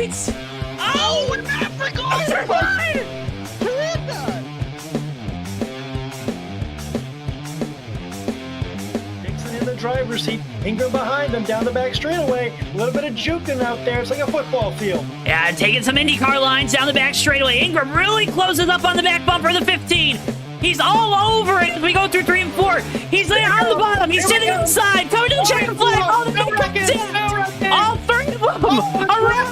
lights! Oh, Maverick on Over the line! Who hit that? Dixon in the driver's seat. Ingram behind him down the back straightaway. A little bit of juking out there. It's like a football field. Yeah, taking some IndyCar lines down the back straightaway. Ingram really closes up on the back bumper of the 15. He's all over it as we go through 3 and 4. He's there on the bottom. He's sitting inside. Coming to the checkered flag. Oh, the big comes in. All 3 of them. Around.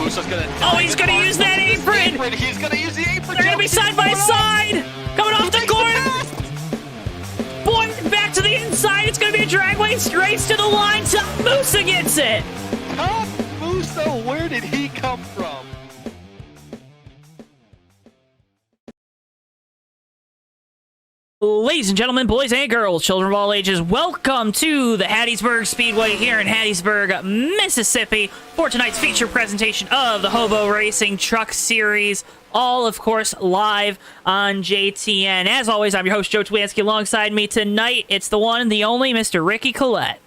Musa's gonna. Oh, he's gonna use that apron. He's gonna use the apron. They're gonna be side by side. Coming off the corner. Boy, back to the inside. It's gonna be a drag race to the line. Top Musa gets it. Top Musa, where did he come from? Ladies and gentlemen, boys and girls, children of all ages, welcome to the Hattiesburg Speedway here in Hattiesburg, Mississippi, for tonight's feature presentation of the HOBO Racing Truck Series, all, of course, live on JTN. As always, I'm your host, Joe Townetwork. Alongside me tonight, it's the one and the only Mr. Ricky Collette.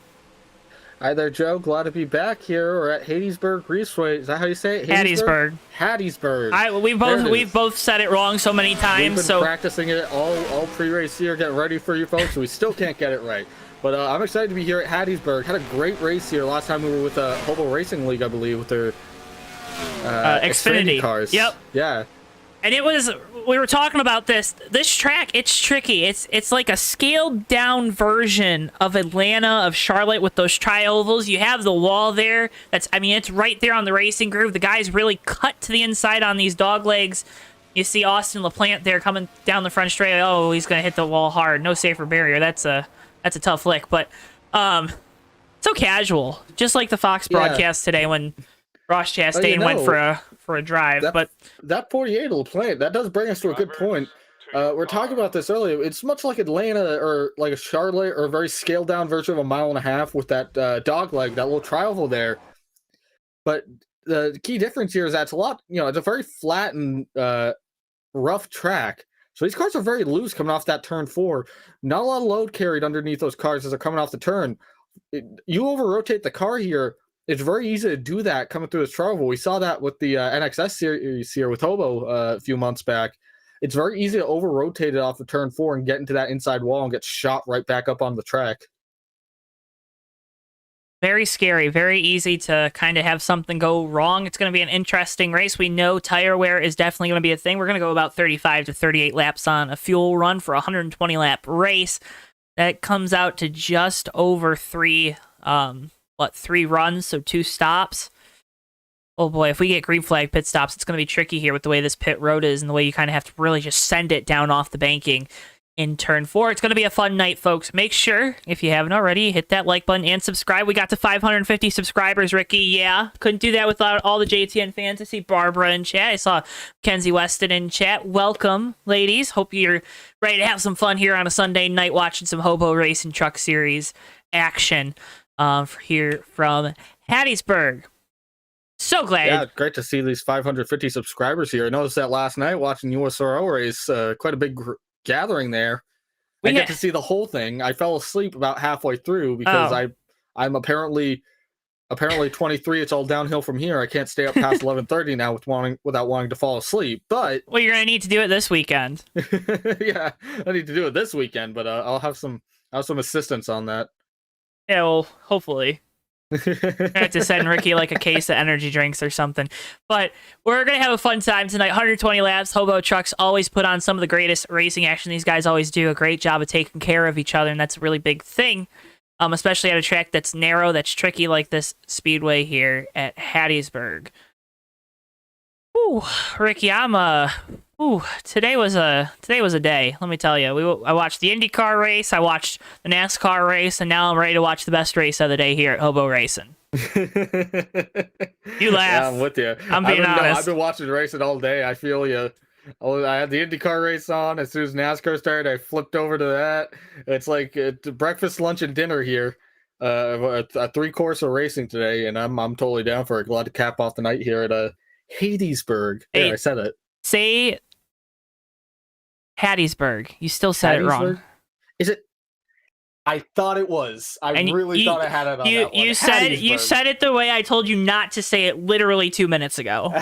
Hi there, Joe. Glad to be back here. We're at Hattiesburg Raceway. Is that how you say it? Hattiesburg. Hattiesburg. We've both said it wrong so many times. We've been practicing it all pre-race here, getting ready for you folks. So we still can't get it right. But I'm excited to be here at Hattiesburg. Had a great race here. Last time we were with the HOBO Racing League, I believe, with their Xfinity cars. Yep. Yeah. And we were talking about this track. It's tricky. It's like a scaled down version of Atlanta, of Charlotte, with those tri-ovals. You have the wall there. It's right there on the racing groove. The guys really cut to the inside on these dog legs. You see Austin LaPlante there coming down the front straight. Oh, he's gonna hit the wall hard. No safer barrier. That's a tough lick. But so casual, just like the Fox broadcast today when Ross Chastain went for a drive. But that 48 LaPlante, that does bring us to a good point. We're talking about this earlier. It's much like Atlanta or like a Charlotte, or a very scaled down version of a 1.5 miles with that dog leg, that little tri-oval there. But the key difference here is that it's a very flat and rough track. So these cars are very loose coming off that turn 4. Not a lot of load carried underneath those cars as they're coming off the turn. You over-rotate the car here. It's very easy to do that coming through this tri-oval. We saw that with the NXS series here with HOBO a few months back. It's very easy to over-rotate it off the turn 4 and get into that inside wall and get shot right back up on the track. very scary, very easy to kind of have something go wrong. It's going to be an interesting race. We know tire wear is definitely going to be a thing. We're going to go about 35 to 38 laps on a fuel run for a 120-lap race. That comes out to just over three runs, so 2 stops. Oh boy, if we get green flag pit stops, it's going to be tricky here with the way this pit road is and the way you kind of have to really just send it down off the banking in turn 4. It's going to be a fun night, folks. Make sure, if you haven't already, hit that like button and subscribe. We got to 550 subscribers, Ricky. Yeah, couldn't do that without all the JTN fans. I see Barbara in chat. I saw Kenzie Weston in chat. Welcome, ladies. Hope you're ready to have some fun here on a Sunday night watching some HOBO Racing Truck Series action here from Hattiesburg. So glad. Yeah, great to see these 550 subscribers here. I noticed that last night watching USRO race, quite a big gathering there. I get to see the whole thing. I fell asleep about halfway through because I'm apparently 23. It's all downhill from here. I can't stay up past 11:30 now without wanting to fall asleep. But well, you're gonna need to do it this weekend. Yeah, I need to do it this weekend. But I'll have some assistance on that. Yeah, well, hopefully. I have to send Ricky like a case of energy drinks or something. But we're going to have a fun time tonight. 120 laps. HOBO Trucks always put on some of the greatest racing action. These guys always do a great job of taking care of each other, and that's a really big thing, especially at a track that's narrow, that's tricky like this speedway here at Hattiesburg. Ooh, Ricky, today was a day, let me tell you. I watched the IndyCar race, I watched the NASCAR race, and now I'm ready to watch the best race of the day here at HOBO Racing. You laugh. Yeah, I'm with you. I'm being honest. I've been watching racing all day. I feel you. I had the IndyCar race on. As soon as NASCAR started, I flipped over to that. It's like breakfast, lunch, and dinner here. A 3-course of racing today, and I'm totally down for it. Glad to cap off the night here at Hattiesburg. Hey, yeah, I said it. Say Hattiesburg. You still said it wrong. I thought it was. I And really thought I had it on that one. You said it the way I told you not to say it literally 2 minutes ago.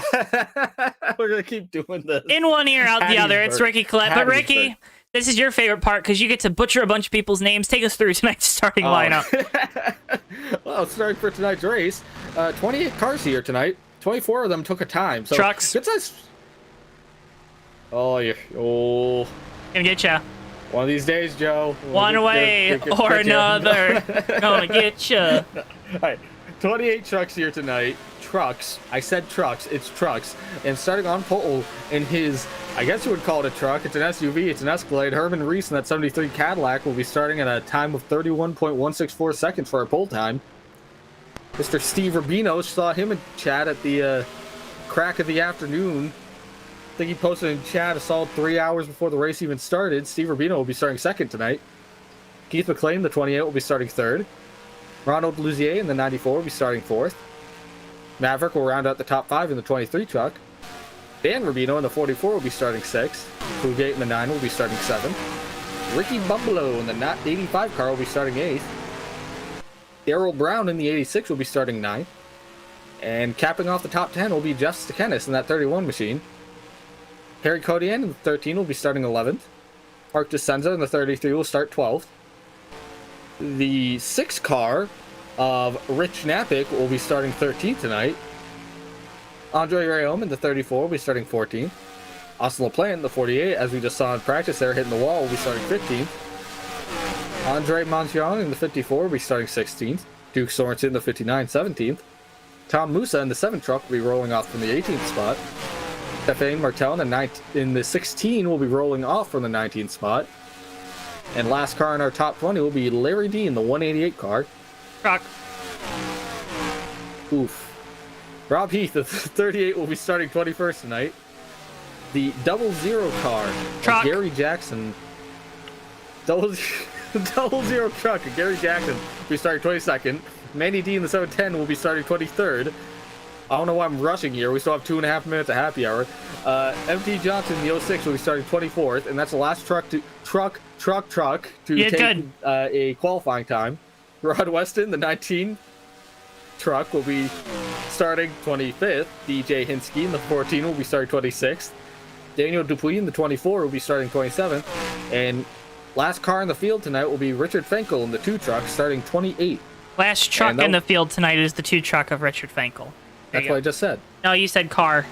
We're gonna keep doing this. In one ear, out the other. It's Ricky Collette. But Ricky, this is your favorite part because you get to butcher a bunch of people's names. Take us through tonight's starting lineup. Well, starting for tonight's race, 28 cars here tonight. 24 of them took a time. So Trucks. Good size. Oh, yeah. Oh. Gonna get ya. One of these days, Joe. One way or another. Gonna get ya. All right. 28 trucks here tonight. Trucks. I said trucks. It's trucks. And starting on pole in his, I guess you would call it a truck. It's an SUV. It's an Escalade. Herman Reese in that 73 Cadillac will be starting at a time of 31.164 seconds for our pole time. Mr. Steve Rubino, saw him in chat at the crack of the afternoon. I think he posted in chat a solid 3 hours before the race even started. Steve Rubino will be starting second tonight. Keith McLean, the 28, will be starting third. Ronald Luzier in the 94 will be starting fourth. Maverick will round out the top 5 in the 23 truck. Dan Rubino in the 44 will be starting sixth. Fugate in the 9 will be starting seventh. Ricky Bumbalo in the 85 car will be starting eighth. Darrell Brown in the 86 will be starting 9th. And capping off the top 10 will be Jeff Stekenis in that 31 machine. Harry Codian in the 13 will be starting 11th. Mark DeSenza in the 33 will start 12th. The 6 car of Rich Napick will be starting 13th tonight. Andre Rayom in the 34 will be starting 14th. Austin LaPlante in the 48, as we just saw in practice there hitting the wall, will be starting 15th. Andre Montion in the 54 will be starting 16th. Duke Sorensen in the 59, 17th. Tom Musa in the 7 truck will be rolling off from the 18th spot. Stefan Martel in the 16 will be rolling off from the 19th spot. And last car in our top 20 will be Larry D in the 188 car. Truck. Oof. Rob Heath, the 38, will be starting 21st tonight. The 00 car Truck. of Gary Jackson. Double zero truck of Gary Jackson will be starting 22nd. Mandy D in the 710 will be starting 23rd. I don't know why I'm rushing here. We still have 2.5 minutes of happy hour. MT Johnson, the 06, will be starting 24th, and that's the last truck to take a qualifying time. Rod Weston, the 19 truck, will be starting 25th. DJ Hinsky in the 14 will be starting 26th. Daniel Dupuis in the 24 will be starting 27th. And last car in the field tonight will be Richard Fenkel in the 2 truck, starting 28th. Last truck in the field tonight is the 2 truck of Richard Fenkel. That's what I just said. No, you said car,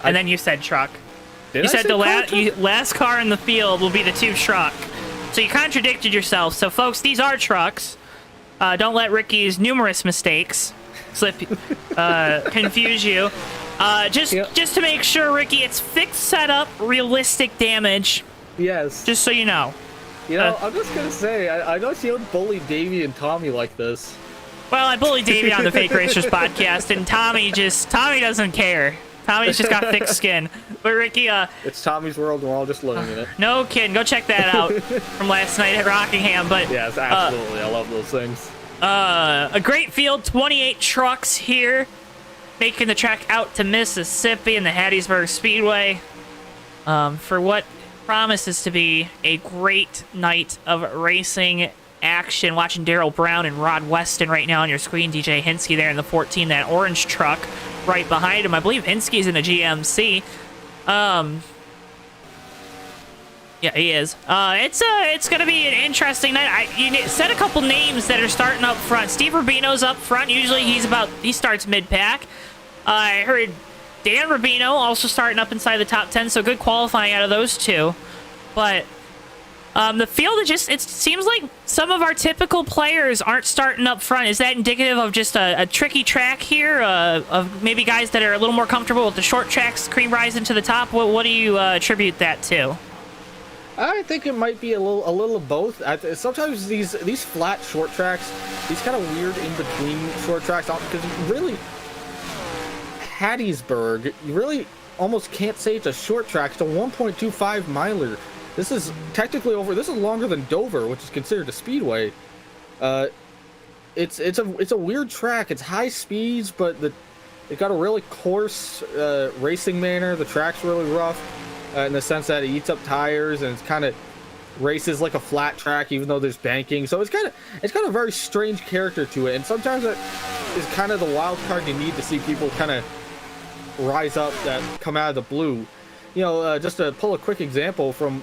and then you said truck. You said the last car in the field will be the 2 truck. So you contradicted yourself. So, folks, these are trucks. Don't let Ricky's numerous mistakes confuse you. Just to make sure, Ricky, it's fixed setup, realistic damage. Yes. Just so you know. You know, I'm just gonna say, I know you don't bully Davey and Tommy like this. Well, I bullied Davey on the Fake Racers podcast, and Tommy doesn't care. Tommy's just got thick skin. But Ricky, it's Tommy's world, and we're all just living in it. No kidding. Go check that out from last night at Rockingham. But yes, absolutely, I love those things. A great field, 28 trucks here, making the trek out to Mississippi in the Hattiesburg Speedway, for what promises to be a great night of racing action. Watching Darrell Brown and Rod Weston right now on your screen. DJ Hinsky there in the 14, that orange truck right behind him. I believe Hinsky's in a GMC. Yeah, he is. It's gonna be an interesting night. You said a couple names that are starting up front. Steve Rubino's up front. Usually he starts mid-pack. I heard Dan Rubino also starting up inside the top 10, so good qualifying out of those 2. But the field, it seems like some of our typical players aren't starting up front. Is that indicative of just a tricky track here, of maybe guys that are a little more comfortable with the short tracks, cream rising to the top? What do you attribute that to? I think it might be a little of both. Sometimes these flat short tracks, these kind of weird in between short tracks, because really Hattiesburg, you really almost can't say it's a short track. It's a 1.25 miler. This is technically this is longer than Dover, which is considered a speedway. It's a weird track. It's high speeds, but it got a really coarse racing manner. The track's really rough in the sense that it eats up tires, and it's kind of races like a flat track, even though there's banking. So it's got a very strange character to it, and sometimes it is kind of the wild card you need to see people kind of rise up that come out of the blue. Just to pull a quick example from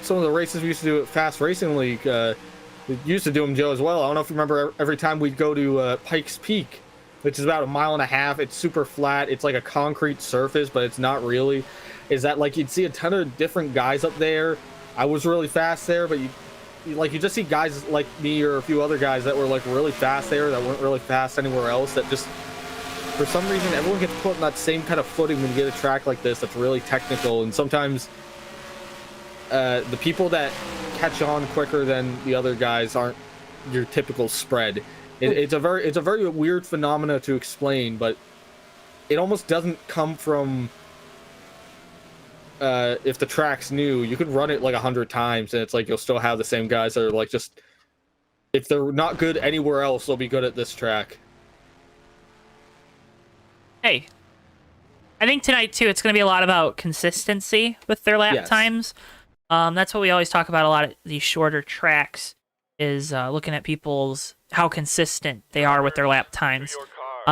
some of the races we used to do at Fast Racing League. We used to do them, Joe, as well. I don't know if you remember, every time we'd go to Pikes Peak, which is about 1.5 miles. It's super flat. It's like a concrete surface, but it's not really. Is that like you'd see a ton of different guys up there. I was really fast there, but you just see guys like me or a few other guys that were like really fast there that weren't really fast anywhere else. That just, for some reason, everyone gets put on that same kind of footing when you get a track like this that's really technical. And sometimes the people that catch on quicker than the other guys aren't your typical spread. It's a very weird phenomena to explain, but it almost doesn't come from if the track's new. You could run it like 100 times and it's like you'll still have the same guys that are like, just if they're not good anywhere else, they'll be good at this track. Hey, I think tonight too it's going to be a lot about consistency with their lap times. That's what we always talk about a lot at these shorter tracks, is looking at how consistent they are with their lap times.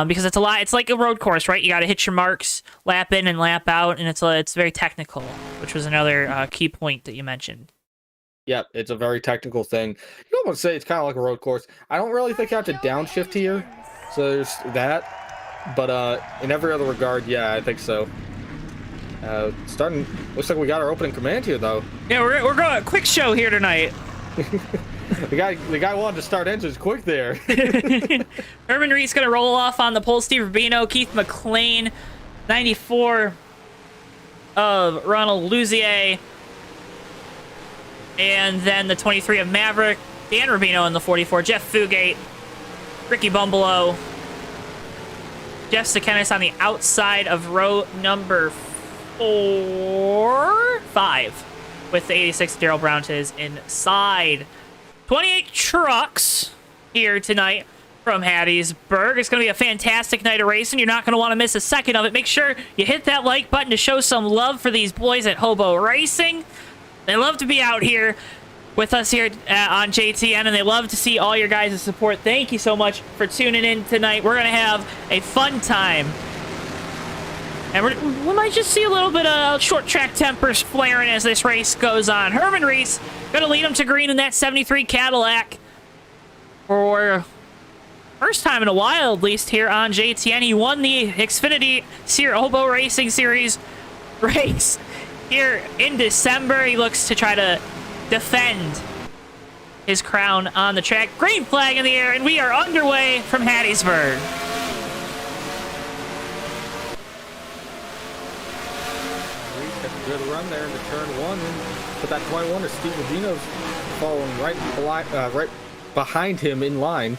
Because it's a lot. It's like a road course, right? You got to hit your marks, lap in and lap out, and it's very technical, which was another key point that you mentioned. Yeah, it's a very technical thing. You almost say it's kind of like a road course. I don't really think you have to downshift here, so there's that. But in every other regard, yeah, I think so. Looks like we got our opening command here, though. Yeah, we're going a quick show here tonight. The guy wanted to start engines quick there. Herman Reed's gonna roll off on the pole. Steve Rubino, Keith McLean, 94 of Ronald Luzier, and then the 23 of Maverick, Dan Rubino in the 44, Jeff Fugate, Ricky Bumbalo, Jeff Sekenis on the outside of row number 5, with the 86 Darrell Brown to his inside. 28 trucks here tonight from Hattiesburg. It's going to be a fantastic night of racing. You're not going to want to miss a second of it. Make sure you hit that like button to show some love for these boys at HOBO Racing. They love to be out here with us here on JTN, and they love to see all your guys' support. Thank you so much for tuning in tonight. We're going to have a fun time. And we might just see a little bit of short track tempers flaring as this race goes on. Herman Reese going to lead him to green in that 73 Cadillac for first time in a while, at least, here on JTN. He won the Xfinity HOBO Racing Series race here in December. He looks to try to defend his crown on the track. Green flag in the air, and we are underway from Hattiesburg. Good run there into turn 1, but that 21 is Steve Rubino's following right behind him in line.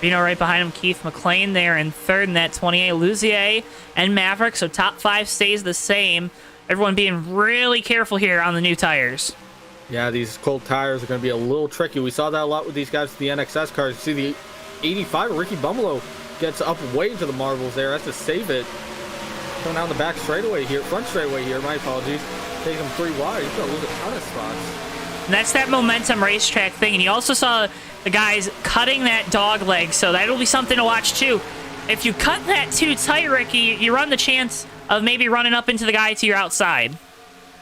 Rubino right behind him, Keith McLean there in third in that 28, Luzier and Maverick, so top 5 stays the same. Everyone being really careful here on the new tires. Yeah, these cold tires are going to be a little tricky. We saw that a lot with these guys with the NXS cars. You see the 85, Ricky Bumbalo gets up way to the marbles there, has to save it. Coming down the back straightaway here, front straightaway here, my apologies. Taking him 3 wide, he's going to lose a ton of spots. And that's that momentum racetrack thing, and you also saw the guys cutting that dog leg, so that'll be something to watch too. If you cut that too tight, Ricky, you run the chance of maybe running up into the guy to your outside.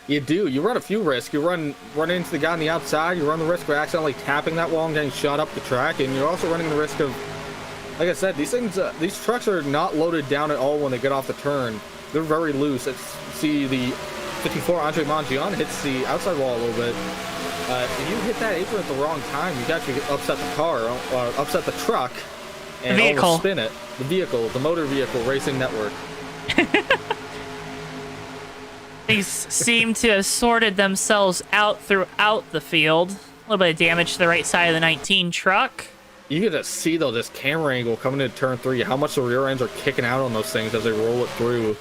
You do. You run a few risks. You run into the guy on the outside, you run the risk of accidentally tapping that wall and getting shot up the track, and you're also running the risk of, like I said, these trucks are not loaded down at all when they get off the turn. They're very loose. See the 54 Andre Mongion hits the outside wall a little bit. If you hit that apron at the wrong time, you actually upset the car, upset the truck, and almost spin it. The motor vehicle racing network. Things seem to have sorted themselves out throughout the field. A little bit of damage to the right side of the 19 truck. You get to see, though, this camera angle coming into turn 3, how much the rear ends are kicking out on those things as they roll it through.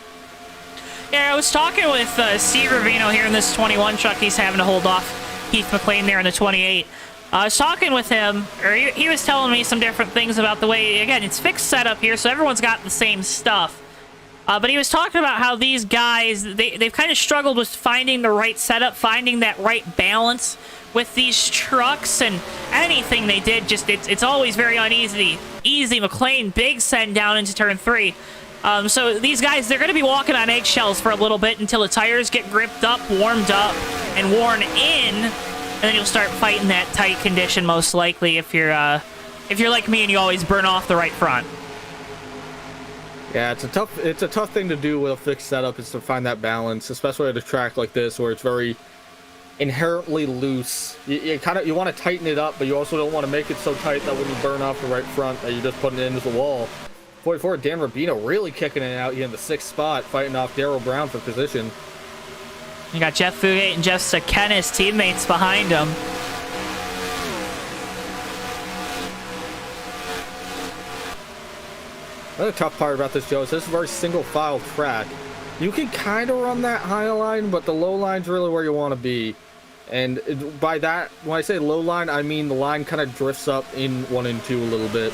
Yeah, I was talking with Steve Ravino here in this 21 truck. He's having to hold off Keith McLean there in the 28. I was talking with him, or he was telling me some different things about the way, again, it's fixed setup here, so everyone's got the same stuff. But he was talking about how these guys, they've kind of struggled with finding the right setup, finding that right balance with these trucks, and anything they did, just it's always very uneasy. Easy. McLean, big send down into turn 3. So these guys, they're going to be walking on eggshells for a little bit until the tires get gripped up, warmed up, and worn in, and then you'll start fighting that tight condition most likely if you're like me and you always burn off the right front. Yeah, it's a tough thing to do with a fixed setup, is to find that balance, especially at a track like this where it's very inherently loose. You want to tighten it up, but you also don't want to make it so tight that when you burn off the right front that you're just putting it into the wall. 44, Dan Rubino really kicking it out here in the 6th spot, fighting off Darryl Brown for position. You got Jeff Fugate and Jeff Sakenis, teammates behind him. Another tough part about this, Joe, is this is a very single-file track. You can kind of run that high line, but the low line's really where you want to be. And by that, when I say low line, I mean the line kind of drifts up in 1 and 2 a little bit.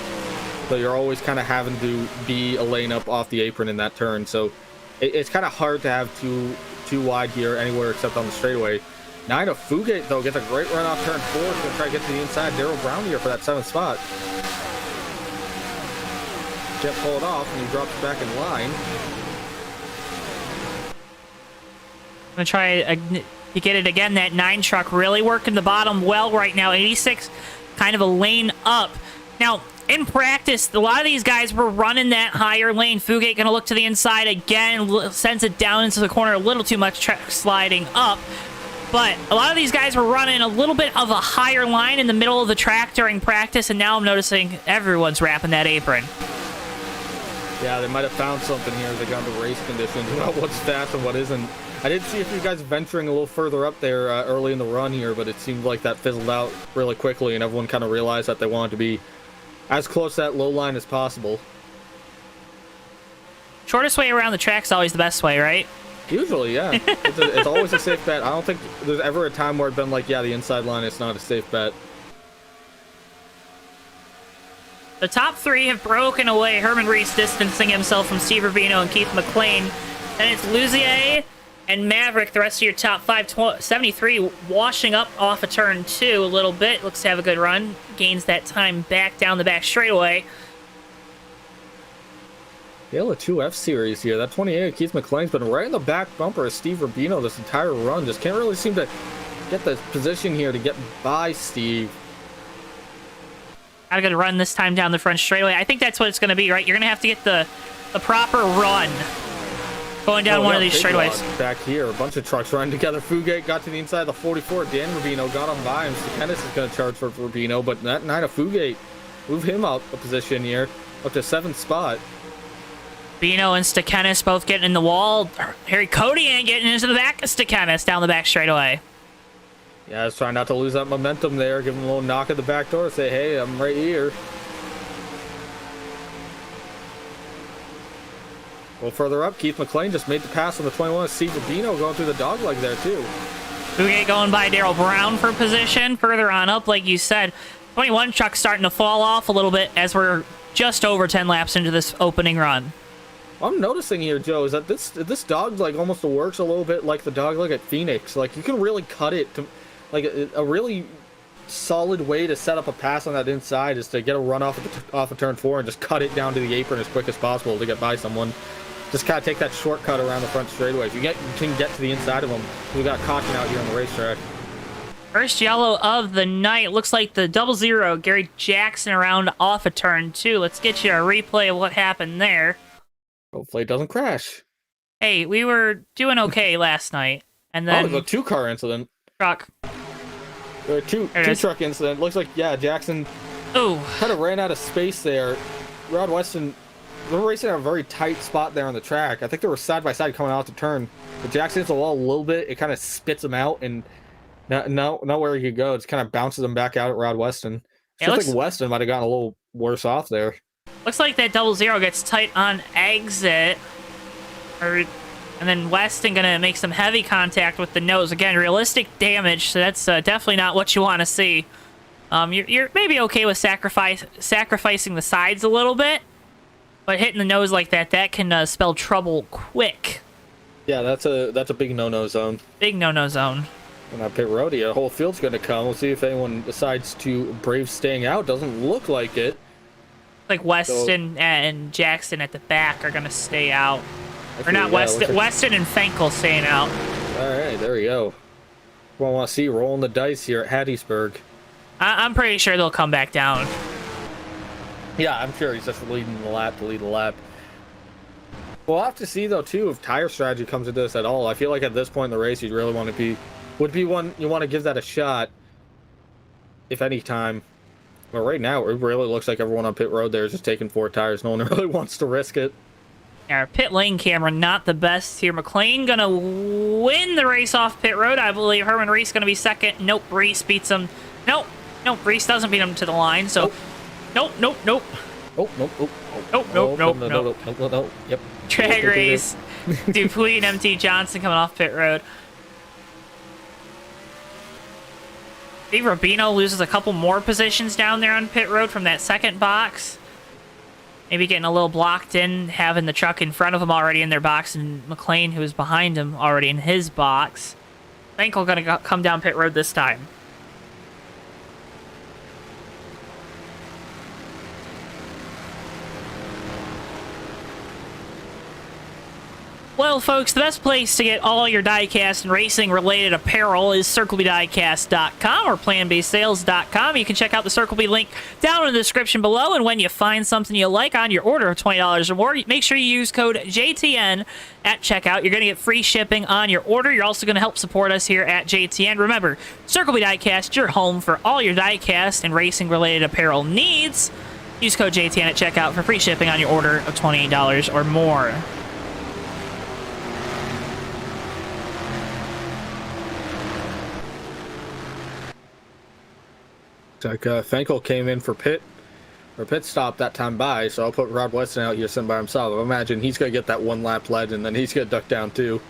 So you're always kind of having to be a lane up off the apron in that turn. So it's kind of hard to have too wide here anywhere except on the straightaway. 9 of Fugate, though, gets a great run off turn 4. He's going to try to get to the inside. Darryl Brown here for that 7th spot. Jet pulled off, and he drops back in line. I'm going to try to get it again. That 9 truck really working the bottom well right now. 86, kind of a lane up. Now, in practice, a lot of these guys were running that higher lane. Fugate going to look to the inside again, sends it down into the corner, a little too much track sliding up. But a lot of these guys were running a little bit of a higher line in the middle of the track during practice, and now I'm noticing everyone's wrapping that apron. Yeah, they might have found something here as they got into race conditions about what's fast and what isn't. I did see a few guys venturing a little further up there early in the run here, but it seemed like that fizzled out really quickly, and everyone kind of realized that they wanted to be as close to that low line as possible. Shortest way around the track's always the best way, right? Usually, yeah. It's always a safe bet. I don't think there's ever a time where it's been like, yeah, the inside line is not a safe bet. The top 3 have broken away. Herman Reese distancing himself from Steve Rubino and Keith McLean. Then it's Luzier and Maverick, the rest of your top 5. 73 washing up off of turn 2 a little bit. Looks to have a good run. Gains that time back down the back straightaway. Yellow 2F series here. That 28 Keith McLean's been right in the back bumper of Steve Rubino this entire run. Just can't really seem to get the position here to get by Steve. Got a good run this time down the front straightaway. I think that's what it's going to be, right? You're going to have to get the proper run going down one of these straightaways. Back here, a bunch of trucks running together. Fugate got to the inside of the 44. Dan Rubino got him by him. Kennis is going to charge for Rubino, but that 9 of Fugate move him out a position here, up to 7th spot. Bino and Stakenis both getting in the wall. Harry Cody getting into the back of Stakenis down the back straightaway. Yeah, I was trying not to lose that momentum there. Give him a little knock at the back door. Say, hey, I'm right here. A little further up, Keith McLean just made the pass on the 21. Steve Rubino going through the dog leg there, too. Fugate going by Darryl Brown for position. Further on up, like you said. 21 truck starting to fall off a little bit as we're just over 10 laps into this opening run. What I'm noticing here, Joe, is that this dog leg almost works a little bit like the dog leg at Phoenix. Like, you can really cut it to... Like, a really solid way to set up a pass on that inside is to get a run off of turn 4 and just cut it down to the apron as quick as possible to get by someone. Just kind of take that shortcut around the front straightaway. If you can get to the inside of them, we got caution out here on the racetrack. First yellow of the night. Looks like the 00, Gary Jackson around off of turn 2. Let's get you a replay of what happened there. Hopefully it doesn't crash. Hey, we were doing okay last night. And then... Oh, it was a 2-car incident. Truck. There were two truck incident. Looks like, yeah, Jackson kind of ran out of space there. Rod Weston, they're racing at a very tight spot there on the track. I think they were side by side coming out to turn. But Jackson hits the wall a little bit. It kind of spits him out, and nowhere he could go. It just kind of bounces him back out at Rod Weston. I think Weston might have gotten a little worse off there. Looks like that 00 gets tight on exit. And then Weston going to make some heavy contact with the nose. Again, realistic damage, so that's definitely not what you want to see. You're maybe okay with sacrificing the sides a little bit, But hitting the nose like that can spell trouble quick. Yeah, that's a big no-no zone. Big no-no zone. When that pit road, the whole field's going to come. We'll see if anyone decides to brave staying out. Doesn't look like it. Like Weston and Jackson at the back are going to stay out. Or not Weston. Like... Weston and Fenkel staying out. All right, there we go. Well, I want to see rolling the dice here at Hattiesburg. I'm pretty sure they'll come back down. Yeah, I'm sure he's just leading the lap to lead the lap. We'll have to see, though, too, if tire strategy comes into this at all. I feel like at this point in the race, you'd really want to be... Would be one you want to give that a shot, if any time. But right now, it really looks like everyone on pit road there is just taking 4 tires. No one really wants to risk it. Our pit lane camera, not the best here. McLean gonna win the race off pit road. I believe Herman Reese gonna be second. Nope, Reese beats him. Nope, Reese doesn't beat him to the line. So, nope. Nope. Yep. Drag race. Dupuis and MT Johnson coming off pit road. Steve Rubino loses a couple more positions down there on pit road from that second box. Maybe getting a little blocked in, having the truck in front of him already in their box, and McLean, who was behind him, already in his box. Fenkel gonna come down pit road this time. Well, folks, the best place to get all your diecast and racing-related apparel is CircleBDiecast.com or PlanBSales.com. You can check out the CircleB link down in the description below, and when you find something you like on your order of $20 or more, make sure you use code JTN at checkout. You're going to get free shipping on your order. You're also going to help support us here at JTN. Remember, CircleB Diecast, your home for all your diecast and racing-related apparel needs. Use code JTN at checkout for free shipping on your order of $28 or more. Like Fenkel came in for pit stop that time by, so I'll put Rod Weston out here sitting by himself. I imagine he's gonna get that 1 lap lead, and then he's gonna duck down too.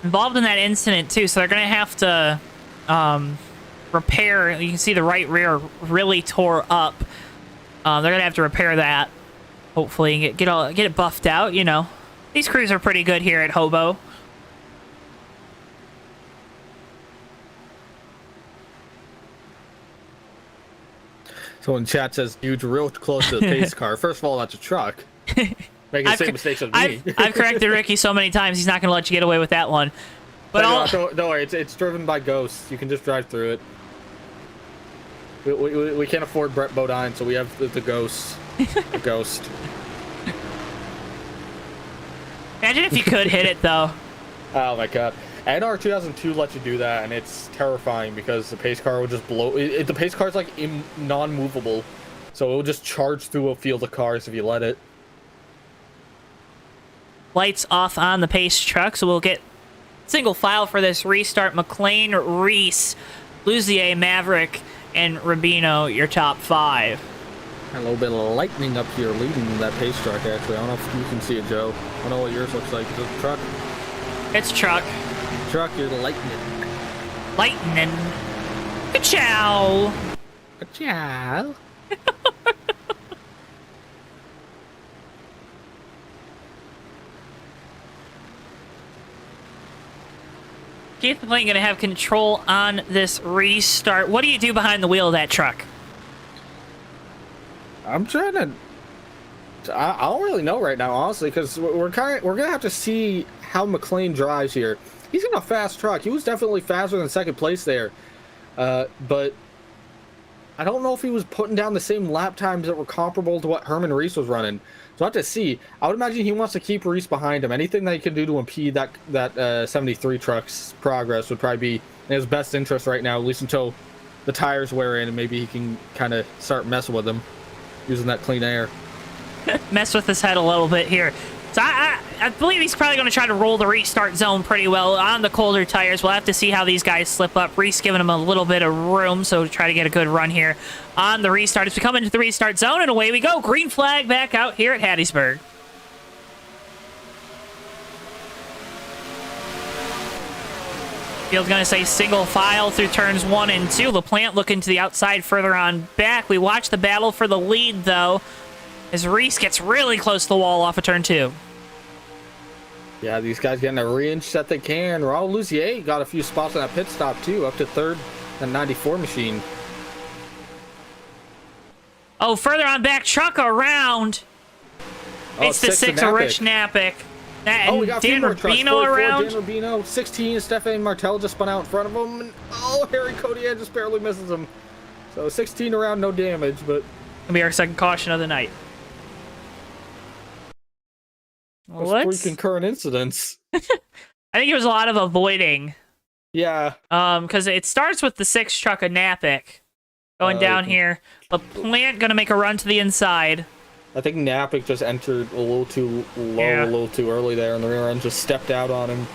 Involved in that incident too, so they're gonna have to repair. You can see the right rear really tore up. They're gonna have to repair that, hopefully, and get it buffed out. You know, these crews are pretty good here at Hobo. Someone in chat says, "Huge, real close to the pace car." First of all, that's a truck. Making the same mistakes as me. I've corrected Ricky so many times. He's not going to let you get away with that one. But don't worry, it's driven by ghosts. You can just drive through it. We can't afford Brett Bodine, so we have the ghosts. The ghost. Imagine if you could hit it though. Oh my god. NR 2002 lets you do that, and it's terrifying because the pace car will just blow. The pace car is like non-movable, so it will just charge through a field of cars if you let it. Lights off on the pace truck, so we'll get single file for this restart. McLean, Reese, Luzier, Maverick, and Rubino, your top 5. A little bit of lightning up here leading that pace truck, actually. I don't know if you can see it, Joe. I don't know what yours looks like. Is it a truck? It's truck. Truck, you're the lightning. Lightning. Ka-chow. Ka-chow. Keith McLean going to have control on this restart. What do you do behind the wheel of that truck? I'm trying to... I don't really know right now, honestly, because we're gonna have to see how McLean drives here. He's in a fast truck. He was definitely faster than second place there, but I don't know if he was putting down the same lap times that were comparable to what Herman Reese was running. So I have to see. I would imagine he wants to keep Reese behind him. Anything that he can do to impede that 73 truck's progress would probably be in his best interest right now, at least until the tires wear in, and maybe he can kind of start messing with them using that clean air. Mess with his head a little bit here. So I believe he's probably going to try to roll the restart zone pretty well on the colder tires. We'll have to see how these guys slip up. Reese giving him a little bit of room, so try to get a good run here on the restart. As we come into the restart zone, and away we go. Green flag back out here at Hattiesburg. Field's going to say single file through turns 1 and 2. LaPlante looking to the outside further on back. We watch the battle for the lead, though. as Reese gets really close to the wall off of turn 2. Yeah, these guys getting every inch that they can. Raul Luzier got a few spots on that pit stop, too, up to third and 94 machine. Oh, further on back, truck around. It's the 6 of Rich Napick. We got Dan Rubino around. Dan Rubino, 16, Stefan Martel just spun out in front of him. And, Harry Kodiak just barely misses him. So 16 around, no damage, but... Gonna be our second caution of the night. Those 3 concurrent incidents. I think it was a lot of avoiding. Yeah. Because it starts with the 6 truck of Napick going down here. The Plant gonna make a run to the inside. I think Napick just entered a little too low, a little too early there, and the rear end just stepped out on him.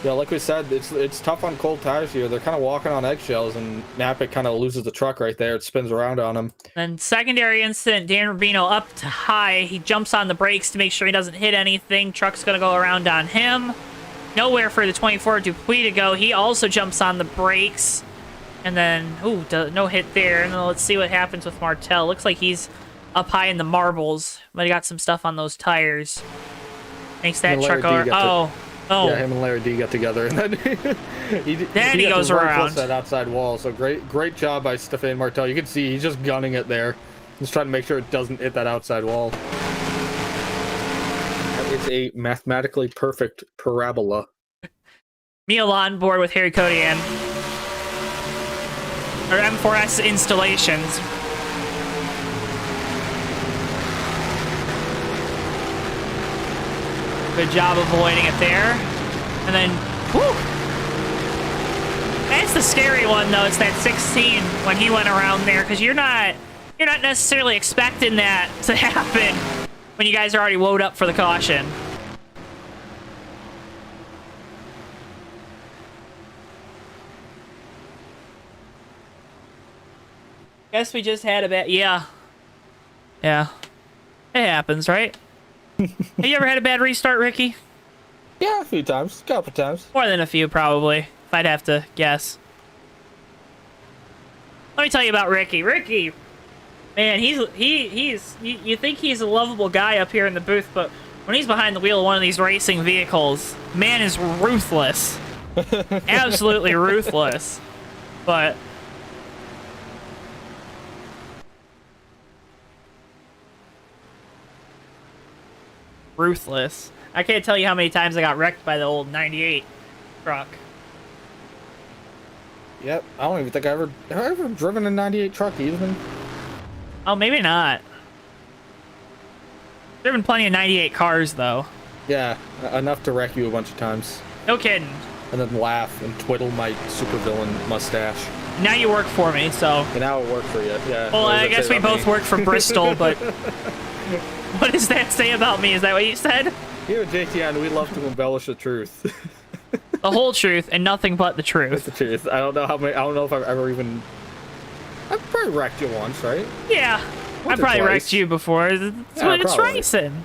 Yeah, like we said, it's tough on cold tires here. They're kind of walking on eggshells, and Napick kind of loses the truck right there. It spins around on him. Then secondary incident, Dan Rubino up to high. He jumps on the brakes to make sure he doesn't hit anything. Truck's going to go around on him. Nowhere for the 24 Dupuis to go. He also jumps on the brakes. And then, no hit there. And then let's see what happens with Martel. Looks like he's up high in the marbles, but he got some stuff on those tires. Makes that truck go. Yeah, him and Larry D got together, and then he goes around that outside wall. So great job by Stefan Martel. You can see he's just gunning it there, just trying to make sure it doesn't hit that outside wall. That is a mathematically perfect parabola. Mila on board with Harry Kodian. Or M4S installations. Good job avoiding it there. And then, whew! That's the scary one, though. It's that 16 when he went around there, because you're not necessarily expecting that to happen when you guys are already woed up for the caution. Guess we just had a bad... Yeah. It happens, right? Have you ever had a bad restart, Ricky? Yeah, a few times. A couple times. More than a few, probably, if I'd have to guess. Let me tell you about Ricky. Ricky, man, he's you think he's a lovable guy up here in the booth, but when he's behind the wheel of one of these racing vehicles, man is ruthless. Absolutely ruthless. But... ruthless. I can't tell you how many times I got wrecked by the old 98 truck. Yep, I don't even think I've ever driven a 98 truck even. Oh, maybe not. Driven plenty of 98 cars, though. Yeah, enough to wreck you a bunch of times. No kidding. And then laugh and twiddle my supervillain mustache. Now you work for me, so... And now it worked for you, yeah. Well, I guess we both work for Bristol, but... What does that say about me? Is that what you said? Here at JTN, we love to embellish the truth. The whole truth and nothing but the truth. The truth. I don't know if I've ever even... I've probably wrecked you once, right? Yeah. I probably wrecked you before. It's racing.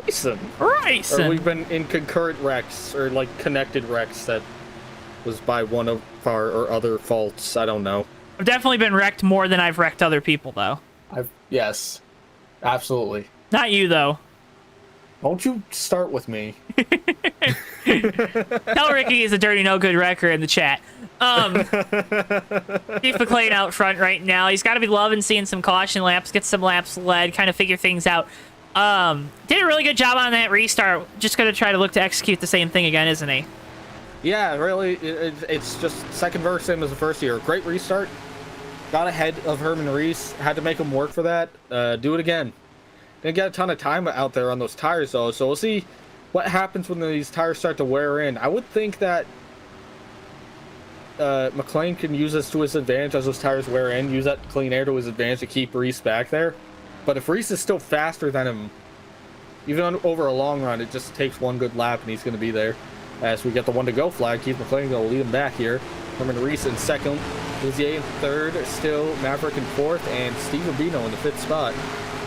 Racing. Or we've been in concurrent wrecks, or like connected wrecks that was by one of our or other faults. I don't know. I've definitely been wrecked more than I've wrecked other people, though. Yes. Absolutely. Not you, though. Won't you start with me? Tell Ricky he's a dirty, no good wrecker in the chat. Keith McLean out front right now. He's got to be loving seeing some caution laps, get some laps led, kind of figure things out. Did a really good job on that restart. Just going to try to look to execute the same thing again, isn't he? Yeah, really. It's just second verse, same as the first year. Great restart. Got ahead of Herman Reese. Had to make him work for that. Do it again. Didn't get a ton of time out there on those tires, though, so we'll see what happens when these tires start to wear in. I would think that McLean can use this to his advantage as those tires wear in, use that clean air to his advantage to keep Reese back there. But if Reese is still faster than him, even over a long run, it just takes one good lap and he's going to be there. As we get the one to go flag, Keith McLean going to lead him back here. Herman Reese in second, Lizier in third, still Maverick in fourth, and Steve Rubino in the fifth spot.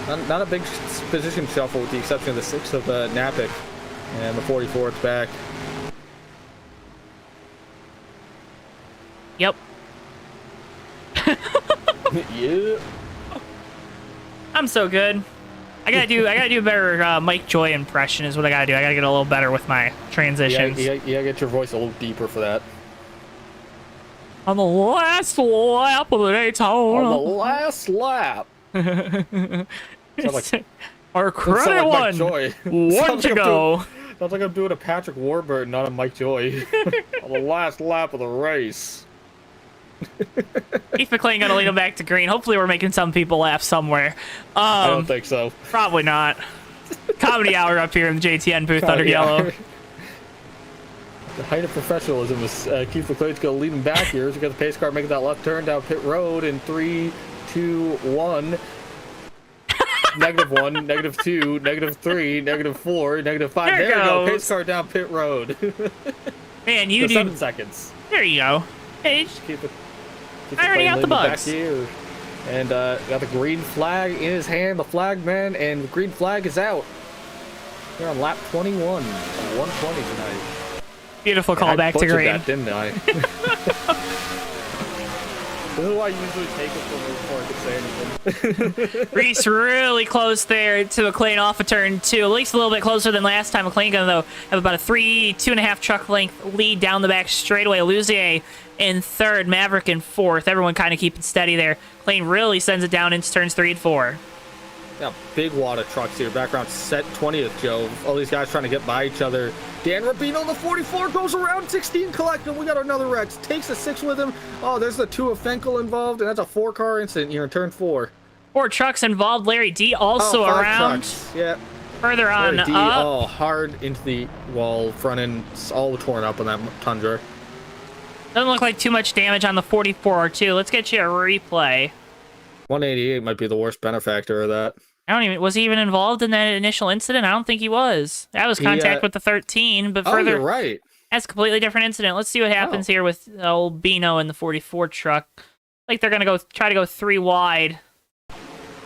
Not a big position shuffle with the exception of the 6 of Napick and the 44th back. Yep. Yeah. I'm so good. I gotta do a better Mike Joy impression is what I gotta do. I gotta get a little better with my transitions. You gotta get your voice a little deeper for that. On the last lap of the Daytona. On the last lap. Our credit like one. Mike Joy. One to go. Sounds like I'm doing a Patrick Warburton, not a Mike Joy. On the last lap of the race. Keith McLean gonna lead him back to green. Hopefully we're making some people laugh somewhere. I don't think so. Probably not. Comedy hour up here in the JTN booth under yellow. The height of professionalism is Keith McLean's going to lead him back here. As you got the pace car making that left turn down pit road in 3, 2, 1. -1, -2, -3, -4, -5. There we go. Pace car down pit road. Man, you do 7 seconds. There you go. Hey, Keep I already got the bugs. And got the green flag in his hand, the flag man, and the green flag is out. We're on lap 21, 120 tonight. Beautiful call back to green. That, didn't I? This is why I usually take it from before I could say anything. Reese really close there to McLean off of turn 2. At least a little bit closer than last time. McLean gonna, though, have about a 2.5 truck length lead down the back straightaway. Luzier in third, Maverick in fourth. Everyone kind of keeping steady there. McLean really sends it down into turns 3 and 4. Yeah, big wad of trucks here. Background set 20th, Joe. All these guys trying to get by each other. Dan Rubino, the 44, goes around 16 collecting. We got another Rex. Takes a 6 with him. Oh, there's the 2 of Fenkel involved, and that's a 4-car incident here in turn 4. 4 trucks involved. Larry D also around. Trucks. Yeah. Further on Larry D, up. Oh, hard into the wall. Front end all torn up on that Tundra. Doesn't look like too much damage on the 44 too. Let's get you a replay. 188 might be the worst benefactor of that. I don't even, was he even involved in that initial incident? I don't think he was. That was contact with the 13, but further. Oh, you're right. That's a completely different incident. Let's see what happens here with old Bino and the 44 truck. Like they're gonna try to go 3 wide.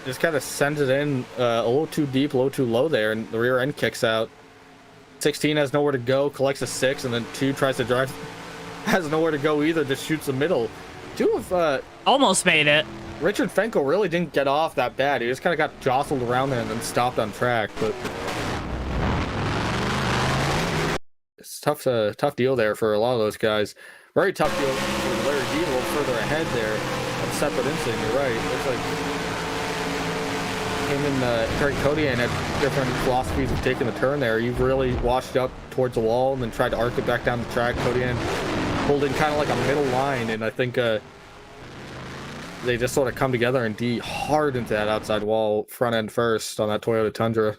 Just kind of sends it in a little too deep, a little too low there, and the rear end kicks out. 16 has nowhere to go, collects a 6, and then 2 tries to drive. Has nowhere to go either, just shoots the middle. 2 of almost made it. Richard Fenkel really didn't get off that bad. He just kind of got jostled around there and then stopped on track. But it's tough deal there for a lot of those guys. Very tough deal for Larry D a little further ahead there. A separate incident, you're right. Looks like him and Terry Kodian had different philosophies of taking the turn there. You've really washed up towards the wall and then tried to arc it back down the track. Kodian pulled in kind of like a middle line, and I think they just sort of come together and D hard into that outside wall, front end first on that Toyota Tundra.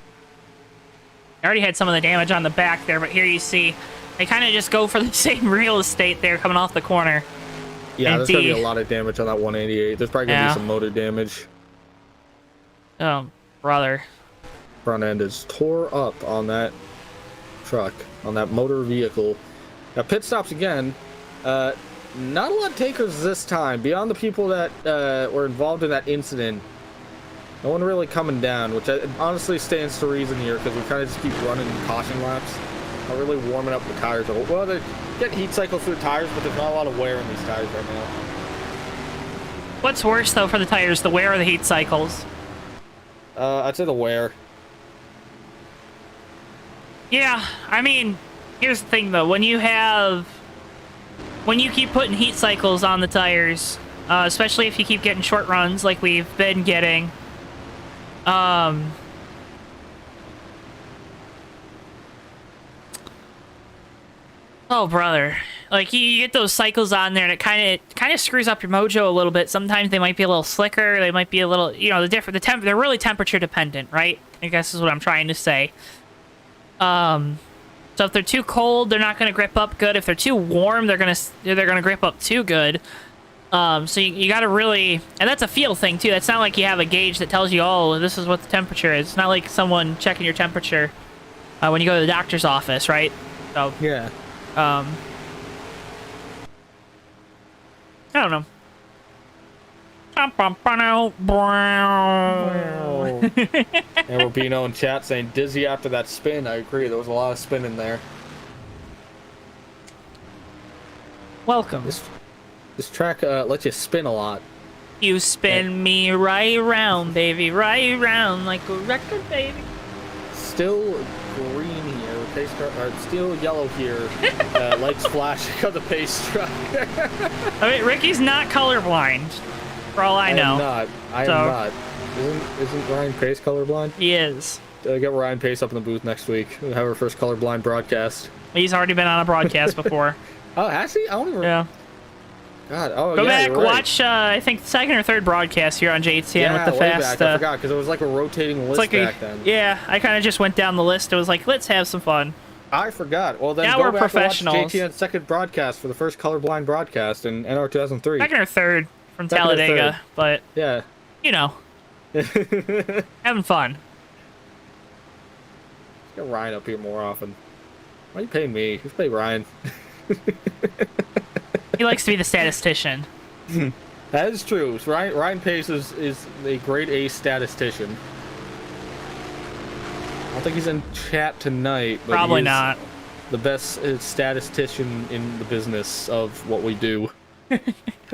I already had some of the damage on the back there, but here you see they kind of just go for the same real estate there coming off the corner. Yeah, and there's going to be a lot of damage on that 188. There's probably going to be some motor damage. Oh, brother. Front end is tore up on that truck, on that motor vehicle. Now, pit stops again. Not a lot of takers this time. Beyond the people that were involved in that incident, no one really coming down, which honestly stands to reason here because we kind of just keep running caution laps. Not really warming up the tires. Well, they're getting heat cycles through the tires, but there's not a lot of wear in these tires right now. What's worse, though, for the tires, the wear or the heat cycles? I'd say the wear. Yeah, I mean, here's the thing, though. When you keep putting heat cycles on the tires, especially if you keep getting short runs like we've been getting, oh brother, like you get those cycles on there and it kind of screws up your mojo a little bit. Sometimes they might be a little slicker, they might be a little, you know, they're really temperature dependent, right? I guess is what I'm trying to say. So if they're too cold, they're not going to grip up good. If they're too warm, they're going to grip up too good. So you got to really, and that's a feel thing too. That's not like you have a gauge that tells you, oh, this is what the temperature is. It's not like someone checking your temperature when you go to the doctor's office, right? So yeah. I don't know. And Rubino in chat saying dizzy after that spin. I agree. There was a lot of spin in there. Welcome. This track lets you spin a lot. You spin me right round, baby, right round like a record, baby. Still green here. Pace car, still yellow here. Lights flashing on the pace truck. I mean, Ricky's not colorblind, for all I know. I am not. Isn't Ryan Pace colorblind? He is. Get Ryan Pace up in the booth next week. We'll have our first colorblind broadcast. He's already been on a broadcast before. Oh, has he? I don't even. Yeah. God. Oh, Go yeah, back, you're right. watch. I think the second or third broadcast here on JTN Yeah, with the way fast. back. I forgot because it was like a rotating list back then. Yeah, I kind of just went down the list. It was like, let's have some fun. I forgot. Well, then Now go we're back professionals. and watch JTN's second broadcast for the first colorblind broadcast in NR 2003. Second or third from Second or Talladega, third. but Yeah. you know, having fun. Get Ryan up here more often. Why are you paying me? Just pay Ryan. He likes to be the statistician. That is true. Ryan Pace is a grade A statistician. I don't think he's in chat tonight. But Probably he is not. the best statistician in the business of what we do.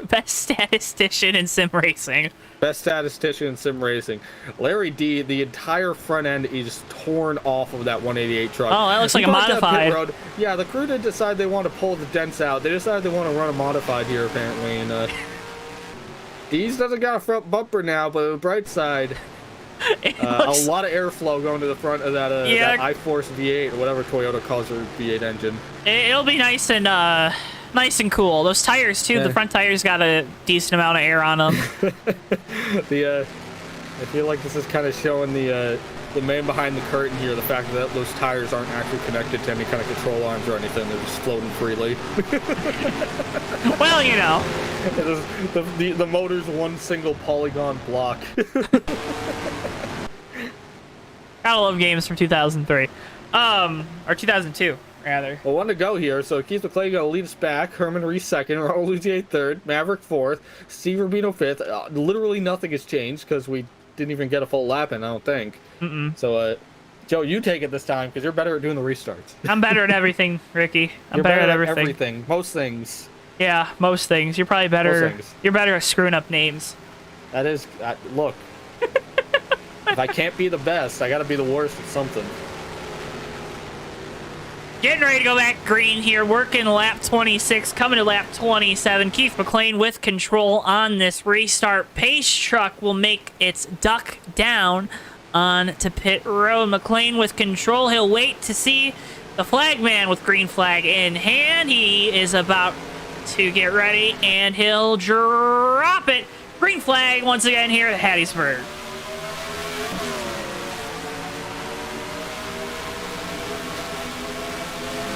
Best statistician in sim racing. Best statistician in sim racing. Larry D, the entire front end is torn off of that 188 truck. Oh, that looks like He a bought that pit modified. road. Yeah, the crew didn't decide they want to pull the dents out. They decided they want to run a modified here, apparently. And D's doesn't got a front bumper now, but on the bright side, a lot of airflow going to the front of that, that iForce V8 or whatever Toyota calls their V8 engine. It'll be nice and cool. Those tires too. Yeah. The front tires got a decent amount of air on them. I feel like this is kind of showing the man behind the curtain here, the fact that those tires aren't actually connected to any kind of control arms or anything. They're just floating freely. Well, you know. The motor's one single polygon block. Gotta love games from 2003. Or 2002, rather. Well, one to go here. So Keith McClay going to lead us back. Herman Reese second. Raul Luzier third. Maverick fourth. Steve Rubino fifth. Literally nothing has changed because we didn't even get a full lap in, I don't think. So, Joe, you take it this time because you're better at doing the restarts. I'm better at everything, Ricky. You're better at everything. Most things. Yeah, most things. You're probably better. Most things. You're better at screwing up names. That is, look. If I can't be the best, I got to be the worst at something. Getting ready to go back green here, working lap 26, coming to lap 27. Keith McLean with control on this restart. Pace truck will make its duck down on to pit road. McLean with control. He'll wait to see the flag man with green flag in hand. He is about to get ready, and he'll drop it. Green flag once again here at Hattiesburg.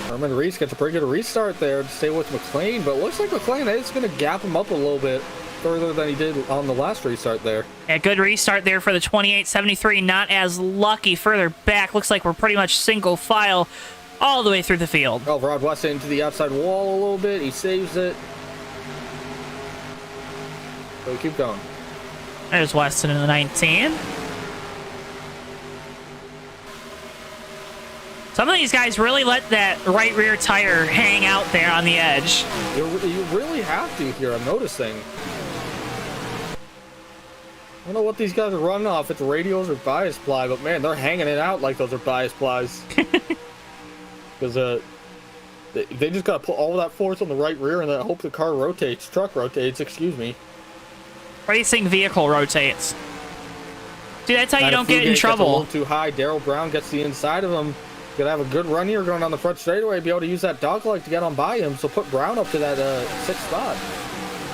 Herman Reese gets a pretty good restart there to stay with McLean, but it looks like McLean is going to gap him up a little bit further than he did on the last restart there. Yeah, good restart there for the 2873. Not as lucky further back. Looks like we're pretty much single file all the way through the field. Oh, Rod West into the outside wall a little bit. He saves it. So we keep going. There's Weston in the 19. Some of these guys really let that right rear tire hang out there on the edge. You really have to here, I'm noticing. I don't know what these guys are running off. It's radials or bias ply, but man, they're hanging it out like those are bias plies. Because they just got to put all that force on the right rear and then hope the car rotates. Truck rotates, excuse me. Racing vehicle rotates. Dude, that's how you don't get in Gets a trouble. little too high. Daryl Brown gets the inside of him. Gonna have a good run here going on the front straightaway. Be able to use that dog leg to get on by him. So put Brown up to that 6th spot.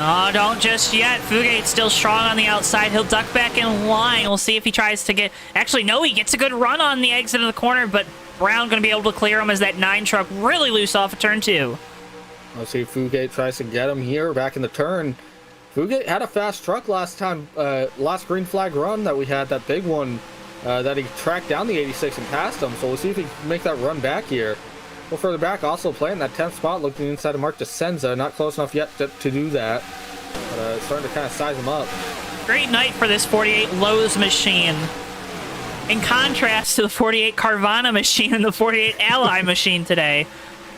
Oh, don't just yet. Fugate's still strong on the outside. He'll duck back in line. We'll see if he tries to get... Actually, no, he gets a good run on the exit of the corner, but Brown going to be able to clear him as that 9 truck really loose off of turn 2. Let's see if Fugate tries to get him here back in the turn. Fugate had a fast truck last time, last green flag run that we had, that big one, that he tracked down the 86 and passed him. So we'll see if he can make that run back here. A little further back, also playing that 10th spot, looking inside of Mark DeSenza. Not close enough yet to do that. But starting to kind of size him up. Great night for this 48 Lowe's machine. In contrast to the 48 Carvana machine and the 48 Ally machine today.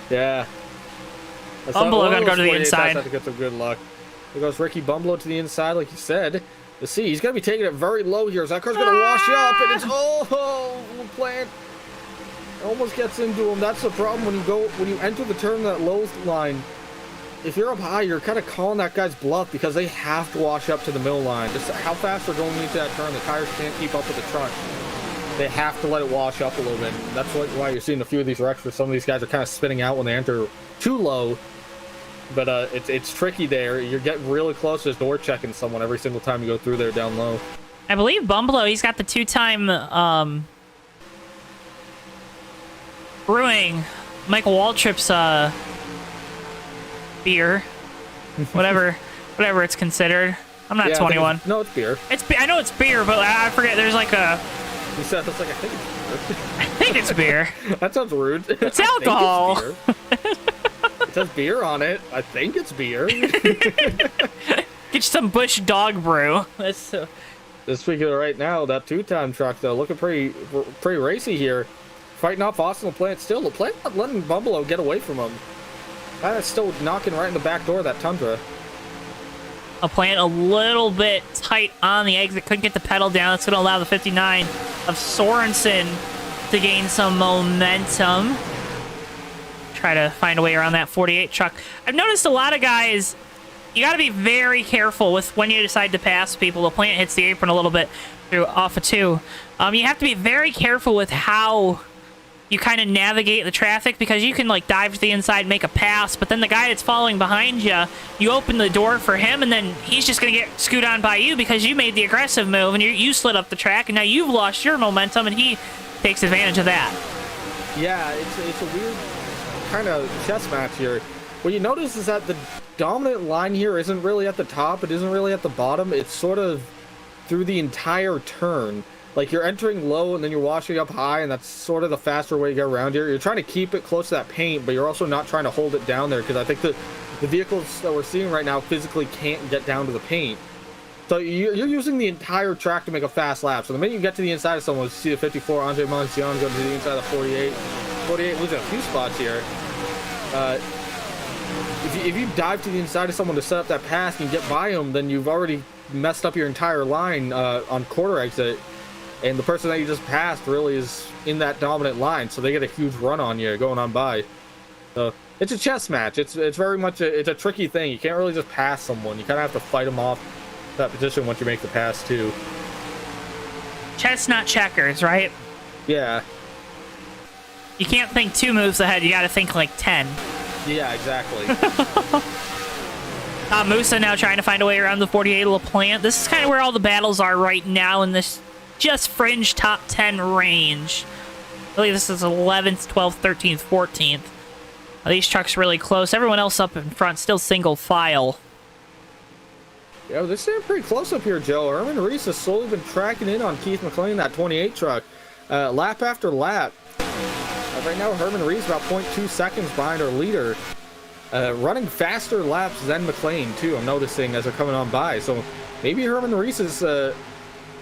Yeah. Humble got to go to the inside. Have to get some good luck. There goes Ricky Bumblow to the inside, like you said. Let's see, he's going to be taking it very low here. So that car's going to wash up, and it's, LaPlante almost gets into him. That's the problem when you enter the turn that low line. If you're up high, you're kind of calling that guy's bluff because they have to wash up to the middle line. Just how fast they're going into that turn, the tires can't keep up with the truck. They have to let it wash up a little bit. And that's why you're seeing a few of these wrecks where some of these guys are kind of spinning out when they enter too low. But it's tricky there. You're getting really close to just door checking someone every single time you go through there down low. I believe Bumblow, he's got the 2-time brewing Michael Waltrip's beer, whatever it's considered. I'm not 21. No, it's beer. I know it's beer, but I forget. There's like a. You said it's like I think it's beer. I think it's beer. That sounds rude. It's alcohol. It says beer on it. I think it's beer. Get you some Bush Dog Brew. That's. Speaking of right now, that 2-time truck though, looking pretty racy here, fighting off Austin LaPlante. Still, LaPlante not letting Bumblow get away from him. That's still knocking right in the back door of that Tundra. LaPlante a little bit tight on the exit. Couldn't get the pedal down. That's going to allow the 59 of Sorensen to gain some momentum. Try to find a way around that 48 truck. I've noticed a lot of guys, you got to be very careful with when you decide to pass people. LaPlante hits the apron a little bit through off of 2. You have to be very careful with how you kind of navigate the traffic, because you can like dive to the inside, make a pass, but then the guy that's following behind you open the door for him, and then he's just going to get scooted on by you because you made the aggressive move and you slid up the track, and now you've lost your momentum, and he takes advantage of that. Yeah, it's a weird kind of chess match here. What you notice is that the dominant line here isn't really at the top, it isn't really at the bottom, it's sort of through the entire turn. Like, you're entering low and then you're washing up high, and that's sort of the faster way to get around here. You're trying to keep it close to that paint, but you're also not trying to hold it down there, because I think the vehicles that we're seeing right now physically can't get down to the paint. So you're using the entire track to make a fast lap. So the minute you get to the inside of someone, you see the 54, Andre Manciano go to the inside of the 48. 48 losing a few spots here. If you dive to the inside of someone to set up that pass and you get by them, then you've already messed up your entire line on quarter exit. And the person that you just passed really is in that dominant line, so they get a huge run on you going on by. So it's a chess match. It's very much it's a tricky thing. You can't really just pass someone. You kind of have to fight them off that position once you make the pass too. Chess, not checkers, right? Yeah. You can't think 2 moves ahead. You got to think like 10. Yeah, exactly. Musa now trying to find a way around the 48 LaPlante. This is kind of where all the battles are right now in this just fringe top 10 range. I believe this is 11th, 12th, 13th, 14th. These trucks really close. Everyone else up in front still single file. Yeah, they're staying pretty close up here, Joe. Herman Reese has slowly been tracking in on Keith McLean, that 28 truck, lap after lap. Right now, Herman Reese about 0.2 seconds behind our leader. Running faster laps than McLean, too, I'm noticing, as they're coming on by. So maybe Herman Reese is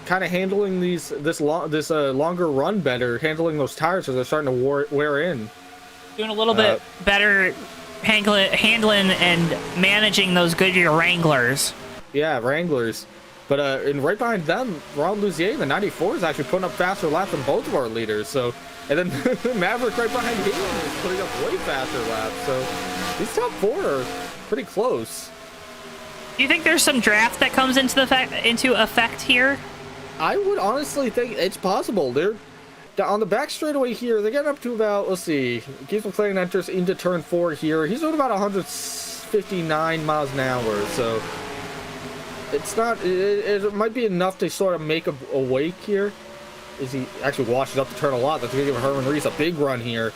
kind of handling this longer run better, handling those tires as they're starting to wear in. Doing a little bit better handling and managing those Goodyear Wranglers. Yeah, Wranglers. But and right behind them, Ron Luzier, the 94, is actually putting up faster laps than both of our leaders. So, and then Maverick right behind him is putting up way faster laps. So these top 4 are pretty close. Do you think there's some draft that comes into effect here? I would honestly think it's possible. They're on the back straightaway here. They're getting up to about, let's see, Keith McLean enters into turn 4 here. He's doing about 159 miles an hour. So it's not, it might be enough to sort of make a wake here. Is he actually washes up the turn a lot? That's going to give Herman Reese a big run here.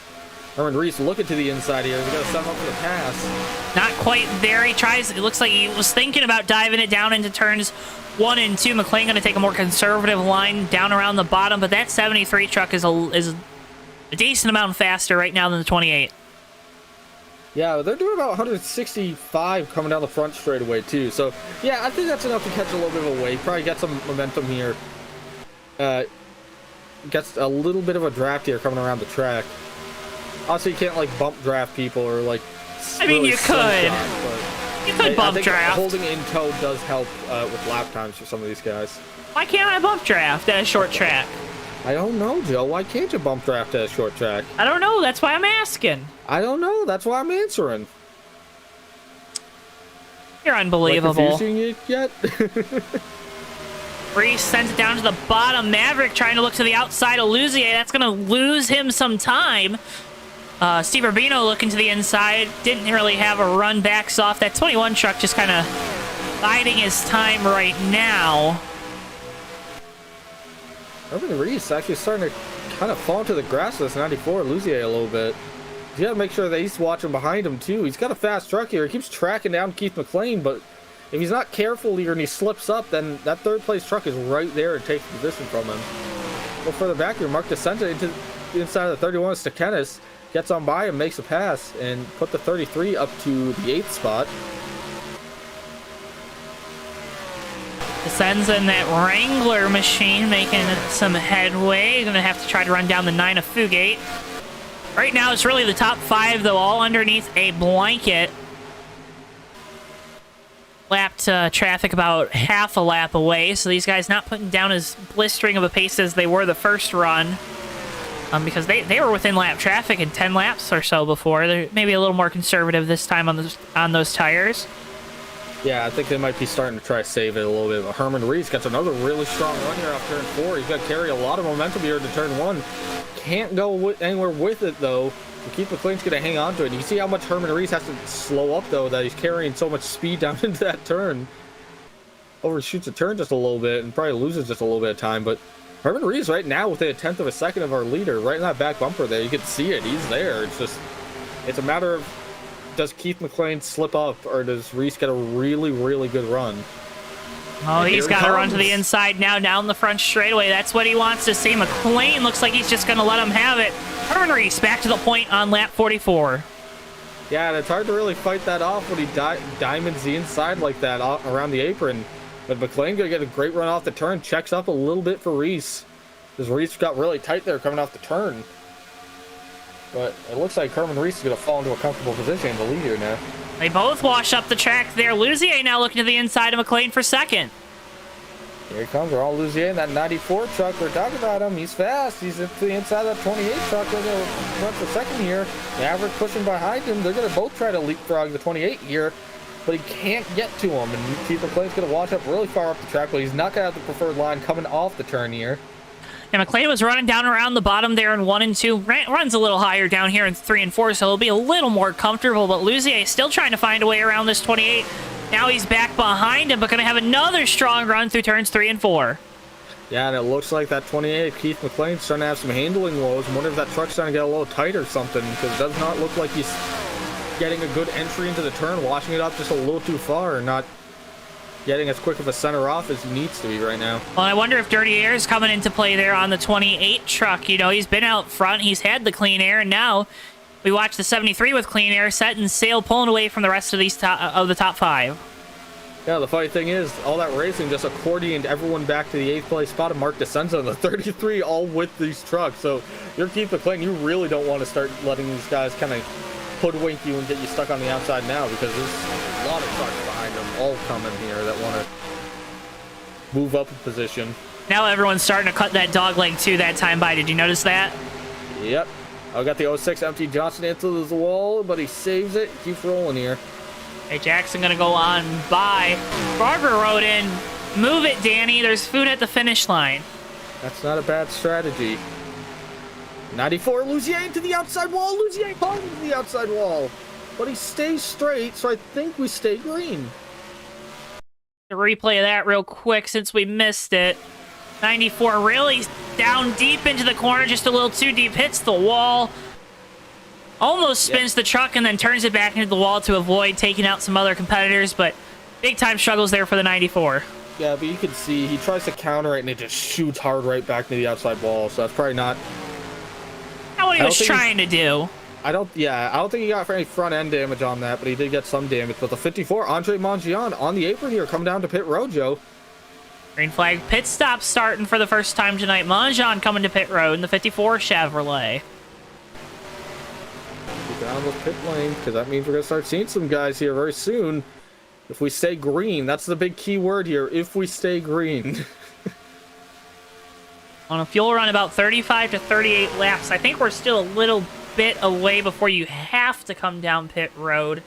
Herman Reese looking to the inside here. He's going to set him up for the pass. Not quite there. He tries. It looks like he was thinking about diving it down into turns 1 and 2. McLean going to take a more conservative line down around the bottom, but that 73 truck is a decent amount faster right now than the 28. Yeah, they're doing about 165 coming down the front straightaway too. So yeah, I think that's enough to catch a little bit of a wake. Probably get some momentum here. Gets a little bit of a draft here coming around the track. Also, you can't like bump draft people or like. I mean, really you could. You could bump I think draft. holding in tow does help with lap times for some of these guys. Why can't I bump draft at a short track? I don't know, Joe. Why can't you bump draft at a short track? I don't know. That's why I'm asking. I don't know. That's why I'm answering. You're unbelievable. Confusing you yet? Reese sends it down to the bottom. Maverick trying to look to the outside of Luzier. That's going to lose him some time. Steve Urbino looking to the inside. Didn't really have a run, backs off. That 21 truck just kind of biding his time right now. Urban Reese actually starting to kind of fall into the grass of this 94 Luzier a little bit. You got to make sure that he's watching behind him too. He's got a fast truck here. He keeps tracking down Keith McLean, but if he's not careful here and he slips up, then that third place truck is right there and takes position from him. A little further back here, Mark DeSenta into the inside of the 31 Stakenis, gets on by and makes a pass and put the 33 up to the 8th spot. Descends in that Wrangler machine, making some headway. Gonna have to try to run down the 9 of Fugate. Right now, it's really the top 5, though, all underneath a blanket. Lapped traffic about half a lap away, so these guys not putting down as blistering of a pace as they were the first run. Because they were within lap traffic in 10 laps or so before. They're maybe a little more conservative this time on those tires. Yeah, I think they might be starting to try to save it a little bit. But Herman Reese gets another really strong run here off turn 4. He's got to carry a lot of momentum here to turn 1. Can't go anywhere with it, though. Keith McLean's going to hang on to it. You can see how much Herman Reese has to slow up, though, that he's carrying so much speed down into that turn. Overshoots a turn just a little bit and probably loses just a little bit of time. But Herman Reese right now within a 10th of a second of our leader, right in that back bumper there. You can see it. He's there. It's a matter of, does Keith McLean slip up, or does Reese get a really, really good run? Oh, he's got to run to the inside now, down the front straightaway. That's what he wants to see. McLean looks like he's just going to let him have it. Herman Reese back to the point on lap 44. Yeah, and it's hard to really fight that off when he diamonds the inside like that around the apron. But McLean going to get a great run off the turn, checks up a little bit for Reese. Because Reese got really tight there coming off the turn. But it looks like Herman Reese is going to fall into a comfortable position in the lead here now. They both wash up the track there. Luzier now looking to the inside of McLean for second. Here he comes. We're all Luzier in that 94 truck. We're talking about him. He's fast. He's to the inside of that 28 truck. They're going to run for second here. Maverick pushing behind him. They're going to both try to leapfrog the 28 here, but he can't get to him. And Keith McLean's going to wash up really far up the track, but he's not going to have the preferred line coming off the turn here. And McLean was running down around the bottom there in 1 and 2. Runs a little higher down here in 3 and 4, so he'll be a little more comfortable. But Luzier still trying to find a way around this 28. Now he's back behind him, but going to have another strong run through turns 3 and 4. Yeah, and it looks like that 28, Keith McLean's starting to have some handling woes. I wonder if that truck's starting to get a little tight or something, because it does not look like he's getting a good entry into the turn, washing it up just a little too far, and not getting as quick of a center off as he needs to be right now. Well, I wonder if Dirty Air is coming into play there on the 28 truck. You know, he's been out front, he's had the clean air, and now we watch the 73 with clean air setting sail, pulling away from the rest of these the top 5. Yeah, the funny thing is, all that racing just accordioned everyone back to the 8th place spot of Mark DeSenza in the 33, all with these trucks. So you're Keith McLean, you really don't want to start letting these guys kind of hoodwink you and get you stuck on the outside now, because there's a lot of trucks behind them all coming here that want to move up a position. Now everyone's starting to cut that dog leg too that time by. Did you notice that? Yep. I got the 06 MT Johnson into the wall, but he saves it. Keeps rolling here. Hey, Jackson gonna go on by. Barber rode in. Move it, Danny. There's food at the finish line. That's not a bad strategy. 94, Luzier to the outside wall. Luzier falls to the outside wall. But he stays straight, so I think we stay green. To replay that real quick since we missed it. 94 really down deep into the corner, just a little too deep. Hits the wall. Almost spins the truck and then turns it back into the wall to avoid taking out some other competitors, but big time struggles there for the 94. Yeah, but you can see he tries to counter it and it just shoots hard right back to the outside wall, so that's probably not what he was trying to do. I don't think he got any front end damage on that, but he did get some damage. But the 54, Andre Mongion on the apron here, coming down to pit road, Joe. Green flag pit stop starting for the first time tonight. Mongion coming to pit road in the 54 Chevrolet. Down with pit lane, because that means we're going to start seeing some guys here very soon. If we stay green, that's the big key word here. If we stay green. On a fuel run, about 35 to 38 laps. I think we're still a little bit away before you have to come down pit road.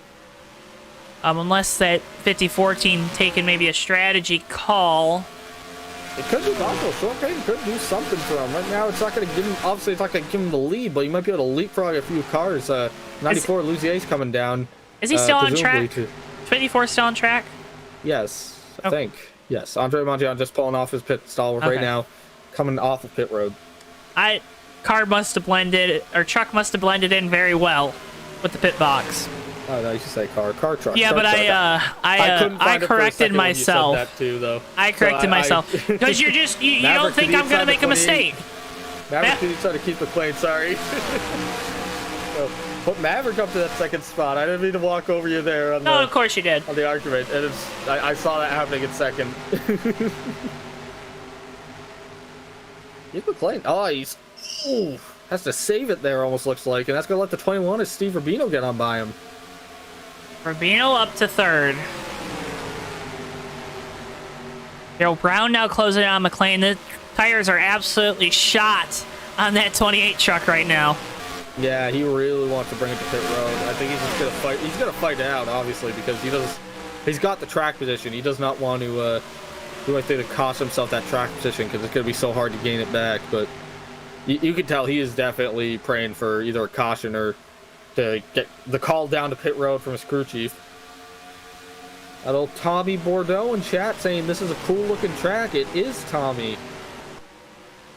Unless that 54 team taking maybe a strategy call. It could be possible. Short Payton could do something for him. Right now, it's not going to give him, obviously, it's not going to give him the lead, but you might be able to leapfrog a few cars. 94 Louisier's coming down. Is he still on track? To, 54 still on track? yes, I think. Yes, Andre Mongion just pulling off his pit stall right now, coming off of pit road. Car must have blended, or truck must have blended in very well with the pit box. Oh no, you should say car truck. Yeah, car, but truck. I corrected myself. That too, though. I corrected myself because you're just you don't think I'm gonna make a mistake. Maverick did try to keep it clean. Sorry. So, put Maverick up to that second spot. I didn't mean to walk over you there. On of course you did. On the argument, and I saw that happening in second. He's McLean. Oh, has to save it there. Almost looks like, and that's gonna let the 21 as Steve Rubino get on by him. Rubino up to third. Daryl Brown now closing on McLean. The tires are absolutely shot on that 28 truck right now. Yeah, he really wants to bring it to pit road. I think he's just gonna fight. He's gonna fight it out, obviously, because he's got the track position. He does not want to do anything to cost himself that track position because it's gonna be so hard to gain it back. But you can tell he is definitely praying for either a caution or to get the call down to pit road from his crew chief. That old Tommy Bordeaux in chat saying this is a cool looking track. It is, Tommy.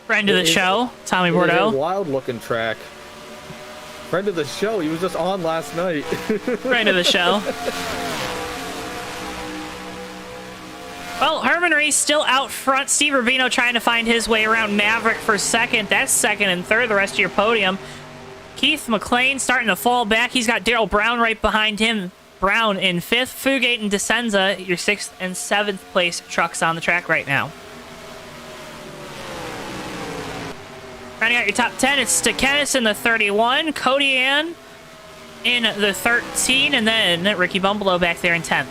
Friend of the show, Tommy Bordeaux. It is a wild looking track. Friend of the show. He was just on last night. Friend of the show. Well, Herman Reese still out front. Steve Rubino trying to find his way around Maverick for second. That's second and third, the rest of your podium. Keith McLean starting to fall back. He's got Daryl Brown right behind him. Brown in fifth. Fugate and DeSenza, your sixth and seventh place trucks on the track right now. Rounding out your top 10, it's Stekenis in the 31, Cody Ann in the 13, and then Ricky Bumblelow back there in 10th.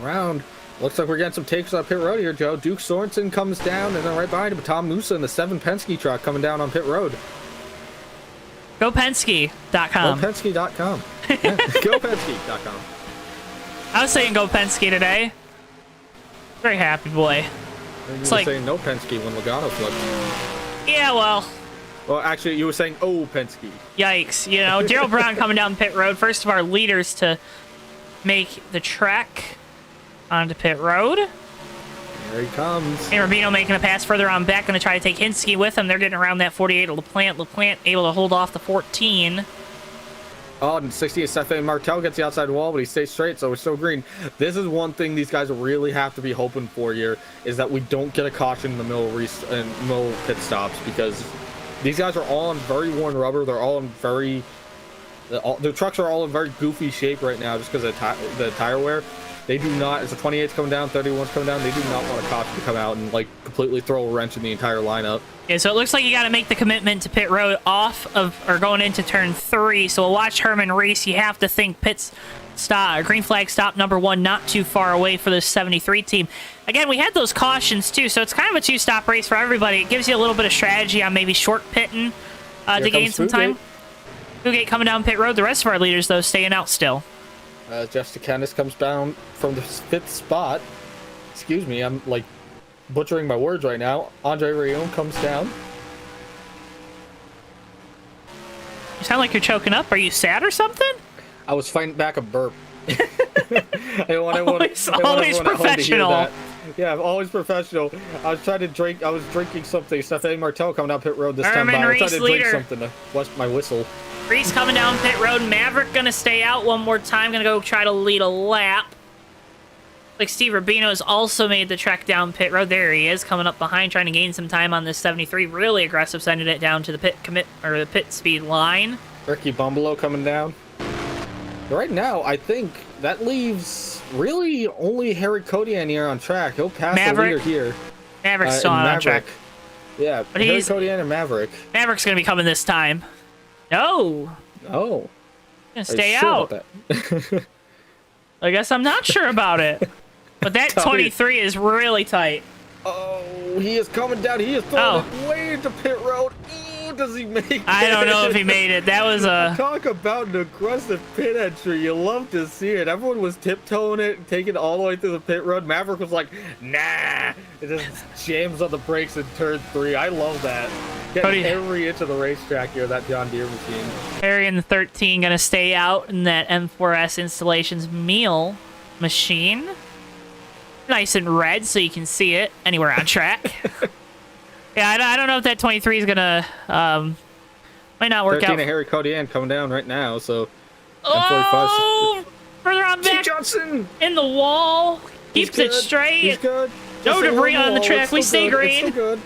Around. Looks like we're getting some takes on pit road here, Joe. Duke Sorensen comes down, and then right behind him, Tom Musa in the 7 Penske truck coming down on pit road. GoPenske.com. GoPenske.com. Yeah, GoPenske.com. I was saying Go Penske today. Very happy boy. You were saying no Penske when Logano flipped. Yeah, well. Well, actually, you were saying oh Penske. Yikes. You know, Daryl Brown coming down pit road. First of our leaders to make the trek onto pit road. There he comes. And Rubino making a pass further on back. Going to try to take Hinske with him. They're getting around that 48 of LaPlante. LaPlante able to hold off the 14. Oh, and 60 is Stefan Martel gets the outside wall, but he stays straight, so it's still green. This is one thing these guys really have to be hoping for here, is that we don't get a caution in the middle pit stops, because these guys are all on very worn rubber. They're all in very... their trucks are all in very goofy shape right now just because of the tire wear. They do not, as the 28's coming down, 31's coming down, they do not want a caution to come out and like completely throw a wrench in the entire lineup. Yeah, so it looks like you got to make the commitment to pit road off of, or going into turn 3. So we'll watch Herman Reese. You have to think pits stop, green flag stop number 1, not too far away for the 73 team. Again, we had those cautions too, so it's kind of a 2-stop race for everybody. It gives you a little bit of strategy on maybe short pitting to gain some time. Fugate coming down pit road. The rest of our leaders, though, staying out still. Jeff Stekenis comes down from the 5th spot. Excuse me, I'm like butchering my words right now. Andre Rion comes down. You sound like you're choking up. Are you sad or something? I was fighting back a burp. Always professional. Yeah, I'm always professional. I was trying to drink. I was drinking something. Stephanie Martel coming down pit road this time. I was trying to drink something to west my whistle. Reese coming down pit road. Maverick gonna stay out one more time. Gonna go try to lead a lap. Like Steve Rubino has also made the trek down pit road. There he is, coming up behind, trying to gain some time on this 73. Really aggressive, sending it down to the pit speed line. Ricky Bumblelow coming down. But right now, I think that leaves really only Harry Kodian here on track. He'll pass the leader here. Maverick's still on track. Yeah, but Harry Kodian and Maverick. Maverick's gonna be coming this time. No, Oh. Gonna Are you stay sure out. about that? I guess I'm not sure about it. But that Tell me. 23 is really tight. Oh, he is coming down. He is throwing it way into pit road. Ooh, does he make it? I don't know if he made it. That was a... Talk about an aggressive pit entry. You love to see it. Everyone was tiptoeing it, taking it all the way through the pit road. Maverick was like, nah. It just jams on the brakes in turn 3. I love that. Getting every inch of the racetrack here, that John Deere machine. Harry in the 13 gonna stay out in that M4S Installations meal machine. Nice and red so you can see it anywhere on track. Yeah, I don't know if that 23 is gonna might not work 13 out. of Harry Codian coming down right now, so Oh, further on back Johnson in the wall, keeps it straight. He's good. No debris on the track. We stay green. It's still good.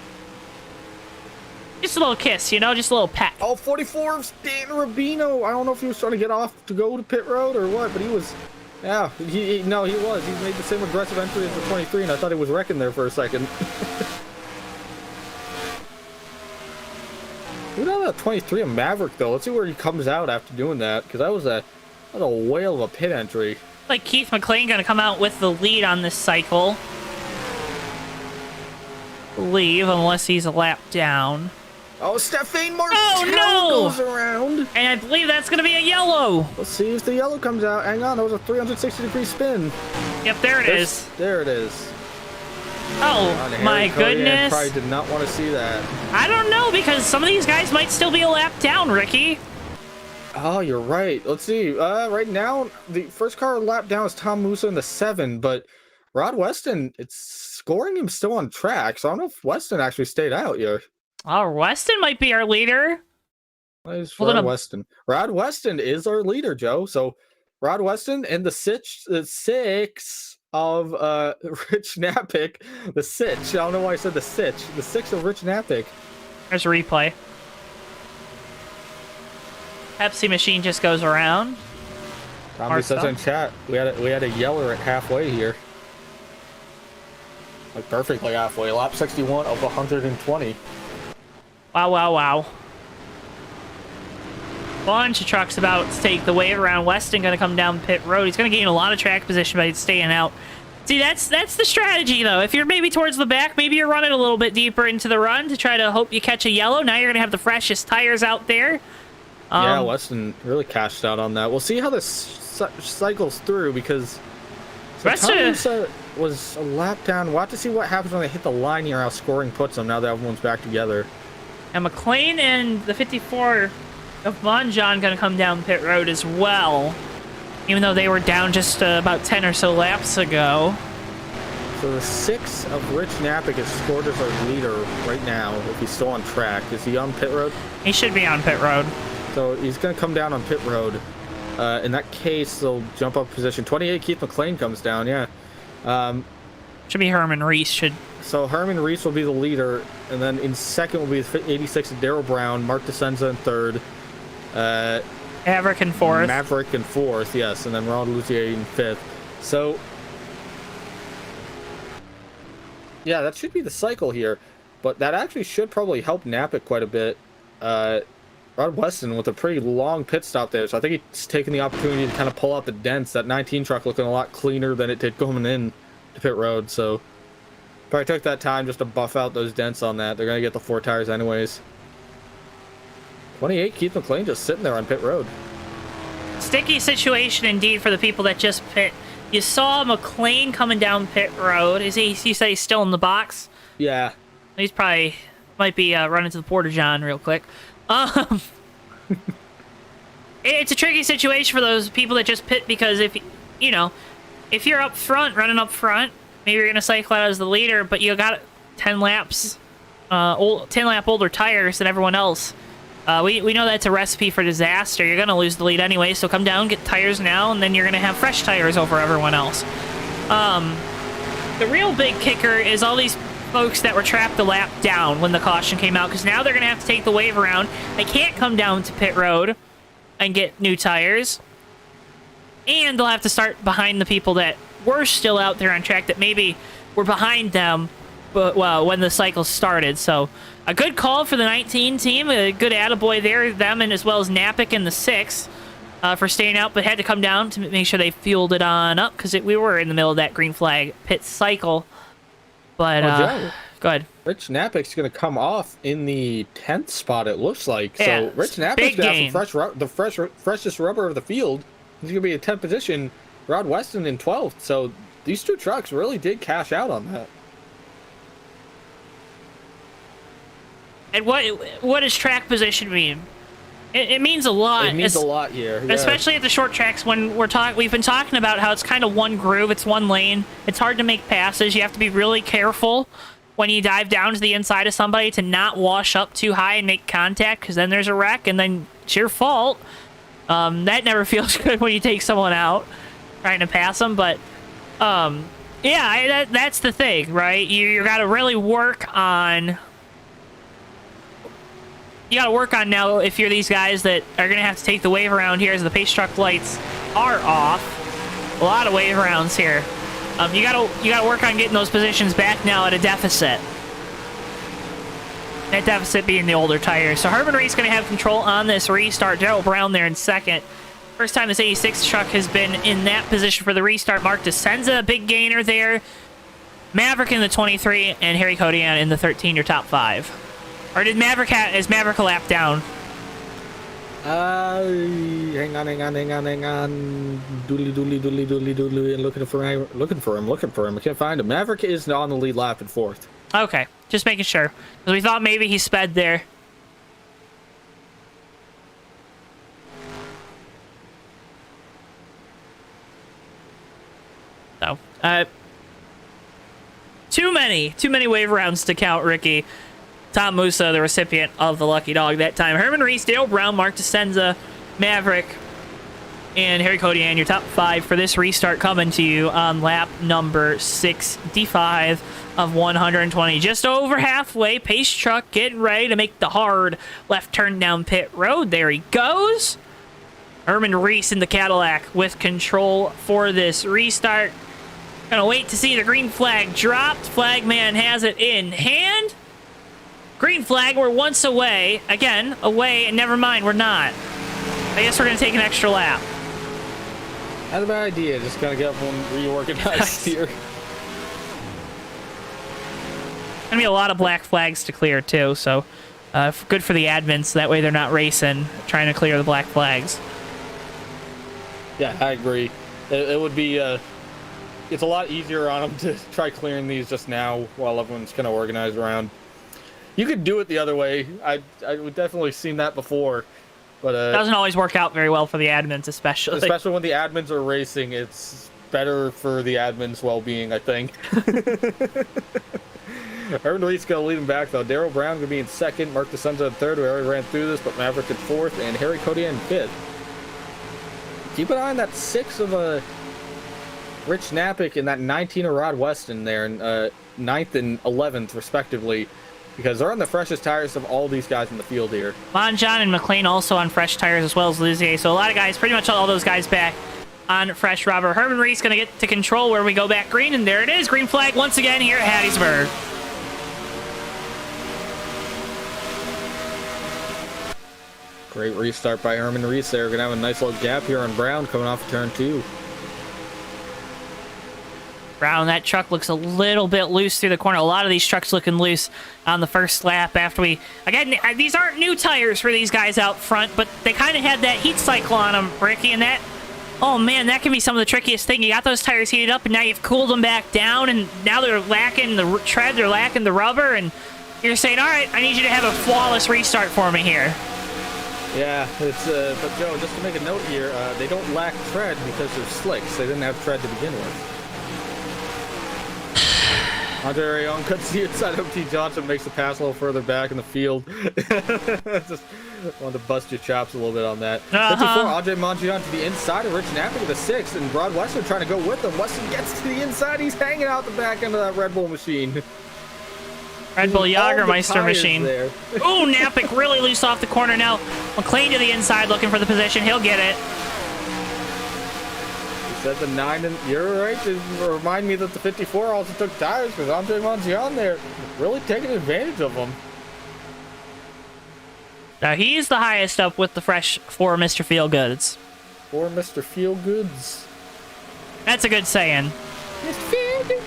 Just a little kiss, you know, just a little pat. Oh, 44 of Stanton Rubino. I don't know if he was trying to get off to go to pit road or what, but he was. Yeah, no, he was. He made the same aggressive entry as the 23, and I thought he was wrecking there for a second. Who knows that 23 of Maverick though? Let's see where he comes out after doing that, because that was a whale of a pit entry. Like Keith McLean gonna come out with the lead on this cycle. Leave unless he's a lap down. Oh, Stefan Martel goes around. And I believe that's going to be a yellow. Let's see if the yellow comes out. Hang on, that was a 360-degree spin. Yep, there it is. There it is. Oh, my goodness. Probably did not want to see that. I don't know, because some of these guys might still be a lap down, Ricky. Oh, you're right. Let's see. Right now, the first car lap down is Tom Musa in the 7, but Rod Weston, it's scoring him still on track, so I don't know if Weston actually stayed out here. Oh, Weston might be our leader. Rod Weston. Rod Weston is our leader, Joe. So Rod Weston and the six of Rich Napick. The sitch. I don't know why I said the sitch. The 6 of Rich Napick. There's a replay. Pepsi machine just goes around. Tommy says in chat, we had a yeller at halfway here. Like perfectly halfway. Lap 61 of 120. Wow, wow, wow. Bunch of trucks about to take the wave around. Weston going to come down pit road. He's going to gain a lot of track position by staying out. See, that's the strategy, though. If you're maybe towards the back, maybe you're running a little bit deeper into the run to try to hope you catch a yellow. Now you're going to have the freshest tires out there. Yeah, Weston really cashed out on that. We'll see how this cycles through, because Weston was a lap down. We'll have to see what happens when they hit the line here, how scoring puts them now that everyone's back together. And McLean and the 54 of Monjon going to come down pit road as well, even though they were down just about 10 or so laps ago. So the 6 of Rich Napick is scored as our leader right now, if he's still on track. Is he on pit road? He should be on pit road. So he's going to come down on pit road. In that case, they'll jump up position. 28, Keith McLean comes down, yeah. Should be Herman Reese. So Herman Reese will be the leader, and then in second will be 86 of Darryl Brown, Mark DeSenza in third. Maverick in fourth. Maverick in fourth, yes, and then Ronald Lucier in fifth. So, yeah, that should be the cycle here, but that actually should probably help Napick quite a bit. Rod Weston with a pretty long pit stop there, so I think he's taking the opportunity to kind of pull out the dents. That 19 truck looking a lot cleaner than it did going in to pit road, so probably took that time just to buff out those dents on that. They're going to get the 4 tires anyways. 28, Keith McLean just sitting there on pit road. Sticky situation indeed for the people that just pit. You saw McLean coming down pit road. You said he's still in the box? Yeah. He's probably might be running to the Porta-John real quick. It's a tricky situation for those people that just pit, because if you're up front, running up front, maybe you're gonna cycle out as the leader, but you got 10 laps, 10 lap older tires than everyone else. We know that's a recipe for disaster. You're gonna lose the lead anyway, so come down, get tires now, and then you're gonna have fresh tires over everyone else. The real big kicker is all these folks that were trapped a lap down when the caution came out, because now they're gonna have to take the wave around. They can't come down to pit road and get new tires, and they'll have to start behind the people that were still out there on track that maybe were behind them well, when the cycle started. So a good call for the 19 team. A good attaboy there, them, and as well as Napick in the 6 for staying out, but had to come down to make sure they fueled it on up because we were in the middle of that green flag pit cycle. But Joe, go ahead. Rich Napick's going to come off in the 10th spot, it looks like. Yeah, So Rich Napick's going to have some freshest rubber of the field. He's going to be in 10th position. Rod Weston in 12th. So these two trucks really did cash out on that. And what does track position mean? It means a lot. It means a lot here. Yeah. Especially at the short tracks when we've been talking about how it's kind of one groove, it's one lane. It's hard to make passes. You have to be really careful when you dive down to the inside of somebody to not wash up too high and make contact, because then there's a wreck and then it's your fault. That never feels good when you take someone out trying to pass them. But yeah, that's the thing, right? You got to really work on. You got to work on now if you're these guys that are going to have to take the wave around here as the pace truck lights are off. A lot of wave rounds here. You gotta work on getting those positions back now at a deficit. That deficit being the older tires. So Herman Reed's going to have control on this restart. Darrell Brown there in second. First time this 86 truck has been in that position for the restart. Mark DeSenza, big gainer there. Maverick in the 23, and Harry Kodian in the 13, your top 5. Or is Maverick a lap down? Hang on. Doodly. Looking for him. I can't find him. Maverick is on the lead lap in 4th. Okay, just making sure. Because we thought maybe he sped there. So, too many wave rounds to count, Ricky. Tom Musa, the recipient of the lucky dog that time. Herman Reese, Dale Brown, Mark DeSenza, Maverick, and Harry Kodian, your top 5 for this restart coming to you on lap number 65 of 120. Just over halfway, pace truck getting ready to make the hard left turn down pit road. There he goes. Herman Reese in the Cadillac with control for this restart. Gonna wait to see the green flag dropped. Flagman has it in hand. Green flag, we're once away. Again, away, and never mind, we're not. I guess we're going to take an extra lap. That's a bad idea. Just going to get everyone reorganized here. Going to be a lot of black flags to clear, too, so good for the admins. That way they're not racing, trying to clear the black flags. Yeah, I agree. It would be... it's a lot easier on them to try clearing these just now while everyone's kind of organized around. You could do it the other way. I would definitely seen that before, but it doesn't always work out very well for the admins, especially when the admins are racing. It's better for the admins' well-being, I think. Herman Reed's going to lead him back though. Darrell Brown going to be in second. Mark DeSenza in third. We already ran through this, but Maverick in 4th, and Harry Kodian in 5th. Keep an eye on that 6 of Rich Napick and that 19 of Rod Weston there, and 9th and 11th respectively. Because they're on the freshest tires of all these guys in the field here. Monjon and McLean also on fresh tires, as well as Lizier. So a lot of guys, pretty much all those guys back on fresh rubber. Herman Reese going to get to control where we go back green, and there it is. Green flag once again here at Hattiesburg. Great restart by Herman Reese there. We're going to have a nice little gap here on Brown coming off of turn 2. Brown, that truck looks a little bit loose through the corner. A lot of these trucks looking loose on the first lap after we... Again, these aren't new tires for these guys out front, but they kind of had that heat cycle on them, Ricky, and that... Oh, man, that can be some of the trickiest thing. You got those tires heated up, and now you've cooled them back down, and now they're lacking the tread, they're lacking the rubber, and you're saying, all right, I need you to have a flawless restart for me here. Yeah, it's but Joe, just to make a note here, they don't lack tread because they're slicks. They didn't have tread to begin with. Andre Young cuts the inside. O.T. Johnson makes the pass a little further back in the field. Just wanted to bust your chops a little bit on that. 54, Andre Mongion to the inside of Rich Napick with a 6, and Rod Weston trying to go with him. Weston gets to the inside. He's hanging out the back end of that Red Bull machine. Red Bull Jagermeister machine. Oh, Napick really loose off the corner now. McLean to the inside looking for the position. He'll get it. Said the 9, and you're right to remind me that the 54 also took tires because Andre Monzion there really taking advantage of them. Now he's the highest up with the fresh for Mr. Feelgoods. For Mr. Feelgoods. That's a good saying. Mr. Feelgoods.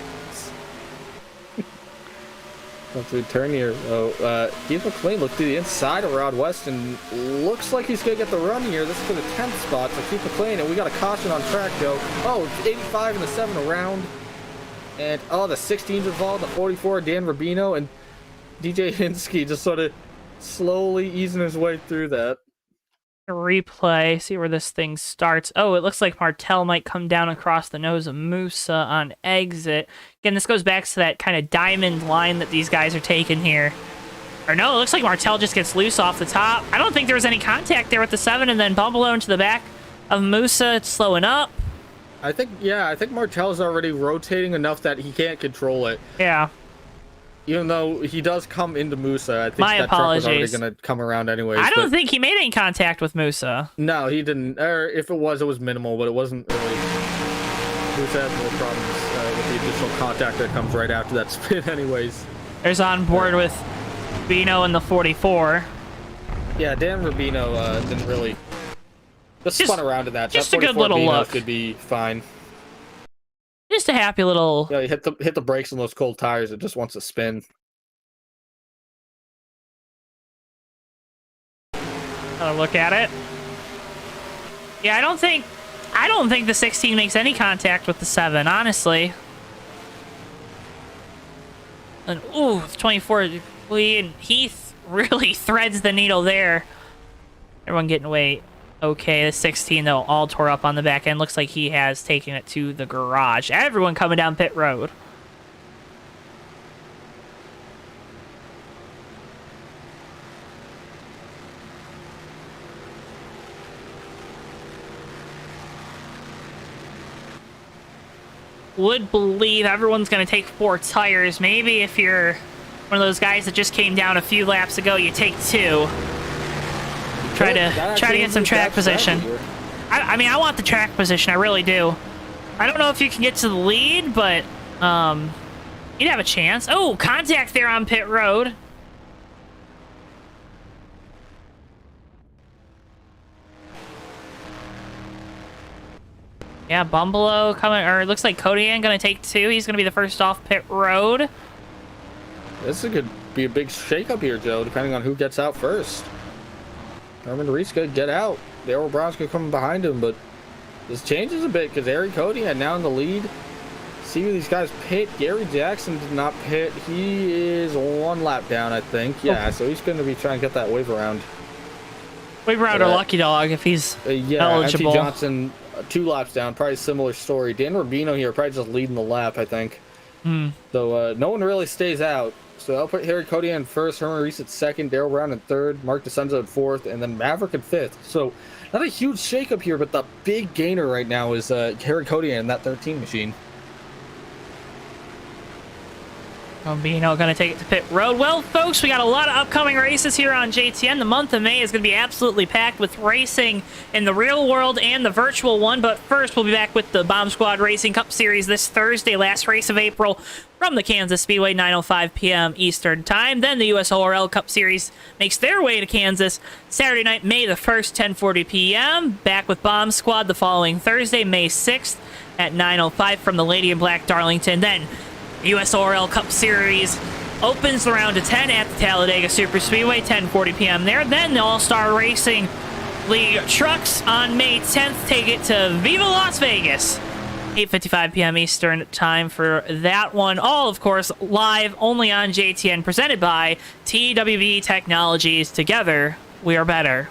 Let's return here. Oh, Keith McLean looked to the inside of Rod West and looks like he's going to get the run here. This is for the 10th spot for Keith McLean, and we got a caution on track, Joe. Oh, it's 85 and the 7 around. And, oh, the 16's involved, the 44, Dan Rubino, and DJ Hinsky just sort of slowly easing his way through that. Replay, see where this thing starts. Oh, it looks like Martel might come down across the nose of Musa on exit. Again, this goes back to that kind of diamond line that these guys are taking here. Or no, it looks like Martel just gets loose off the top. I don't think there was any contact there with the 7, and then Bumbalo into the back of Musa. It's slowing up. I think Martel's already rotating enough that he can't control it. Yeah. Even though he does come into Musa, I think My that truck was already apologies. going to come around anyways. I don't think he made any contact with Musa. No, he didn't. Or if it was minimal, but it wasn't really. Musa had more problems with the additional contact that comes right after that spin anyways. There's on board with Bino and the 44. Yeah, Dan Rubino didn't really... Just spun around in that. Just that a good little Bino look. Could be fine. Just a happy little... Yeah, you hit the brakes on those cold tires. It just wants to spin. Another look at it. Yeah, I don't think the 16 makes any contact with the 7, honestly. And ooh, the 24, and Heath really threads the needle there. Everyone getting away. Okay, the 16 though, all tore up on the back end. Looks like he has taken it to the garage. Everyone coming down pit road. Would believe everyone's going to take 4 tires. Maybe if you're one of those guys that just came down a few laps ago, you take 2. Try to get some track position. I mean, I want the track position. I really do. I don't know if you can get to the lead, but you'd have a chance. Oh, contact there on pit road. Yeah, Bumbalo coming, or it looks like Kodian gonna take 2. He's gonna be the first off pit road. This could be a big shakeup here, Joe, depending on who gets out first. Herman Reese could get out. The Arrow Browns could come behind him, but this changes a bit because Eric Kodian now in the lead. See who these guys pit. Gary Jackson did not pit. He is 1 lap down, I think. Yeah, so he's going to be trying to get that wave around. Wave around or Lucky Dog if he's eligible. MT Johnson 2 laps down. Probably a similar story. Dan Rubino here probably just leading the lap, I think. So no one really stays out. So I'll put Harry Kodian first, Herman Reese at second, Darrell Brown in third, Mark DeCenzo at fourth, and then Maverick at fifth. So not a huge shakeup here, but the big gainer right now is Harry Kodian in that 13 machine. Bino going to take it to pit road. Well, folks, we got a lot of upcoming races here on JTN. The month of May is going to be absolutely packed with racing in the real world and the virtual one. But first, we'll be back with the Bomb Squad Racing Cup Series this Thursday, last race of April from the Kansas Speedway, 9:05 p.m. Eastern Time. Then the USORL Cup Series makes their way to Kansas Saturday night, May the 1st, 10:40 p.m. Back with Bomb Squad the following Thursday, May 6th at 9:05 from the Lady in Black Darlington. Then USORL Cup Series opens the round of 10 at the Talladega Super Speedway, 10:40 p.m. there. Then the All-Star Racing League Trucks on May 10th take it to Viva Las Vegas, 8:55 p.m. Eastern Time for that one. All, of course, live only on JTN, presented by TWB Technologies. Together, we are better.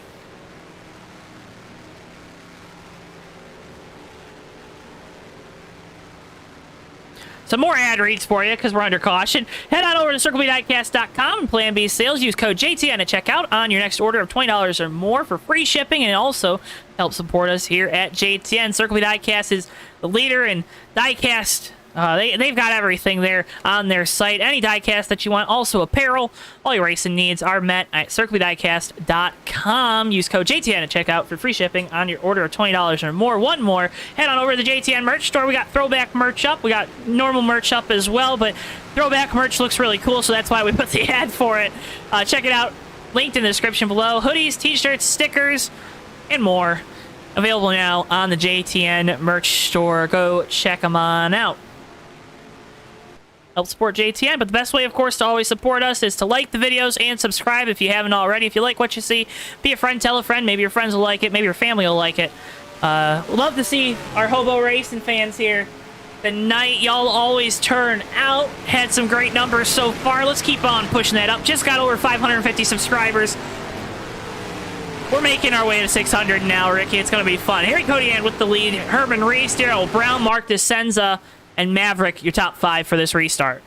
Some more ad reads for you because we're under caution. Head on over to CircleBDiecast.com and Plan B Sales. Use code JTN at checkout on your next order of $20 or more for free shipping, and also help support us here at JTN. Circle B Diecast is the leader in diecast They've got everything there on their site. Any diecast that you want, also apparel. All your racing needs are met at circuitdiecast.com. Use code JTN at checkout for free shipping on your order of $20 or more. One more, head on over to the JTN merch store. We got throwback merch up. We got normal merch up as well, but throwback merch looks really cool, so that's why we put the ad for it. Check it out. Linked in the description below. Hoodies, t-shirts, stickers, and more. Available now on the JTN merch store. Go check them on out. Help support JTN, but the best way, of course, to always support us is to like the videos and subscribe if you haven't already. If you like what you see, be a friend, tell a friend. Maybe your friends will like it. Maybe your family will like it. Love to see our HOBO Racing fans here. The night y'all always turn out. Had some great numbers so far. Let's keep on pushing that up. Just got over 550 subscribers. We're making our way to 600 now, Ricky. It's going to be fun. Harry Codian with the lead. Herman Reese, Darrell Brown, Mark DeSenza, and Maverick, your top 5 for this restart.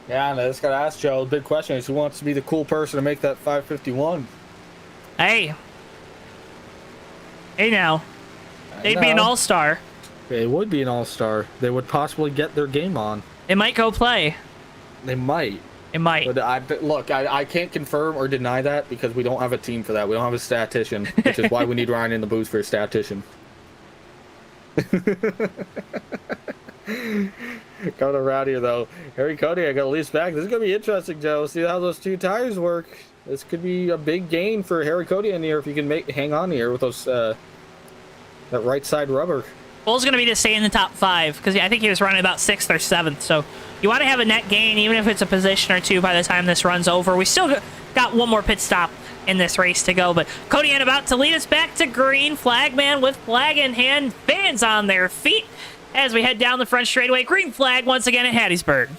Yeah, and I just got to ask Joe, the big question is who wants to be the cool person to make that 551? Hey. Hey now. They'd be an all-star. They would be an all-star. They would possibly get their game on. They might go play. They might. It might. But look, I can't confirm or deny that because we don't have a team for that. We don't have a statistician, which is why we need Ryan in the booth for a statistician. Coming around here, though. Harry Cody, I got Elise back. This is going to be interesting, Joe. See how those two tires work. This could be a big gain for Harry Cody in here if you can hang on here with those that right side rubber. Goal's going to be to stay in the top 5 because I think he was running about 6th or 7th. So you want to have a net gain, even if it's a position or two by the time this runs over. We still got one more pit stop in this race to go, but Cody Ann about to lead us back to green. Flagman with flag in hand, fans on their feet as we head down the front straightaway. Green flag once again at Hattiesburg.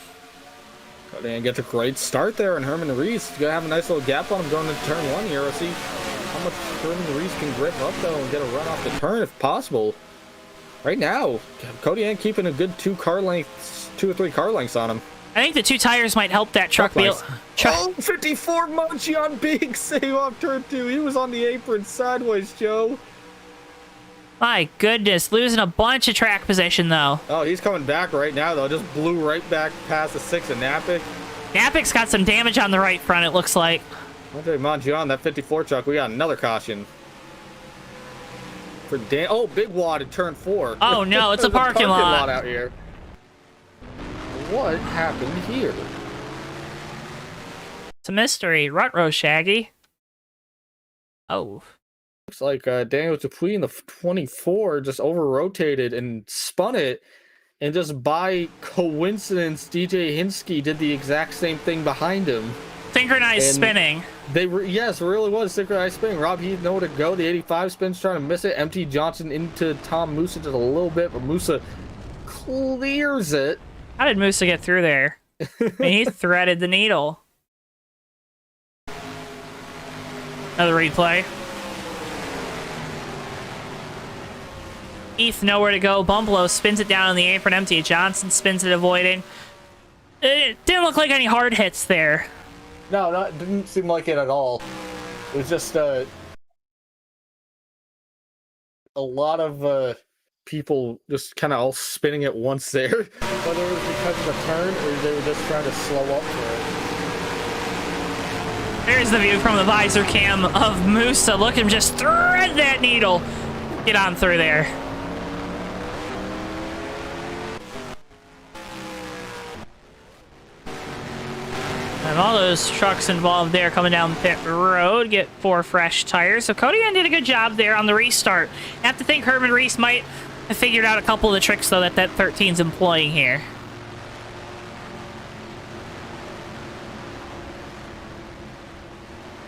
Cody Ann gets a great start there, and Herman Reese is going to have a nice little gap on him going into turn 1 here. Let's see how much Herman Reese can grip up though and get a run off the turn if possible. Right now, Cody Ann keeping a good 2 or 3 car lengths on him. I think the 2 tires might help that truck be. Oh, 54 Munchie on big save off turn 2. He was on the apron sideways, Joe. My goodness, losing a bunch of track position though. Oh, he's coming back right now though. Just blew right back past the 6 of Napick. Napick's got some damage on the right front, it looks like. Andre Mongion, that 54 truck, we got another caution. For oh, big wad in turn 4. Oh no, it's a parking lot out here. What happened here? It's a mystery. Rutrow, Shaggy. Oh. Looks like Daniel Dupuis in the 24 just over-rotated and spun it. And just by coincidence, DJ Hinsky did the exact same thing behind him. Synchronized spinning. Yes, it really was synchronized spinning. Rob Heath nowhere to go. The 85 spins trying to miss it. MT Johnson into Tom Musa just a little bit, but Musa clears it. How did Musa get through there? I mean, he threaded the needle. Another replay. Heath nowhere to go. Bumblo spins it down on the apron. MT Johnson spins it avoiding. It didn't look like any hard hits there. No, it didn't seem like it at all. It was just a lot of people just kind of all spinning at once there. Whether it was because of the turn or they were just trying to slow up for it. There's the view from the visor cam of Musa. Look at him just thread that needle. Get on through there. And all those trucks involved there coming down pit road get 4 fresh tires. So Cody Ann did a good job there on the restart. I have to think Herman Reese might have figured out a couple of the tricks, though, that 13's employing here.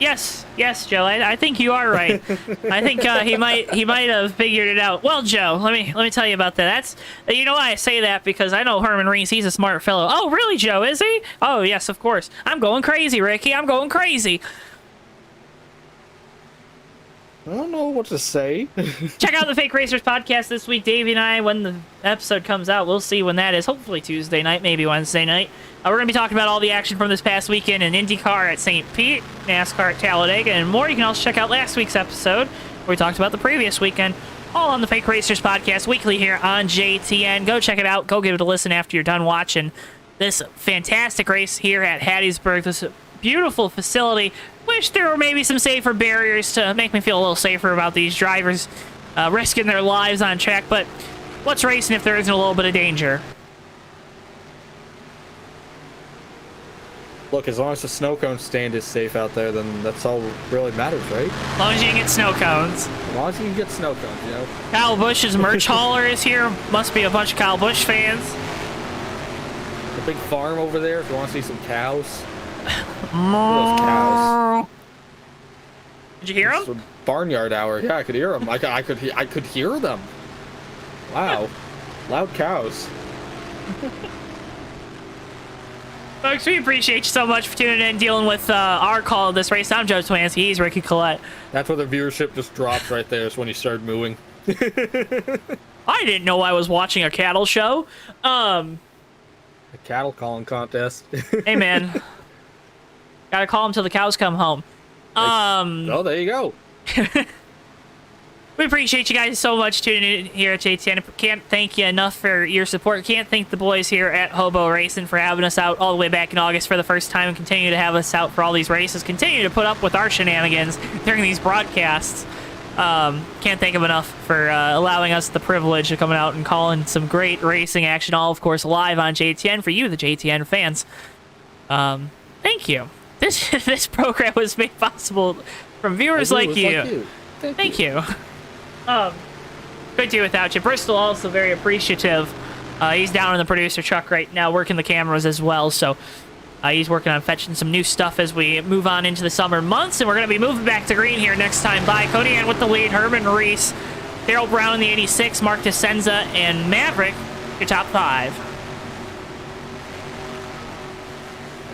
Yes, Joe. I think you are right. I think he might have figured it out. Well, Joe, let me tell you about that. That's you know why I say that, because I know Herman Reese. He's a smart fellow. Oh, really, Joe? Is he? Oh, yes, of course. I'm going crazy, Ricky. I'm going crazy. I don't know what to say. Check out the Fake Racers podcast this week, Davey and I. When the episode comes out, we'll see when that is. Hopefully Tuesday night, maybe Wednesday night. We're going to be talking about all the action from this past weekend in IndyCar at St. Pete, NASCAR at Talladega, and more. You can also check out last week's episode where we talked about the previous weekend. all on the Fake Racers podcast weekly here on JTN. Go check it out. Go give it a listen after you're done watching this fantastic race here at Hattiesburg. This beautiful facility. Wish there were maybe some safer barriers to make me feel a little safer about these drivers risking their lives on track, but what's racing if there isn't a little bit of danger? Look, as long as the snow cone stand is safe out there, then that's all really matters, right? As long as you can get snow cones. As long as you can get snow cones, you know? Kyle Busch's merch hauler is here. Must be a bunch of Kyle Busch fans. The big farm over there, if you want to see some cows. Those cows. Did you hear It's them? a barnyard hour. Yeah, I could hear them. I could hear them. Wow. Loud cows. Folks, we appreciate you so much for tuning in, dealing with our call of this race. I'm Joe Twansky. He's Ricky Collette. That's where the viewership just drops right there. Is when you start mooing. I didn't know I was watching a cattle show. A cattle calling contest. Hey, man. Gotta call them till the cows come home. Oh, there you go. We appreciate you guys so much tuning in here at JTN. Can't thank you enough for your support. Can't thank the boys here at HOBO Racing for having us out all the way back in August for the first time and continue to have us out for all these races. Continue to put up with our shenanigans during these broadcasts. Can't thank them enough for allowing us the privilege of coming out and calling some great racing action, all of course live on JTN for you, the JTN fans. Thank you. This program was made possible from viewers like you. Thank you. Couldn't do without you. Bristol also very appreciative. He's down in the producer truck right now working the cameras as well, so he's working on fetching some new stuff as we move on into the summer months, and we're going to be moving back to green here next time by Cody Ann with the lead, Herman Reese, Daryl Brown in the 86, Mark DeSenza, and Maverick, your top 5.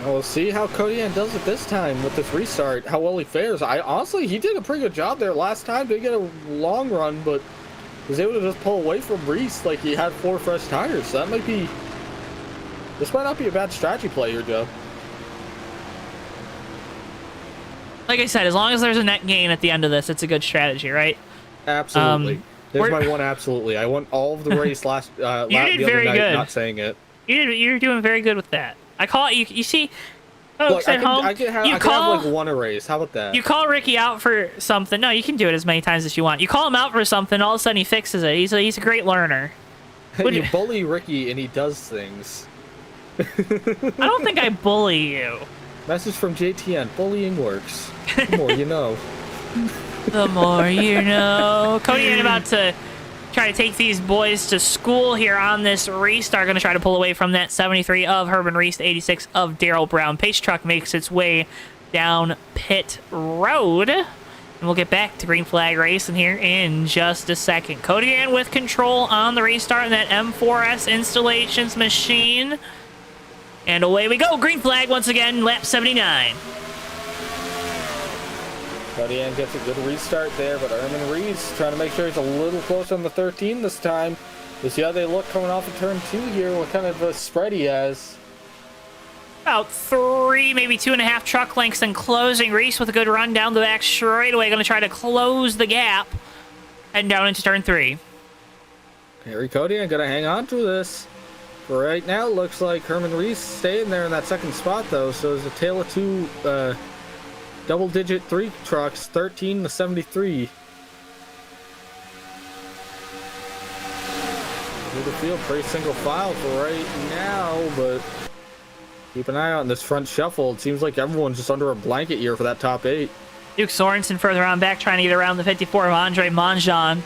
We'll see how Cody Ann does it this time with this restart, how well he fares. Honestly, he did a pretty good job there last time. Didn't get a long run, but was able to just pull away from Reese like he had 4 fresh tires. So this might not be a bad strategy play here, Joe. Like I said, as long as there's a net gain at the end of this, it's a good strategy, right? Absolutely. There's my one absolutely. I won all of the race the other night, not saying it. You're doing very good with that. I call it, you see, folks Look, at home, I could have like one erase. How about that? You call Ricky out for something. No, you can do it as many times as you want. You call him out for something, all of a sudden he fixes it. He's a great learner. You bully Ricky and he does things. I don't think I bully you. Message from JTN. Bullying works. The more you know. The more you know. Cody Ann about to try to take these boys to school here on this restart. Going to try to pull away from that 73 of Herman Reese, 86 of Daryl Brown. Pace truck makes its way down pit road. And we'll get back to green flag racing here in just a second. Cody Ann with control on the restart in that M4S installations machine. And away we go. Green flag once again, lap 79. Cody Ann gets a good restart there, but Herman Reese trying to make sure he's a little closer on the 13 this time. We'll see how they look coming off of turn 2 here, what kind of a spread he has. About 3, maybe 2.5 truck lengths and closing. Reese with a good run down the back straightaway. Going to try to close the gap. Heading down into turn 3. Harry Cody Ann gonna hang on to this. For right now, looks like Herman Reese staying there in that second spot though, so there's a tale of 2 double-digit 3 trucks, 13 to 73. Through the field, pretty single file for right now, but keep an eye on this front shuffle. It seems like everyone's just under a blanket here for that top 8. Duke Sorensen further on back, trying to get around the 54 of Andre Monjon.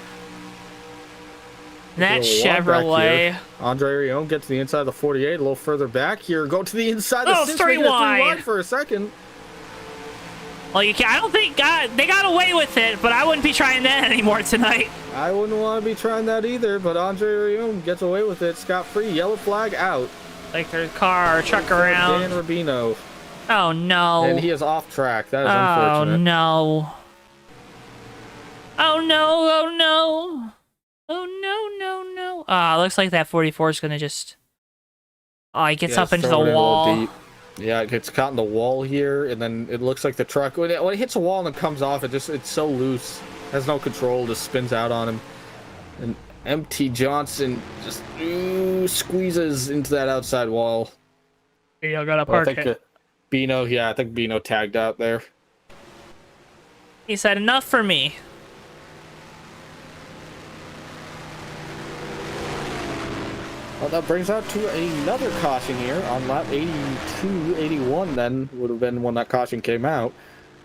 That Chevrolet. Andre Rion gets to the inside of the 48, a little further back here. Go to the inside of the 6, 3 wide for a second. Well, you can't. I don't think they got away with it, but I wouldn't be trying that anymore tonight. I wouldn't want to be trying that either, but Andre Rion gets away with it scot-free. Yellow flag out. Like their car or truck around. Dan Rubino. Oh no. And he is off track. That is unfortunate. Oh no. Oh no. Oh no. Oh no. No. No. Ah, looks like that 44 is gonna just. Oh, he gets up into the wall. Yeah, it gets caught in the wall here, and then it looks like the truck, when it hits a wall and it comes off, it's so loose. Has no control, just spins out on him. And MT Johnson just squeezes into that outside wall. Here you got a Well, I park think it. Bino, I think Bino tagged out there. He said, enough for me. Well, that brings out to another caution here on lap 82, 81 then would have been when that caution came out.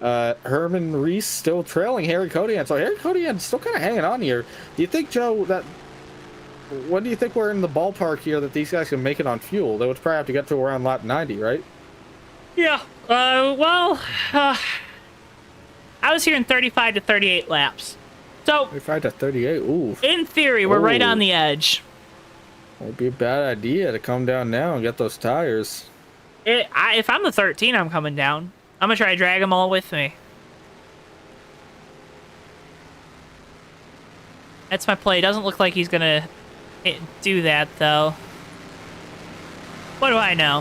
Herman Reese still trailing Harry Kodian. So Harry Kodian's still kind of hanging on here. Do you think, Joe, when do you think we're in the ballpark here that these guys can make it on fuel? They would probably have to get to around lap 90, right? Yeah. I was hearing 35 to 38 laps. So 35 to 38. Ooh. in theory, we're right on the edge. Would be a bad idea to come down now and get those tires. If I'm the 13, I'm coming down. I'm gonna try to drag them all with me. That's my play. Doesn't look like he's gonna do that though. What do I know?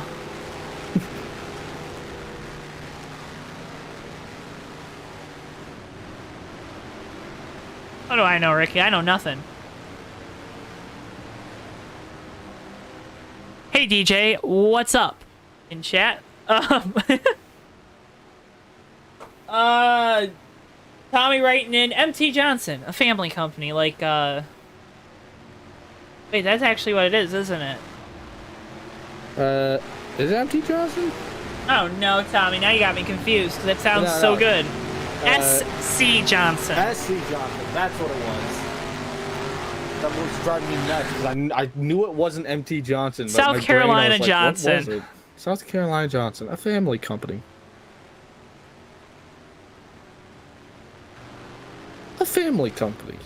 What do I know, Ricky? I know nothing. Hey DJ, what's up? In chat? Tommy writing in MT Johnson, a family company, like wait, that's actually what it is, isn't it? Is it MT Johnson? Oh no, Tommy, now you got me confused, because that sounds so good. SC Johnson. SC Johnson, that's what it was. That was driving me nuts because I knew it wasn't MT Johnson. But South Carolina like, Johnson. What was it? South Carolina Johnson, a family company. A family company.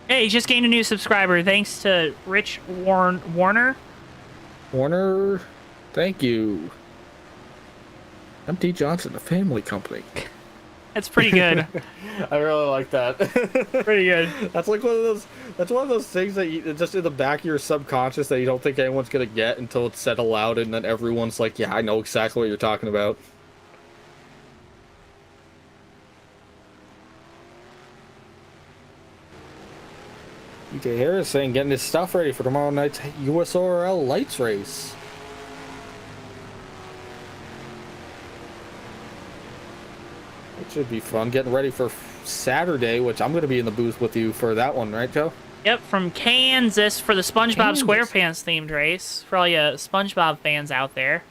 Hey, he just gained a new subscriber thanks to Rich Warner. Warner, thank you. MT Johnson, a family company. That's pretty good. I really like that. Pretty good. That's like one of those. That's one of those things that you just in the back of your subconscious that you don't think anyone's gonna get until it's said aloud, and then everyone's like, "Yeah, I know exactly what you're talking about." DJ Harris saying getting his stuff ready for tomorrow night's USORL Lights race. It should be fun. Getting ready for Saturday, which I'm going to be in the booth with you for that one, right, Joe? Yep, from Kansas for the SpongeBob SquarePants themed race. For all you SpongeBob fans out there.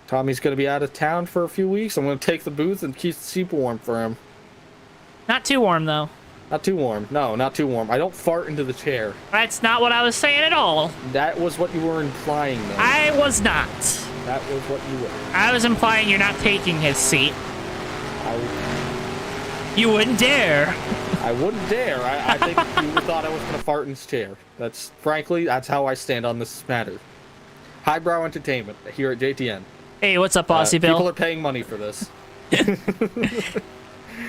Tommy's going to be out of town for a few weeks. I'm going to take the booth and keep the seat warm for him. Not too warm, though. Not too warm. No, not too warm. I don't fart into the chair. That's not what I was saying at all. That was what you were implying, though. I was not. That was what you were. I was implying you're not taking his seat. You wouldn't dare. I wouldn't dare. I think you thought I was going to fart in his chair. Frankly, that's how I stand on this matter. Highbrow entertainment here at JTN. Hey, what's up, Bossy Bill? People are paying money for this.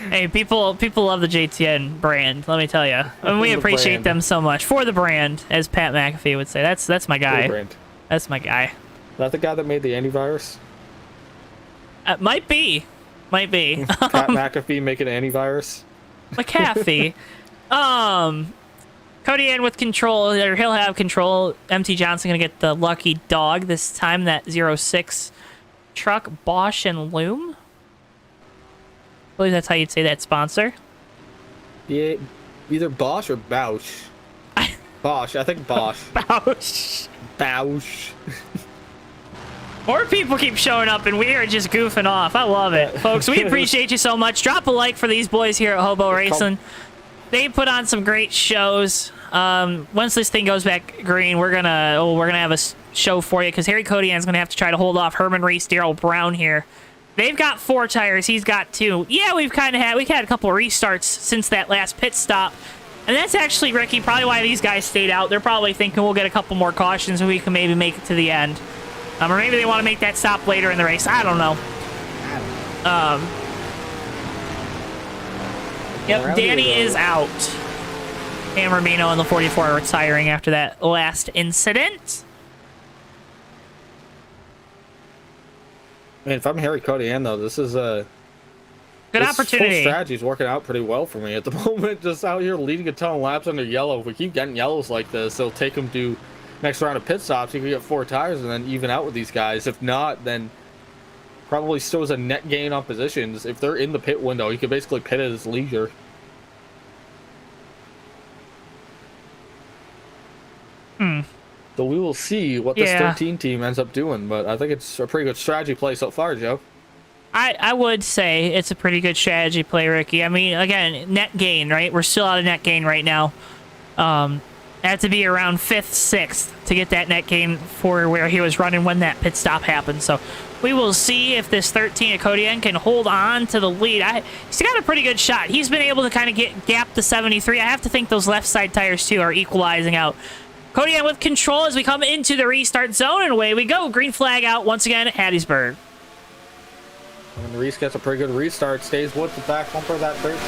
Hey, people love the JTN brand, let me tell you. And we appreciate them so much. For the brand, as Pat McAfee would say. That's my guy. Brand. That's my guy. Is that the guy that made the antivirus? Might be. Might be. Pat McAfee making an antivirus? McAfee. Cody in with control, or he'll have control. MT Johnson gonna get the lucky dog this time, that 06 truck, Bosch and Loom. I believe that's how you'd say that sponsor. Yeah, either Bosch or Bausch. Bosch, I think Bosch. Bosch. Bausch. More people keep showing up, and we are just goofing off. I love it. Folks, we appreciate you so much. Drop a like for these boys here at HOBO Racing. They put on some great shows. Once this thing goes back green, we're gonna have a show for you, because Harry Kodian's gonna have to try to hold off Herman Reese, Darrell Brown here. They've got 4 tires. He's got 2. Yeah, we've had a couple restarts since that last pit stop. And that's actually, Ricky, probably why these guys stayed out. They're probably thinking we'll get a couple more cautions and we can maybe make it to the end. Or maybe they want to make that stop later in the race. I don't know. Yep, Danny is out. And Ramino in the 44 are retiring after that last incident. Man, if I'm Harry Kodian, though, this is Good This opportunity. Full strategy is working out pretty well for me at the moment. Just out here leading a ton of laps under yellow. If we keep getting yellows like this, they'll take them to next round of pit stops. You can get 4 tires and then even out with these guys. If not, then probably still is a net gain on positions. If they're in the pit window, you can basically pit at his leisure. So we will see what this 13 team ends up doing, but I think it's a pretty good strategy play so far, Joe. I would say it's a pretty good strategy play, Ricky. I mean, again, net gain, right? We're still out of net gain right now. Had to be around 5th, 6th to get that net gain for where he was running when that pit stop happened. So we will see if this 13 of Kodian can hold on to the lead. He's got a pretty good shot. He's been able to kind of get gap to 73. I have to think those left side tires, too, are equalizing out. Kodian with control as we come into the restart zone, and away we go. Green flag out once again at Hattiesburg. And Reese gets a pretty good restart, stays with the back bumper of that 13.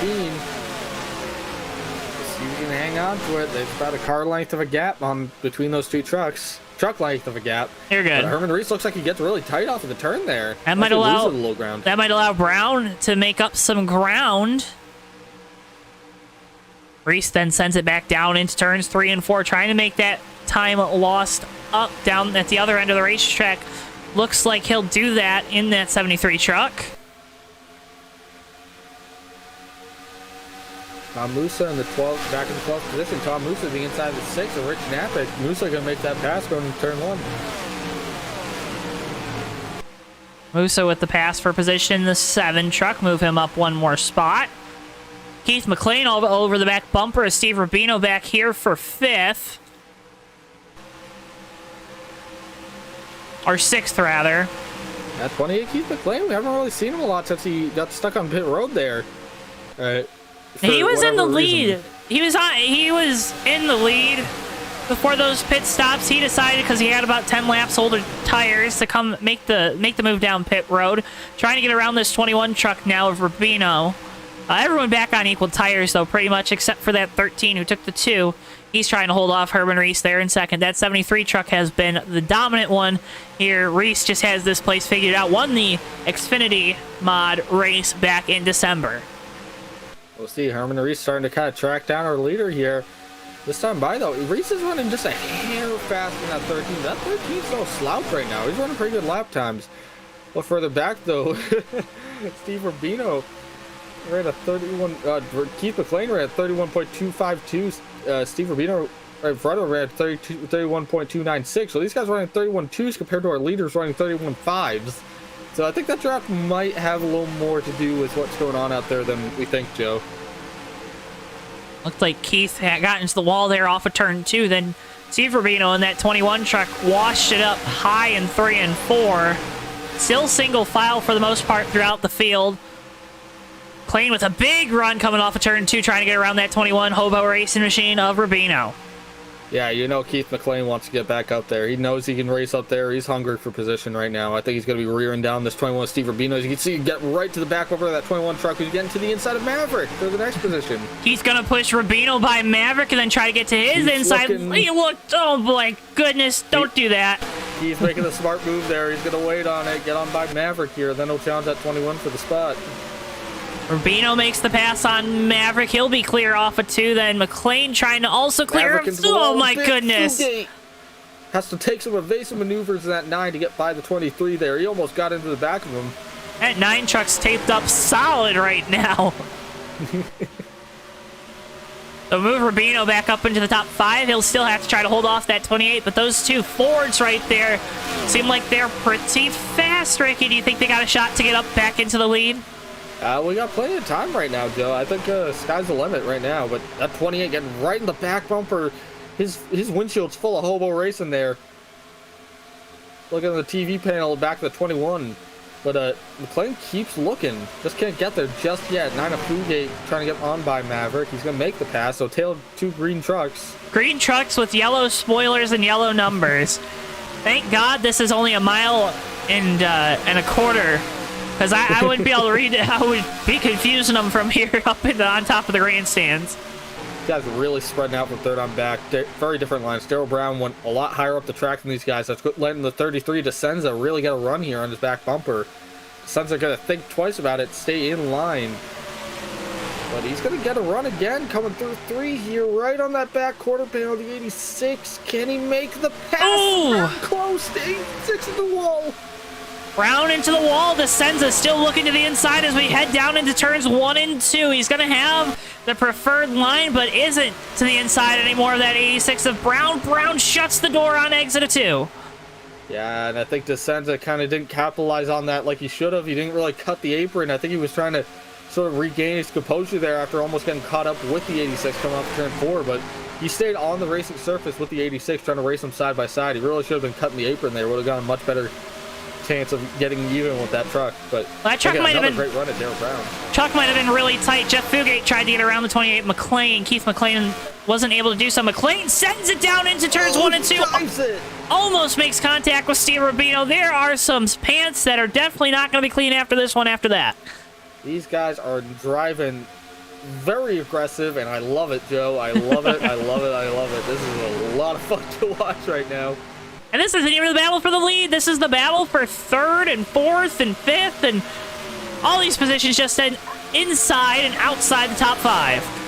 See if he can hang on to it. There's about a car length of a gap on between those 2 trucks. Truck length of a gap. You're good. But Herman Reese looks like he gets really tight off of the turn there. That might allow the low ground. That might allow Brown to make up some ground. Reese then sends it back down into turns 3 and 4, trying to make that time lost up down at the other end of the racetrack. Looks like he'll do that in that 73 truck. Tom Musa in the 12th, back in the 12th position. Tom Musa the inside of the 6th, and Rich Knappich. Musa gonna make that pass going into turn 1. Musa with the pass for position. The 7 truck, move him up 1 more spot. Keith McLean all over the back bumper. Steve Rubino back here for 5th. Or 6th, rather. At 28, Keith McLean, we haven't really seen him a lot since he got stuck on pit road there. He was in the reason. lead. He was in the lead before those pit stops. He decided, because he had about 10 laps older tires, to come make the move down pit road, trying to get around this 21 truck now of Rubino. Everyone back on equal tires, though, pretty much, except for that 13 who took the 2. He's trying to hold off Herman Reese there in second. That 73 truck has been the dominant one here. Reese just has this place figured out. Won the Xfinity mod race back in December. We'll see. Herman Reese starting to kind of track down our leader here. This time by, though, Reese is running just a hair faster than that 13. That 13's no slouch right now. He's running pretty good lap times. A little further back, though, Steve Rubino ran a 31. Keith McLean ran at 31.252. Steve Rubino right in front of him ran 31.296. So these guys running 31.2s compared to our leaders running 31.5s. So I think that draft might have a little more to do with what's going on out there than we think, Joe. Looked like Keith got into the wall there off of turn 2. Then Steve Rubino in that 21 truck washed it up high in 3 and 4. Still single file for the most part throughout the field. McLean with a big run coming off of turn 2, trying to get around that 21 Hobo Racing machine of Rubino. Yeah, you know Keith McLean wants to get back up there. He knows he can race up there. He's hungry for position right now. I think he's going to be rearing down this 21 Steve Rubino. As you can see, get right to the back over that 21 truck. He's getting to the inside of Maverick for the next position. He's going to push Rubino by Maverick and then try to get to his inside. He looked, oh my goodness, don't do that. He's making a smart move there. He's going to wait on it, get on by Maverick here. Then he'll challenge that 21 for the spot. Rubino makes the pass on Maverick. He'll be clear off of 2. Then McLean trying to also clear him. Oh my goodness. Has to take some evasive maneuvers in that 9 to get by the 23 there. He almost got into the back of him. That 9 truck's taped up solid right now. So move Rubino back up into the top 5. He'll still have to try to hold off that 28, but those 2 Fords right there seem like they're pretty fast. Ricky, do you think they got a shot to get up back into the lead? We got plenty of time right now, Joe. I think sky's the limit right now, but that 28 getting right in the back bumper. His windshield's full of Hobo Racing there. Looking at the TV panel back of the 21. But McLean keeps looking. Just can't get there just yet. 9 of Fugate trying to get on by Maverick. He's going to make the pass, so tail 2 green trucks. Green trucks with yellow spoilers and yellow numbers. Thank God this is only a mile and a quarter. Because I wouldn't be able to read it. I would be confusing them from here up into on top of the grandstands. These guys are really spreading out from third on back. Very different lines. Daryl Brown went a lot higher up the track than these guys. That's letting the 33 to Senza really get a run here on his back bumper. Senza going to think twice about it, stay in line. But he's going to get a run again, coming through 3 here, right on that back quarter panel, the 86. Can he make the pass? Oh! Close, the 86 at the wall. Brown into the wall. Descenza still looking to the inside as we head down into turns 1 and 2. He's going to have the preferred line, but isn't to the inside anymore of that 86 of Brown. Brown shuts the door on exit of 2. Yeah, and I think Descenza kind of didn't capitalize on that like he should have. He didn't really cut the apron. I think he was trying to sort of regain his composure there after almost getting caught up with the 86 coming off turn 4, but he stayed on the racing surface with the 86 trying to race them side by side. He really should have been cutting the apron there. Would have gotten a much better chance of getting even with that truck. But that truck might have been great run at Darryl Brown. Truck might have been really tight. Jeff Fugate tried to get around the 28 McLean. Keith McLean wasn't able to do so. McLean sends it down into turns 1 and 2. Almost makes contact with Steve Rubino. There are some pants that are definitely not going to be clean after this one after that. These guys are driving very aggressive, and I love it, Joe. I love it. I love it. I love it. This is a lot of fun to watch right now. And this isn't even the battle for the lead. This is the battle for 3rd and 4th and 5th, and all these positions just inside and outside the top 5.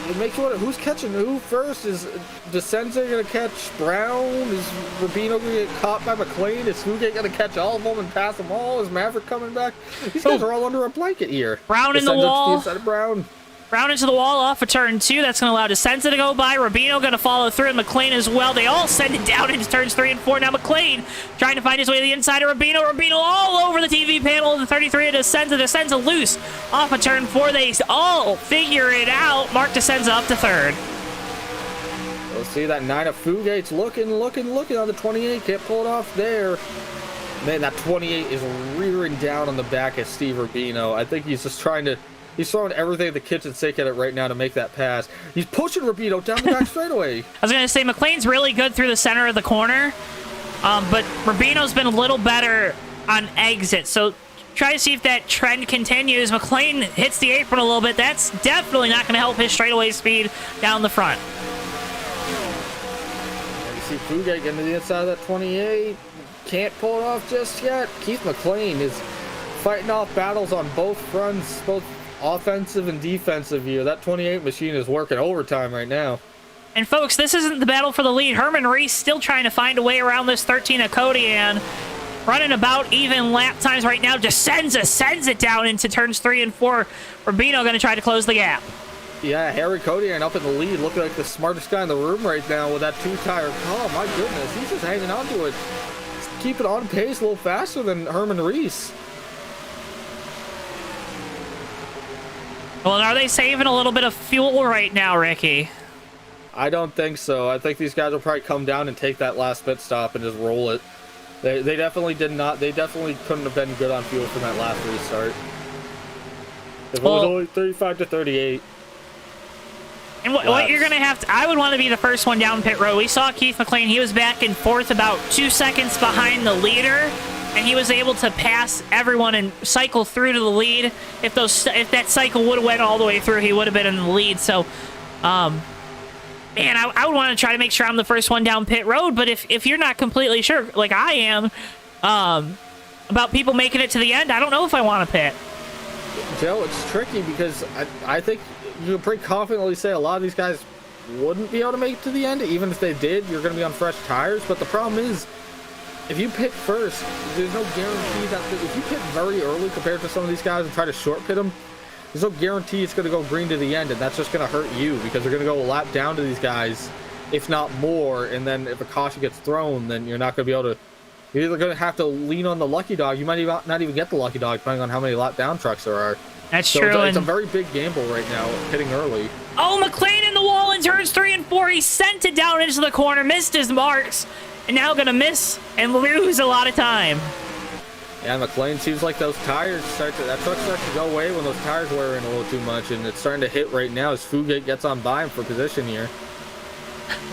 It makes you wonder who's catching who first. Is Descenza going to catch Brown? Is Rubino going to get caught by McLean? Is Fugate going to catch all of them and pass them all? Is Maverick coming back? These guys are all under a blanket here. Brown in the wall. Brown. Brown into the wall off of turn 2. That's going to allow Descenza to go by. Rubino going to follow through, and McLean as well. They all send it down into turns 3 and 4. Now McLean trying to find his way to the inside of Rubino. Rubino all over the TV panel of the 33 of Descenza. Descenza loose off of turn 4. They all figure it out. Mark Descenza up to 3rd. We'll see that 9 of Fugate's looking on the 28. Can't pull it off there. Man, that 28 is rearing down on the back of Steve Rubino. I think he's just trying to... He's throwing everything at the kitchen sink at it right now to make that pass. He's pushing Rubino down the back straightaway. I was going to say, McLean's really good through the center of the corner, but Rubino's been a little better on exit, so try to see if that trend continues. McLean hits the apron a little bit. That's definitely not going to help his straightaway speed down the front. You see Fugate getting to the inside of that 28. Can't pull it off just yet. Keith McLean is fighting off battles on both fronts, both offensive and defensive here. That 28 machine is working overtime right now. And folks, this isn't the battle for the lead. Herman Reese still trying to find a way around this 13 of Kodian. Running about even lap times right now. Descenza sends it down into turns 3 and 4. Rubino going to try to close the gap. Yeah, Harry Kodian up in the lead, looking like the smartest guy in the room right now with that 2-tire. Oh my goodness, he's just hanging on to it. Keep it on pace a little faster than Herman Reese. Well, are they saving a little bit of fuel right now, Ricky? I don't think so. I think these guys will probably come down and take that last pit stop and just roll it. They definitely did not. They definitely couldn't have been good on fuel from that last restart. If it was only 35 to 38. And what you're going to have to... I would want to be the first one down pit road. We saw Keith McLean. He was back and forth about 2 seconds behind the leader. And he was able to pass everyone and cycle through to the lead. If that cycle would have went all the way through, he would have been in the lead. So, man, I would want to try to make sure I'm the first one down pit road. But if you're not completely sure, like I am, about people making it to the end, I don't know if I want to pit. Joe, it's tricky because I think you can pretty confidently say a lot of these guys wouldn't be able to make it to the end. Even if they did, you're going to be on fresh tires. But the problem is, if you pit first, there's no guarantee that if you pit very early compared to some of these guys and try to short pit them, there's no guarantee it's going to go green to the end, and that's just going to hurt you because they're going to go a lap down to these guys, if not more. And then if a caution gets thrown, then you're not going to be able to. You're either going to have to lean on the lucky dog. You might not even get the lucky dog depending on how many lap down trucks there are. That's true. It's a very big gamble right now, pitting early. Oh, McLean in the wall in turns 3 and 4. He sent it down into the corner, missed his marks. And now going to miss and lose a lot of time. Yeah, McLean seems like those tires that truck starts to go away when those tires wear in a little too much, and it's starting to hit right now as Fugate gets on by him for position here.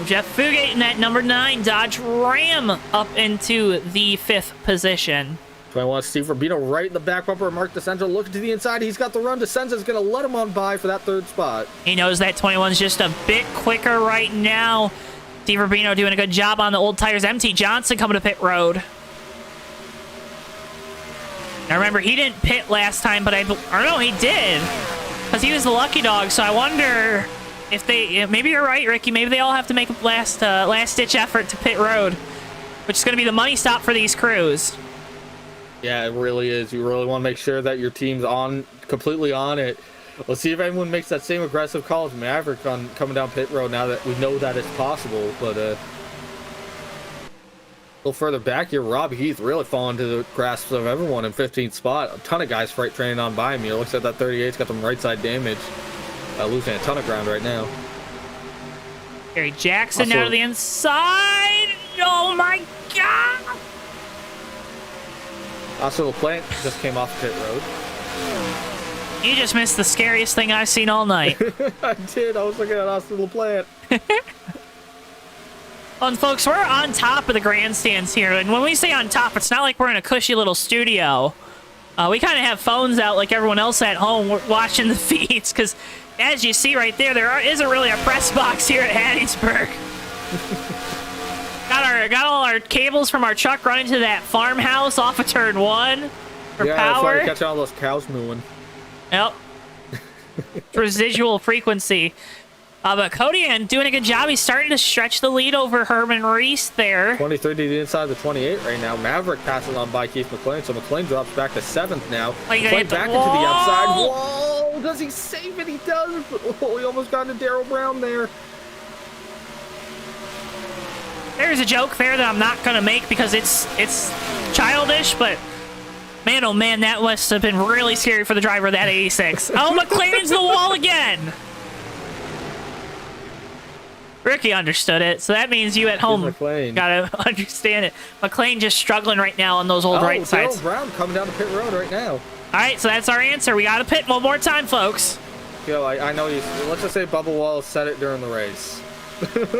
Jeff Fugate in that number 9 Dodge Ram up into the 5th position. 21 Steve Rubino right in the back bumper. Mark Descenza looking to the inside. He's got the run. Descenza's going to let him on by for that 3rd spot. He knows that 21's just a bit quicker right now. Steve Rubino doing a good job on the old tires. MT Johnson coming to pit road. Now remember, he didn't pit last time, but or no, he did, because he was the lucky dog. So I wonder if they, maybe you're right, Ricky. Maybe they all have to make a last-ditch effort to pit road, which is going to be the money stop for these crews. Yeah, it really is. You really want to make sure that your team's completely on it. Let's see if anyone makes that same aggressive call as Maverick on coming down pit road now that we know that it's possible. But a little further back here, Rob Heath really falling to the grasp of everyone in 15th spot. A ton of guys freight training on by me. It looks like that 38's got them right side damage. Losing a ton of ground right now. Gary Jackson now to the inside. Oh my God! Also, the plant just came off pit road. You just missed the scariest thing I've seen all night. I did. I was looking at Austin LaPlante. And folks, we're on top of the grandstands here, and when we say on top, it's not like we're in a cushy little studio. We kind of have phones out like everyone else at home watching the feeds, because as you see right there isn't really a press box here at Hattiesburg. Got all our cables from our truck running to that farmhouse off of turn 1 for power. Yeah, catching all those cows mooing. Yep. Residual frequency. But Kodian doing a good job. He's starting to stretch the lead over Herman Reese there. 23 to the inside of the 28 right now. Maverick passes on by Keith McLean, so McLean drops back to 7th now. McLean back into the outside. Whoa! Does he save it? He does. Oh, he almost got into Darryl Brown there. There's a joke there that I'm not going to make because it's childish, but man, oh man, that must have been really scary for the driver of that 86. Oh, McLaren's the wall again. Ricky understood it, so that means you at home gotta understand it. McLean just struggling right now on those old right sides. Darryl Brown coming down the pit road right now. All right, so that's our answer. We gotta pit one more time, folks. Yo, I know let's just say Bubba Wallace said it during the race.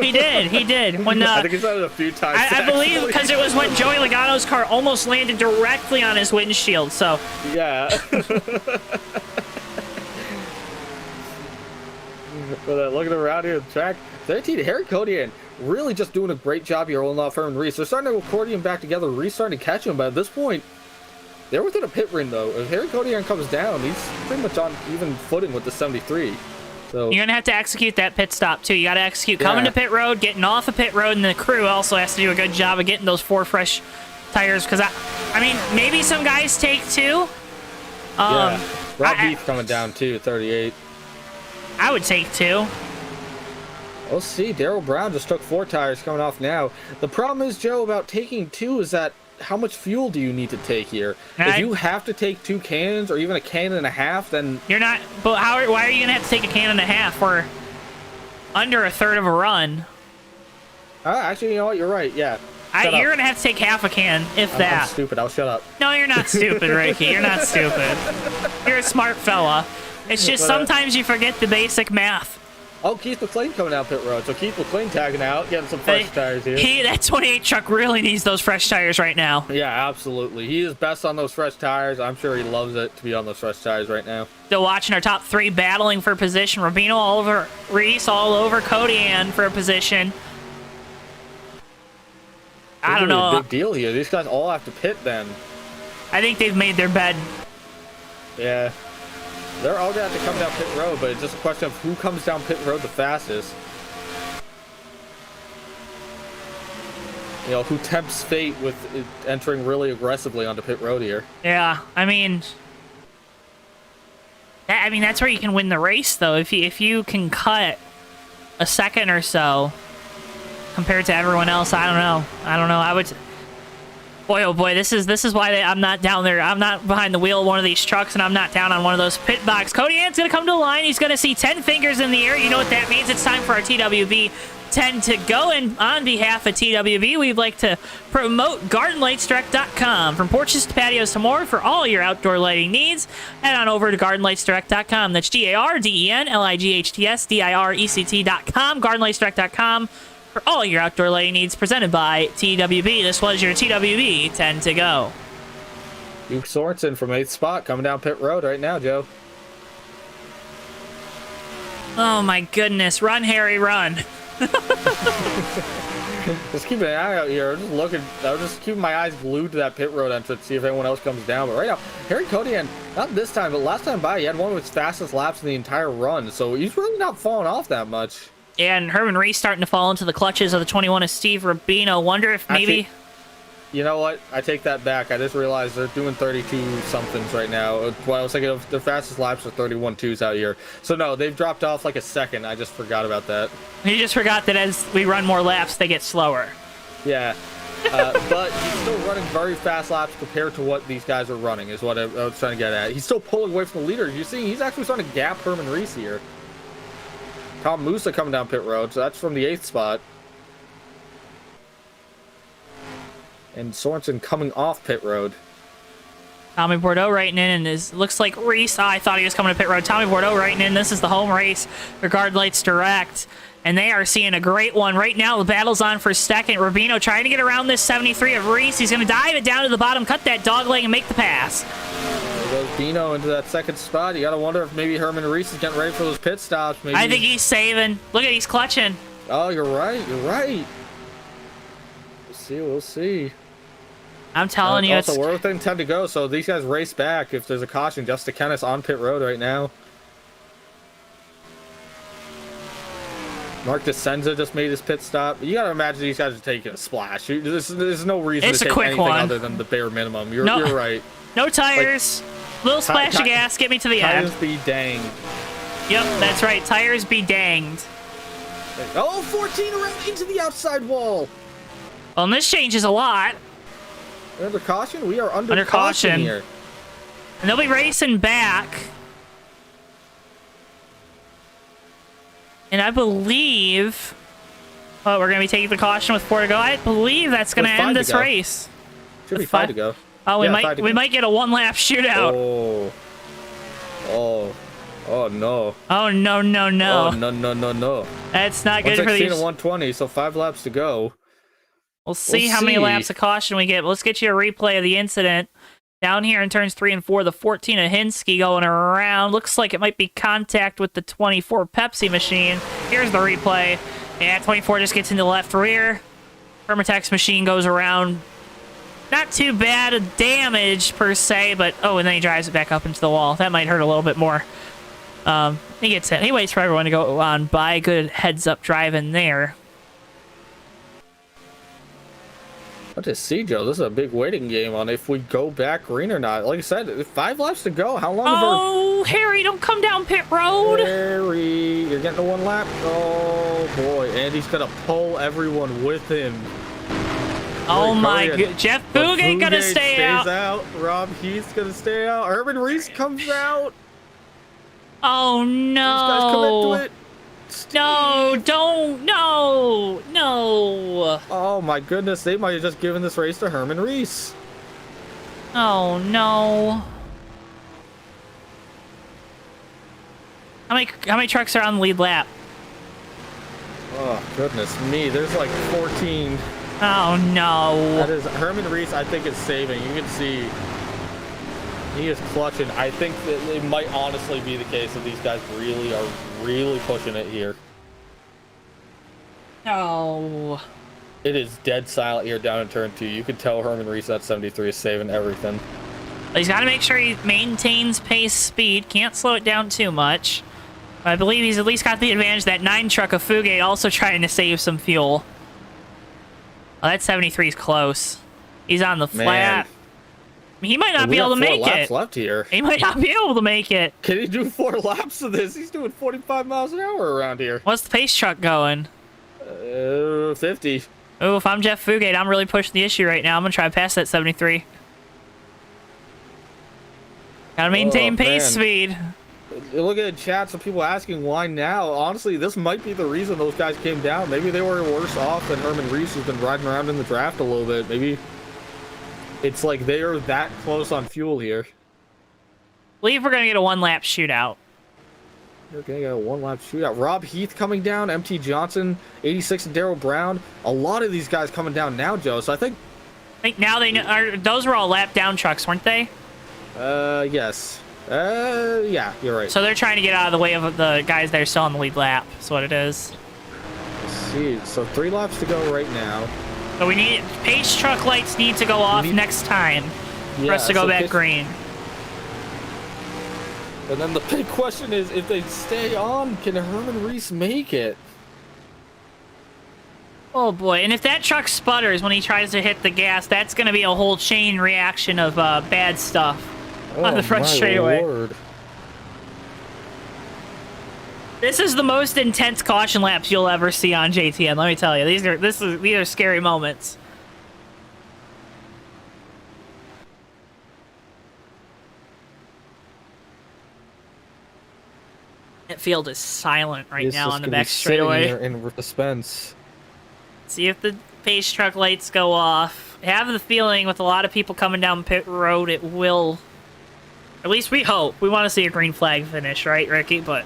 He did. When I think he said it a few times. I believe because it was when Joey Logano's car almost landed directly on his windshield. So yeah. But looking around here at the track, 13 Harry Kodian really just doing a great job here holding off Herman Reese. They're starting to accordion back together. Reese starting to catch him, but at this point, they're within a pit ring though. If Harry Kodian comes down, he's pretty much on even footing with the 73. So you're gonna have to execute that pit stop too. You got to execute coming to pit road, getting off of pit road, and the crew also has to do a good job of getting those 4 fresh tires. Because I mean, maybe some guys take 2. Rob Heath coming down too, 38. I would take 2. We'll see. Darryl Brown just took 4 tires coming off now. The problem is, Joe, about taking 2 is that how much fuel do you need to take here? If you have to take 2 cans or even a can and a half, then you're not. But why are you gonna have to take a can and a half? We're under a third of a run. Actually, you know what? You're right. Yeah. You're gonna have to take half a can, if that. I'm stupid. I'll shut up. No, you're not stupid, Ricky. You're not stupid. You're a smart fella. It's just sometimes you forget the basic math. Oh, Keith McLean coming down pit road. So Keith McLean tagging out, getting some fresh tires here. That 28 truck really needs those fresh tires right now. Yeah, absolutely. He is best on those fresh tires. I'm sure he loves it to be on those fresh tires right now. Still watching our top 3 battling for position. Rubino all over Reese, all over Kodian for a position. I don't know. Big deal here. These guys all have to pit then. I think they've made their bed. Yeah. They're all going to have to come down pit road, but it's just a question of who comes down pit road the fastest. You know, who tempts fate with entering really aggressively onto pit road here. Yeah, I mean, that's where you can win the race, though. If you can cut a second or so compared to everyone else, I don't know. I would. Boy, oh boy, this is why I'm not down there. I'm not behind the wheel of one of these trucks, and I'm not down on one of those pit box. Kodian's going to come to the line. He's going to see 10 fingers in the air. You know what that means. It's time for our TWB 10 to go. And on behalf of TWB, we'd like to promote GardenLightsDirect.com. From porches to patios to more for all your outdoor lighting needs, head on over to GardenLightsDirect.com. That's GardenLightsDirect.com. GardenLightsDirect.com. for all your outdoor lighting needs, presented by TWB. This was your TWB 10 to go. Duke Sorensen from 8th spot coming down pit road right now, Joe. Oh my goodness. Run, Harry, run. Just keeping an eye out here. Just looking. I was just keeping my eyes glued to that pit road entrance, see if anyone else comes down. But right now, Harry Kodian, not this time, but last time by, he had one of his fastest laps in the entire run. So he's really not falling off that much. Yeah, and Herman Reese starting to fall into the clutches of the 21 of Steve Rubino. Wonder if maybe... You know what? I take that back. I just realized they're doing 32 somethings right now. Well, I was thinking of their fastest laps are 31.2s out here. So no, they've dropped off like a second. I just forgot about that. You just forgot that as we run more laps, they get slower. Yeah. But he's still running very fast laps compared to what these guys are running, is what I was trying to get at. He's still pulling away from the leader. You see, he's actually starting to gap Herman Reese here. Tom Musa coming down pit road, so that's from the 8th spot. And Sorensen coming off pit road. Tommy Bordeaux writing in, and looks like Reese. I thought he was coming to pit road. Tommy Bordeaux writing in. This is the home race. Regard Lights Direct. And they are seeing a great one. Right now, the battle's on for second. Rubino trying to get around this 73 of Reese. He's going to dive it down to the bottom, cut that dog leg, and make the pass. There goes Bino into that second spot. You got to wonder if maybe Herman Reese is getting ready for those pit stops. Maybe. I think he's saving. Look at, he's clutching. Oh, you're right. You're right. We'll see. We'll see. I'm telling you, also, we're within 10 to go, so these guys race back if there's a caution. Justin Kennis on pit road right now. Mark DeSenza just made his pit stop. You gotta imagine these guys are taking a splash. There's no reason to take anything other than the bare minimum. You're right. No tires. Little splash of gas. Get me to the end. Tires be danged. Yep, that's right. Tires be danged. Oh, 14 around into the outside wall. Well, and this changes a lot. Under caution? We are under caution here. And they'll be racing back. And I believe... Oh, we're going to be taking the caution with 4 to go. I believe that's going to end this race. Should be 5 to go. Oh, we might get a one-lap shootout. Oh, no. Oh, no, no, no. Oh, no. That's not good for these. 116 and 120, so 5 laps to go. We'll see how many laps of caution we get. Let's get you a replay of the incident. Down here in turns 3 and 4, the 14 of Hinsky going around. Looks like it might be contact with the 24 Pepsi machine. Here's the replay. Yeah, 24 just gets into the left rear. Permatex machine goes around. Not too bad of damage, per se, but... Oh, and then he drives it back up into the wall. That might hurt a little bit more. He gets it. He waits for everyone to go on by. Good heads-up driving there. What to see, Joe? This is a big waiting game on if we go back green or not. Like I said, 5 laps to go. How long? Oh, Harry, don't come down pit road. Harry, you're getting to 1 lap. Oh boy, Andy's gonna pull everyone with him. Oh my god, Jeff Bugate gonna stay out. Rob Heath's gonna stay out. Herman Reese comes out. Oh no! These guys commit to it. No, don't, no. Oh my goodness, they might have just given this race to Herman Reese. Oh no. How many trucks are on the lead lap? Oh goodness me, there's like 14. Oh no. That is Herman Reese, I think, is saving. You can see he is clutching. I think that it might honestly be the case that these guys really are pushing it here. No. It is dead silent here down in turn 2. You can tell Herman Reese at 73 is saving everything. He's got to make sure he maintains pace speed. Can't slow it down too much. I believe he's at least got the advantage. That 9 truck of Fugate also trying to save some fuel. Oh, that 73 is close. He's on the flat. He might not be able to make it. 4 laps left here. He might not be able to make it. Can he do 4 laps of this? He's doing 45 miles an hour around here. What's the pace truck going? 50. Oh, if I'm Jeff Fugate, I'm really pushing the issue right now. I'm going to try to pass that 73. Gotta maintain pace speed. Look at the chat, some people asking why now. Honestly, this might be the reason those guys came down. Maybe they were worse off than Herman Reese, who's been riding around in the draft a little bit. Maybe it's like they are that close on fuel here. I believe we're going to get a 1-lap shootout. You're going to get a 1-lap shootout. Rob Heath coming down, MT Johnson, 86 and Darryl Brown. A lot of these guys coming down now, Joe. So I think now they are. Those were all lap down trucks, weren't they? Yes. Yeah, you're right. So they're trying to get out of the way of the guys that are still on the lead lap. That's what it is. see. So 3 laps to go right now. So we need pace truck lights need to go off next time for us to go back green. And then the big question is, if they stay on, can Herman Reese make it? Oh boy, and if that truck sputters when he tries to hit the gas, that's going to be a whole chain reaction of bad stuff on the front straightaway. Lord. This is the most intense caution laps you'll ever see on JTN, let me tell you. These are scary moments. That field is silent right now on the back straightaway. In suspense. See if the pace truck lights go off. I have the feeling with a lot of people coming down pit road, it will. At least we hope. We want to see a green flag finish, right, Ricky? But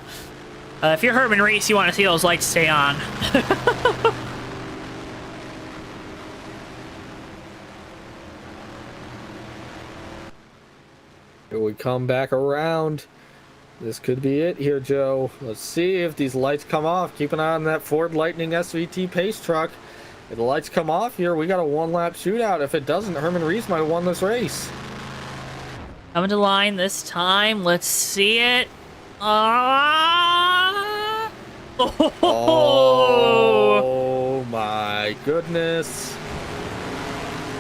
if you're Herman Reese, you want to see those lights stay on. Here we come back around. This could be it here, Joe. Let's see if these lights come off. Keep an eye on that Ford Lightning SVT pace truck. If the lights come off here, we got a 1-lap shootout. If it doesn't, Herman Reese might have won this race. Coming to line this time. Let's see it. Oh my goodness.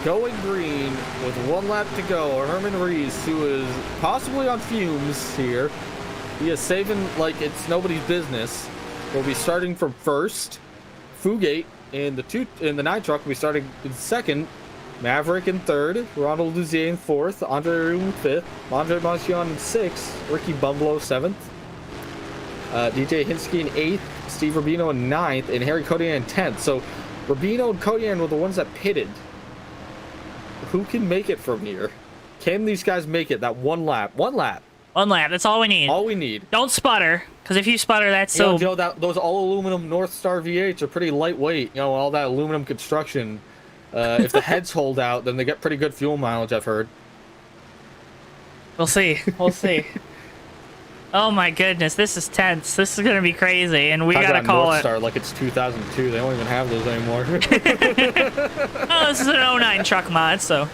Going green with 1 lap to go. Herman Reese, who is possibly on fumes here. He is saving like it's nobody's business. We'll be starting from first. Fugate in the 9 truck will be starting in second. Maverick in third. Ronald Luzier in fourth. Andre Rue in fifth. Andre Marcion in sixth. Ricky Bumblow seventh. DJ Hinsky in eighth. Steve Rubino in ninth. And Harry Codian in 10th. So Rubino and Codian were the ones that pitted. Who can make it from here? Can these guys make it? That 1 lap. 1 lap. 1 lap. That's all we need. All we need. Don't sputter, because if you sputter, that's so. You know, Joe, those all aluminum North Star V8s are pretty lightweight. You know, all that aluminum construction. If the heads hold out, then they get pretty good fuel mileage, I've heard. We'll see. We'll see. Oh my goodness, this is tense. This is gonna be crazy, and we gotta call North it. Star like it's 2002. They don't even have those anymore. Oh, this is an 09 truck mod, so.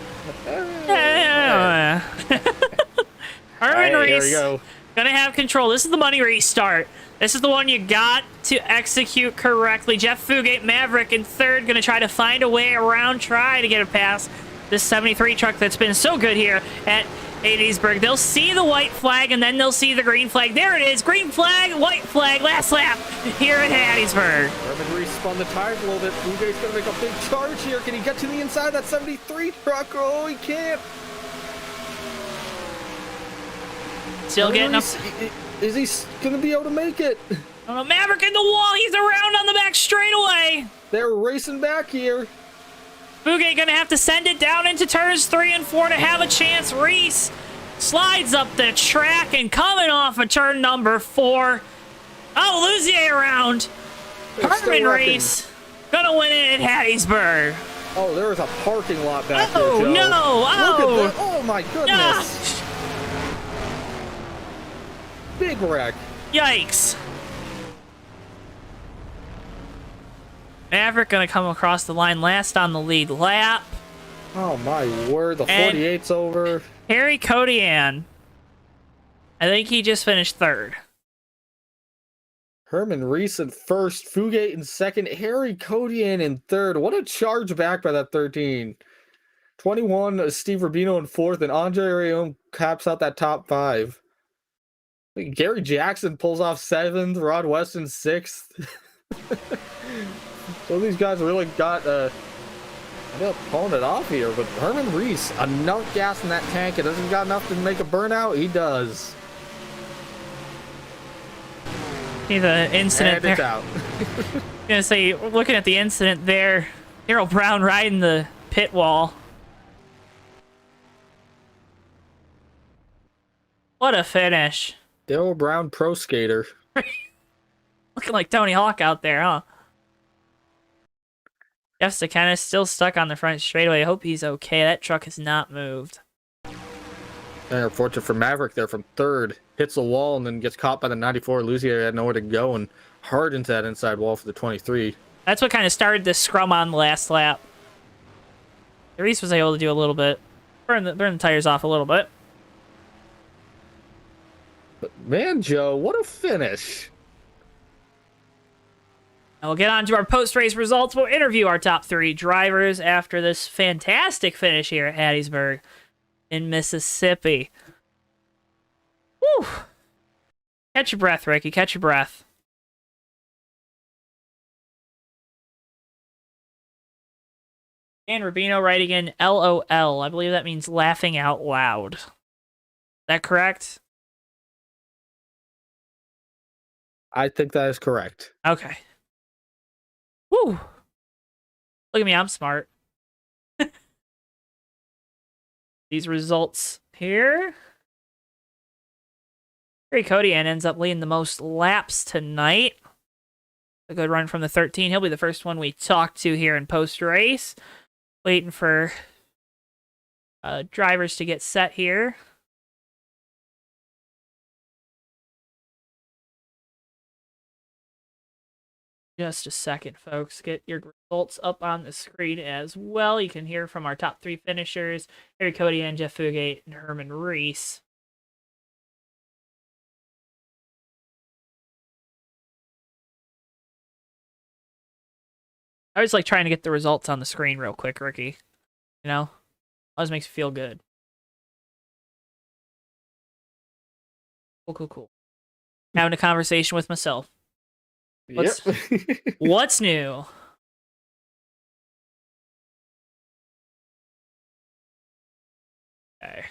Herman Reese here we go. gonna have control. This is the money restart. This is the one you got to execute correctly. Jeff Fugate, Maverick in third, gonna try to find a way around, try to get it past this 73 truck that's been so good here at Hattiesburg. They'll see the white flag, and then they'll see the green flag. There it is, green flag, white flag, last lap here at Hattiesburg. Herman Reese spun the tires a little bit. Fugate's gonna make a big charge here. Can he get to the inside of that 73 truck? Oh, he can't. Still getting up. Is he gonna be able to make it? Oh, Maverick in the wall. He's around on the back straightaway. They're racing back here. Fugate gonna have to send it down into turns 3 and 4 to have a chance. Reese slides up the track and coming off of turn number 4. Oh, Luzier around. Herman Reese gonna win it at Hattiesburg. Oh, there is a parking lot back here, Oh, Joe. no. Look Oh. at that. Oh, my goodness. Ah. Big wreck. Yikes. Maverick gonna come across the line last on the lead lap. Oh, my word. The And 48's over. Harry Codian, I think he just finished third. Herman Reese in first. Fugate in second. Harry Codian in third. What a charge back by that 13. 21, Steve Rubino in fourth. And Andre Arion caps out that top 5. Gary Jackson pulls off 7th. Rod Weston 6th. So these guys really got pulling it off here. But Herman Reese, enough gas in that tank. It doesn't got enough to make a burnout. He does. See the incident And it's there. out. I'm gonna say, looking at the incident there, Darryl Brown riding the pit wall. What a finish. Darryl Brown, pro skater. Looking like Tony Hawk out there, huh? Jeff Sakanis still stuck on the front straightaway. I hope he's okay. That truck has not moved. And unfortunate for Maverick there from third. Hits the wall and then gets caught by the 94. Luzier had nowhere to go and hard into that inside wall for the 23. That's what kind of started this scrum on the last lap. Reese was able to do a little bit. Burn the tires off a little bit. But man, Joe, what a finish. And we'll get on to our post-race results. We'll interview our top 3 drivers after this fantastic finish here at Hattiesburg in Mississippi. Woo! Catch your breath, Ricky. Catch your breath. Dan Rubino writing in LOL. I believe that means laughing out loud. Is that correct? I think that is correct. Okay. Woo! Look at me, I'm smart. These results here. Harry Kodian ends up leading the most laps tonight. A good run from the 13. He'll be the first one we talk to here in post-race. Waiting for drivers to get set here. Just a second, folks. Get your results up on the screen as well. You can hear from our top 3 finishers, Harry Kodian, Jeff Fugate, and Herman Reese. I always like trying to get the results on the screen real quick, Ricky. You know? Always makes me feel good. Cool. Having a conversation with myself. What's new? Okay.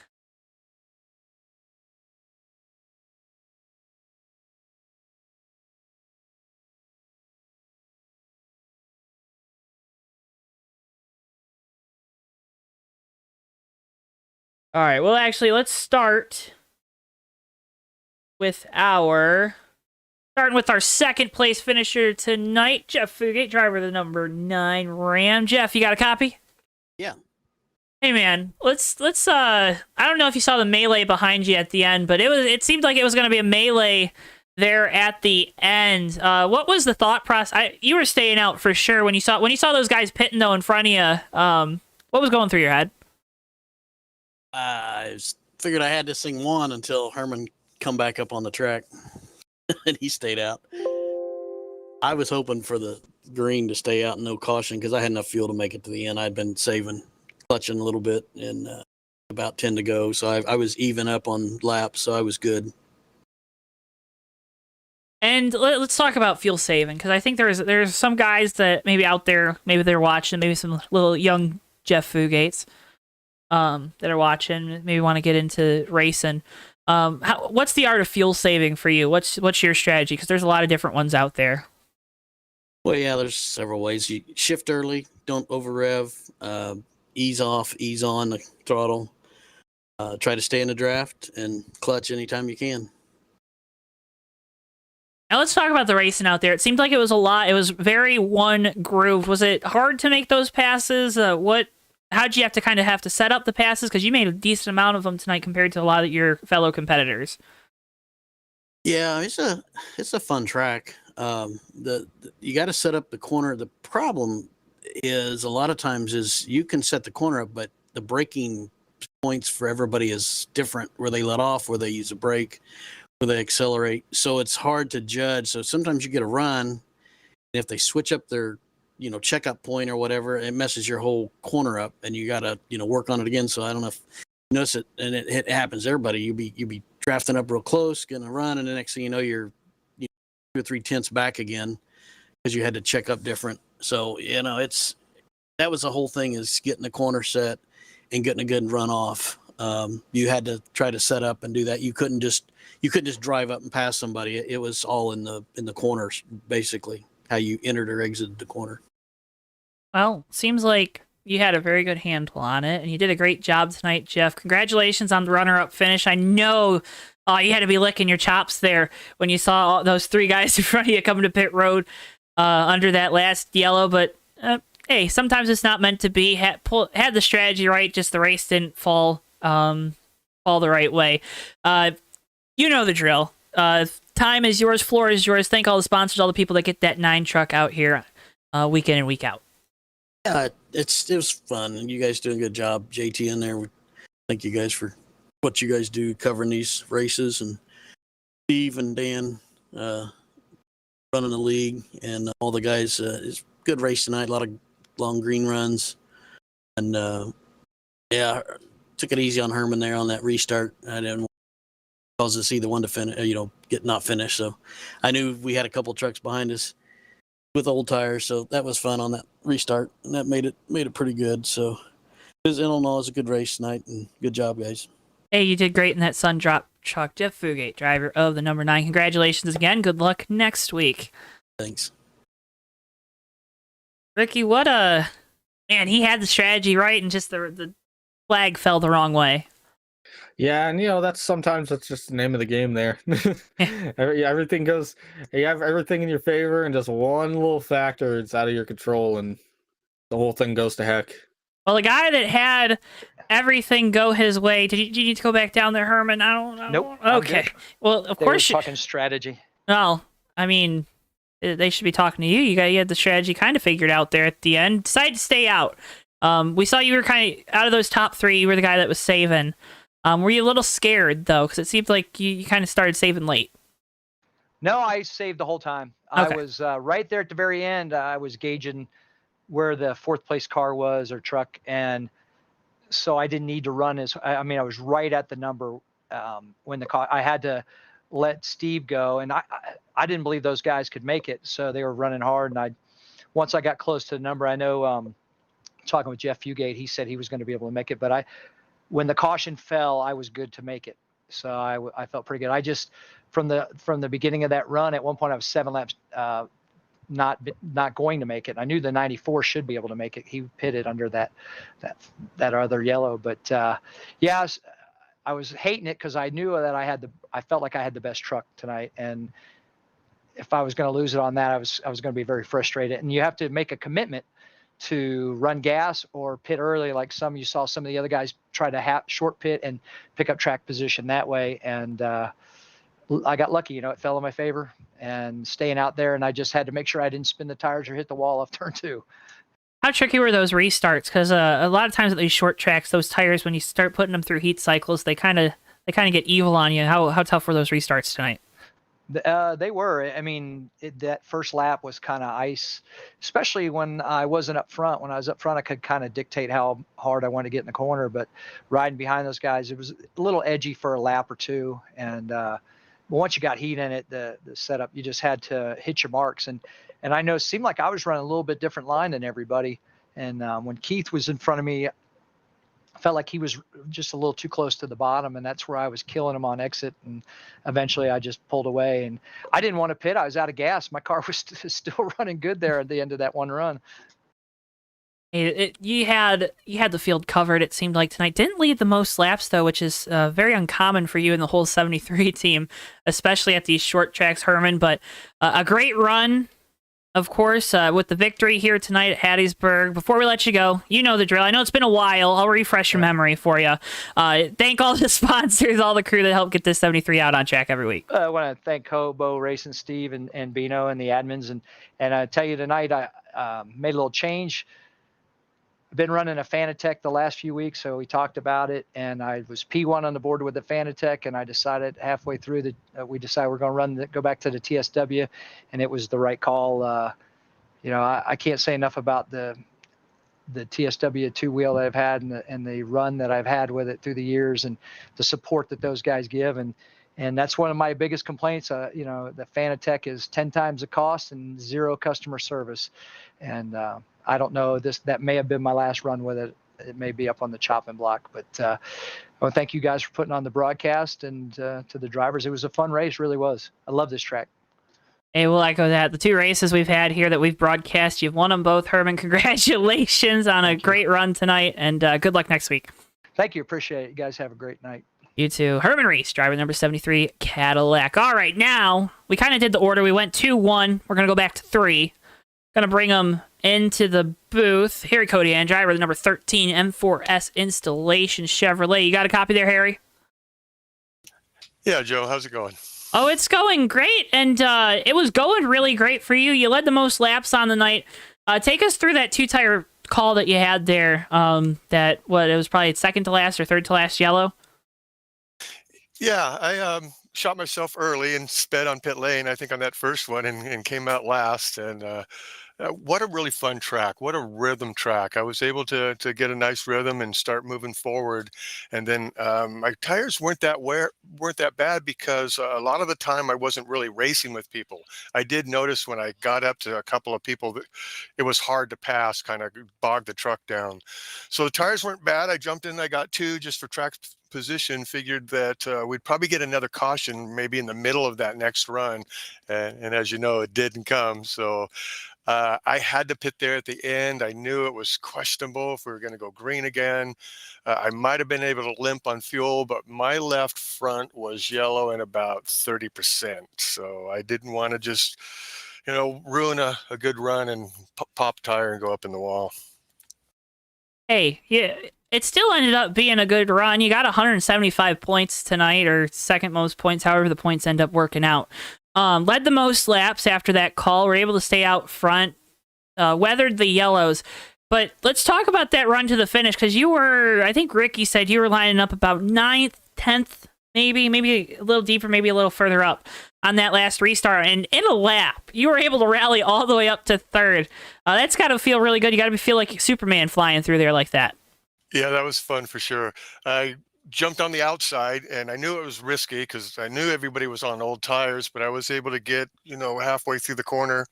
All right, well, actually, let's start with starting with our second place finisher tonight, Jeff Fugate, driver of the number 9 Ram. Jeff, you got a copy? Yeah. Hey man, let's I don't know if you saw the melee behind you at the end, but it seemed like it was going to be a melee there at the end. What was the thought process? You were staying out for sure when you saw those guys pitting though in front of you. What was going through your head? I figured I had this thing won until Herman come back up on the track and he stayed out. I was hoping for the green to stay out and no caution because I had enough fuel to make it to the end. I'd been clutching a little bit and about 10 to go. So I was even up on laps, so I was good. And let's talk about fuel saving, because I think there's some guys that maybe out there, maybe they're watching, maybe some little young Jeff Fugates that are watching, maybe want to get into racing. What's the art of fuel saving for you? What's your strategy? Because there's a lot of different ones out there. Well, yeah, there's several ways. You shift early, don't over rev, ease off, ease on the throttle, try to stay in the draft, and clutch anytime you can. Now let's talk about the racing out there. It seemed like it was a lot. It was very one groove. Was it hard to make those passes? How'd you have to set up the passes? Because you made a decent amount of them tonight compared to a lot of your fellow competitors. Yeah, it's a fun track. You got to set up the corner. The problem is a lot of times is you can set the corner up, but the braking points for everybody is different. Where they let off, where they use a brake, where they accelerate. So it's hard to judge. So sometimes you get a run, and if they switch up their checkup point or whatever, it messes your whole corner up, and you got to work on it again. So I don't know if you notice it, and it happens to everybody. You be drafting up real close, getting a run, and the next thing you know, you're 2 or 3 tenths back again because you had to check up different. So that was the whole thing, is getting the corner set and getting a good run off. You had to try to set up and do that. You couldn't just drive up and pass somebody. It was all in the corners, basically, how you entered or exited the corner. Well, seems like you had a very good handle on it, and you did a great job tonight, Jeff. Congratulations on the runner-up finish. I know you had to be licking your chops there when you saw all those 3 guys in front of you coming to pit road under that last yellow, but hey, sometimes it's not meant to be. Had the strategy right, just the race didn't fall the right way. You know the drill. Time is yours, floor is yours. Thank all the sponsors, all the people that get that 9 truck out here week in and week out. Yeah, it was fun, and you guys doing a good job, JT in there. Thank you guys for what you guys do covering these races, and Steve and Dan running the league, and all the guys. It's a good race tonight. A lot of long green runs, and yeah, took it easy on Herman there on that restart. I didn't cause to see the one to finish, get not finished. So I knew we had a couple trucks behind us with old tires, so that was fun on that restart, and that made it pretty good. So it was, in all, it was a good race tonight, and good job, guys. Hey, you did great in that sun drop truck. Jeff Fugate, driver of the number 9. Congratulations again. Good luck next week. Thanks. Ricky, man, he had the strategy right, and just the flag fell the wrong way. Yeah, and that's just the name of the game there. Everything goes, you have everything in your favor, and just one little factor it's out of your control, and the whole thing goes to heck. Well, the guy that had everything go his way, did you need to go back down there, Herman? I don't know. Nope. Okay. Well, of course you talking strategy. Well, I mean, they should be talking to you. You had the strategy kind of figured out there at the end. Decided to stay out. We saw you were kind of out of those top 3. You were the guy that was saving. Were you a little scared though? Because it seemed like you kind of started saving late. No, I saved the whole time. Okay. I was right there at the very end. I was gauging where the 4th place car was or truck, and so I didn't need to run I was right at the number when the car. I had to let Steve go, and I didn't believe those guys could make it, so they were running hard. And once I got close to the number, I know talking with Jeff Fugate, he said he was going to be able to make it, but when the caution fell, I was good to make it. So I felt pretty good. I just, from the beginning of that run, at one point I was 7 laps not going to make it. I knew the 94 should be able to make it. He pitted under that other yellow. But yeah, I was hating it because I knew that I felt like I had the best truck tonight. And if I was going to lose it on that, I was going to be very frustrated. And you have to make a commitment to run gas or pit early, like you saw some of the other guys try to short pit and pick up track position that way. And I got lucky, it fell in my favor and staying out there. And I just had to make sure I didn't spin the tires or hit the wall off turn 2. How tricky were those restarts? Because a lot of times at these short tracks, those tires, when you start putting them through heat cycles, they kind of get evil on you. How tough were those restarts tonight? They were. I mean, that first lap was kind of ice, especially when I wasn't up front. When I was up front, I could kind of dictate how hard I wanted to get in the corner. But riding behind those guys, it was a little edgy for a lap or 2. And once you got heat in it, the setup, you just had to hit your marks. And I know it seemed like I was running a little bit different line than everybody. And when Keith was in front of me, I felt like he was just a little too close to the bottom, and that's where I was killing him on exit. And eventually I just pulled away, and I didn't want to pit. I was out of gas. My car was still running good there at the end of that one run. You had the field covered, it seemed like tonight. Didn't lead the most laps though, which is very uncommon for you in the whole 73 team, especially at these short tracks, Herman. But a great run, of course, with the victory here tonight at Hattiesburg. Before we let you go, you know the drill. I know it's been a while. I'll refresh your memory for you. Thank all the sponsors, all the crew that help get this 73 out on track every week. I want to thank HOBO Racing, Steve and Bino and the admins. And I tell you tonight, I made a little change. I've been running a Fanatec the last few weeks, so we talked about it, and I was P1 on the board with the Fanatec, and I decided halfway through we decided we're going to go back to the TSW, and it was the right call. I can't say enough about the TSW 2-wheel that I've had and the run that I've had with it through the years, and the support that those guys give, and that's one of my biggest complaints. The Fanatec is 10 times the cost and 0 customer service, and I don't know, that may have been my last run with it. It may be up on the chopping block, but I want to thank you guys for putting on the broadcast, and to the drivers. It was a fun race, really was. I love this track. Hey, we'll echo that. The 2 races we've had here that we've broadcast, you've won them both, Herman. Congratulations on a great run tonight, and good luck next week. Thank you. Appreciate it. You guys have a great night. You too. Herman Reese, driver number 73, Cadillac. All right, now, we kind of did the order. We went 2-1. We're going to go back to 3. Going to bring them into the booth. Harry Codian, driver, the number 13 M4S Installation Chevrolet. You got a copy there, Harry? Yeah, Joe, how's it going? Oh, it's going great, and it was going really great for you. You led the most laps on the night. Take us through that 2-tire call that you had there. It was probably second to last or third to last yellow. Yeah, I shot myself early and sped on pit lane, I think, on that first one, and came out last. And what a really fun track. What a rhythm track. I was able to get a nice rhythm and start moving forward. And then my tires weren't that bad because a lot of the time I wasn't really racing with people. I did notice when I got up to a couple of people that it was hard to pass, kind of bogged the truck down. So the tires weren't bad. I jumped in, I got 2 just for track position, figured that we'd probably get another caution maybe in the middle of that next run. And as you know, it didn't come. So I had to pit there at the end. I knew it was questionable if we were going to go green again. I might have been able to limp on fuel, but my left front was yellow and about 30%. So I didn't want to just, ruin a good run and pop tire and go up in the wall. Hey, yeah, it still ended up being a good run. You got 175 points tonight, or second most points, however the points end up working out. Led the most laps after that call. We're able to stay out front, weathered the yellows. But let's talk about that run to the finish, because I think Ricky said you were lining up about 9th, 10th, maybe a little deeper, maybe a little further up on that last restart. And in a lap, you were able to rally all the way up to 3rd. That's got to feel really good. You got to feel like Superman flying through there like that. Yeah, that was fun for sure. I jumped on the outside, and I knew it was risky because I knew everybody was on old tires, but I was able to get, halfway through the corner,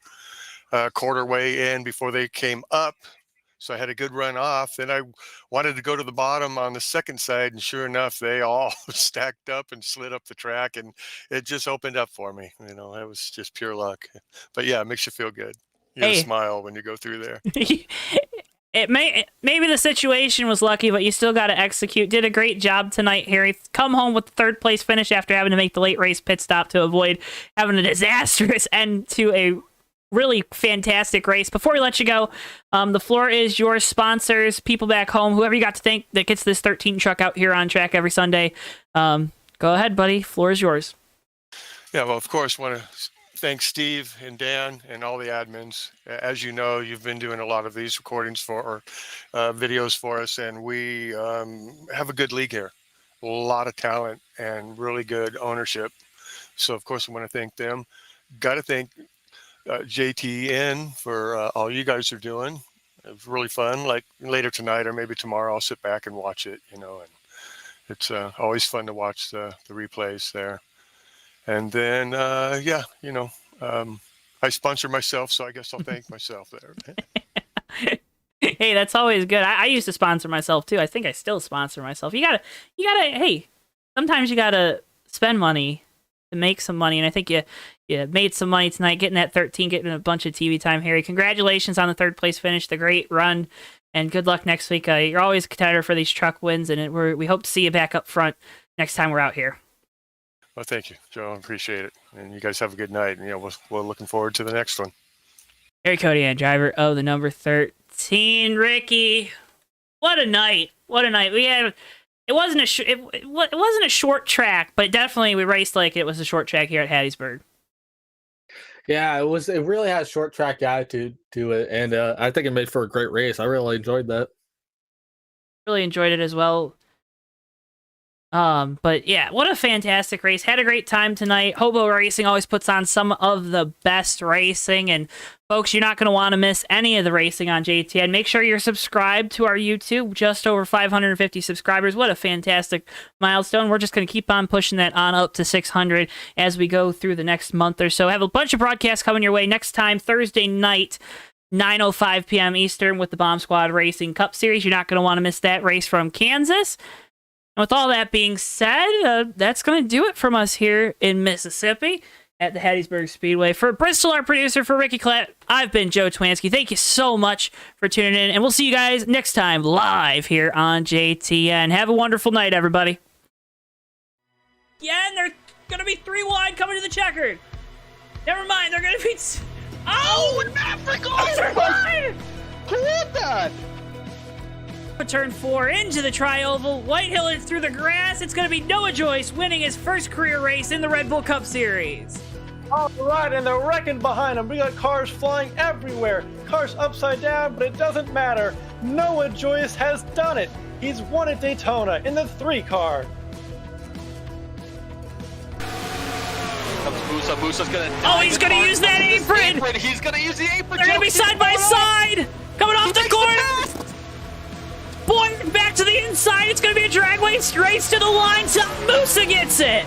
quarter way in before they came up. So I had a good run off. Then I wanted to go to the bottom on the second side, and sure enough, they all stacked up and slid up the track, and it just opened up for me. It was just pure luck. But yeah, it makes you feel good. You smile when you go through there. Maybe the situation was lucky, but you still got to execute. Did a great job tonight, Harry. Come home with the 3rd place finish after having to make the late race pit stop to avoid having a disastrous end to a really fantastic race. Before we let you go, the floor is yours. Sponsors, people back home, whoever you got to thank that gets this 13 truck out here on track every Sunday. Go ahead, buddy. Floor is yours. Yeah, well, of course, want to thank Steve and Dan and all the admins. As you know, you've been doing a lot of these recordings videos for us, and we have a good league here. A lot of talent and really good ownership. So, of course, I want to thank them. Got to thank JTN for all you guys are doing. It was really fun. Like later tonight or maybe tomorrow, I'll sit back and watch it, and it's always fun to watch the replays there. And then, I sponsor myself, so I guess I'll thank myself there. Hey, that's always good. I used to sponsor myself too. I think I still sponsor myself. You gotta, hey, sometimes you gotta spend money to make some money. And I think you made some money tonight, getting that 13, getting a bunch of TV time, Harry. Congratulations on the 3rd place finish, the great run, and good luck next week. You're always a contender for these truck wins, and we hope to see you back up front next time we're out here. Well, thank you, Joe. I appreciate it. And you guys have a good night. And, we're looking forward to the next one. Harry Kodian, driver of the number 13. Ricky, what a night. What a night. We had, it wasn't a short track, but definitely we raced like it was a short track here at Hattiesburg. Yeah, it really has short track attitude to it. And I think it made for a great race. I really enjoyed that. Really enjoyed it as well. But yeah, what a fantastic race. Had a great time tonight. HOBO Racing always puts on some of the best racing, and folks, you're not going to want to miss any of the racing on JTN. Make sure you're subscribed to our YouTube. Just over 550 subscribers. What a fantastic milestone. We're just going to keep on pushing that on up to 600 as we go through the next month or so. Have a bunch of broadcasts coming your way next time, Thursday night, 9:05 p.m. Eastern, with the Bomb Squad Racing Cup Series. You're not going to want to miss that race from Kansas. And with all that being said, that's going to do it from us here in Mississippi at the Hattiesburg Speedway. For Bristol, our producer, for Ricky Klett, I've been Joe Twansky. Thank you so much for tuning in, and we'll see you guys next time live here on JTN. Have a wonderful night, everybody. Yeah, and they're going to be 3 wide coming to the checkered. Never mind, they're going to be... Oh, Maverick! turn wide! Who did that? Turn 4 into the tri-oval. Whitehill through the grass. It's going to be Noah Joyce winning his first career race in the Red Bull Cup Series. All right, and they're wrecking behind them. We got cars flying everywhere. Cars upside down, but it doesn't matter. Noah Joyce has done it. He's won at Daytona in the 3 car. Comes Musa. Musa's gonna. Oh, he's gonna use that apron. He's gonna use the apron. They're gonna be side by side. Coming off the corner. Boy, back to the inside. It's gonna be a drag race to the line. Musa gets it.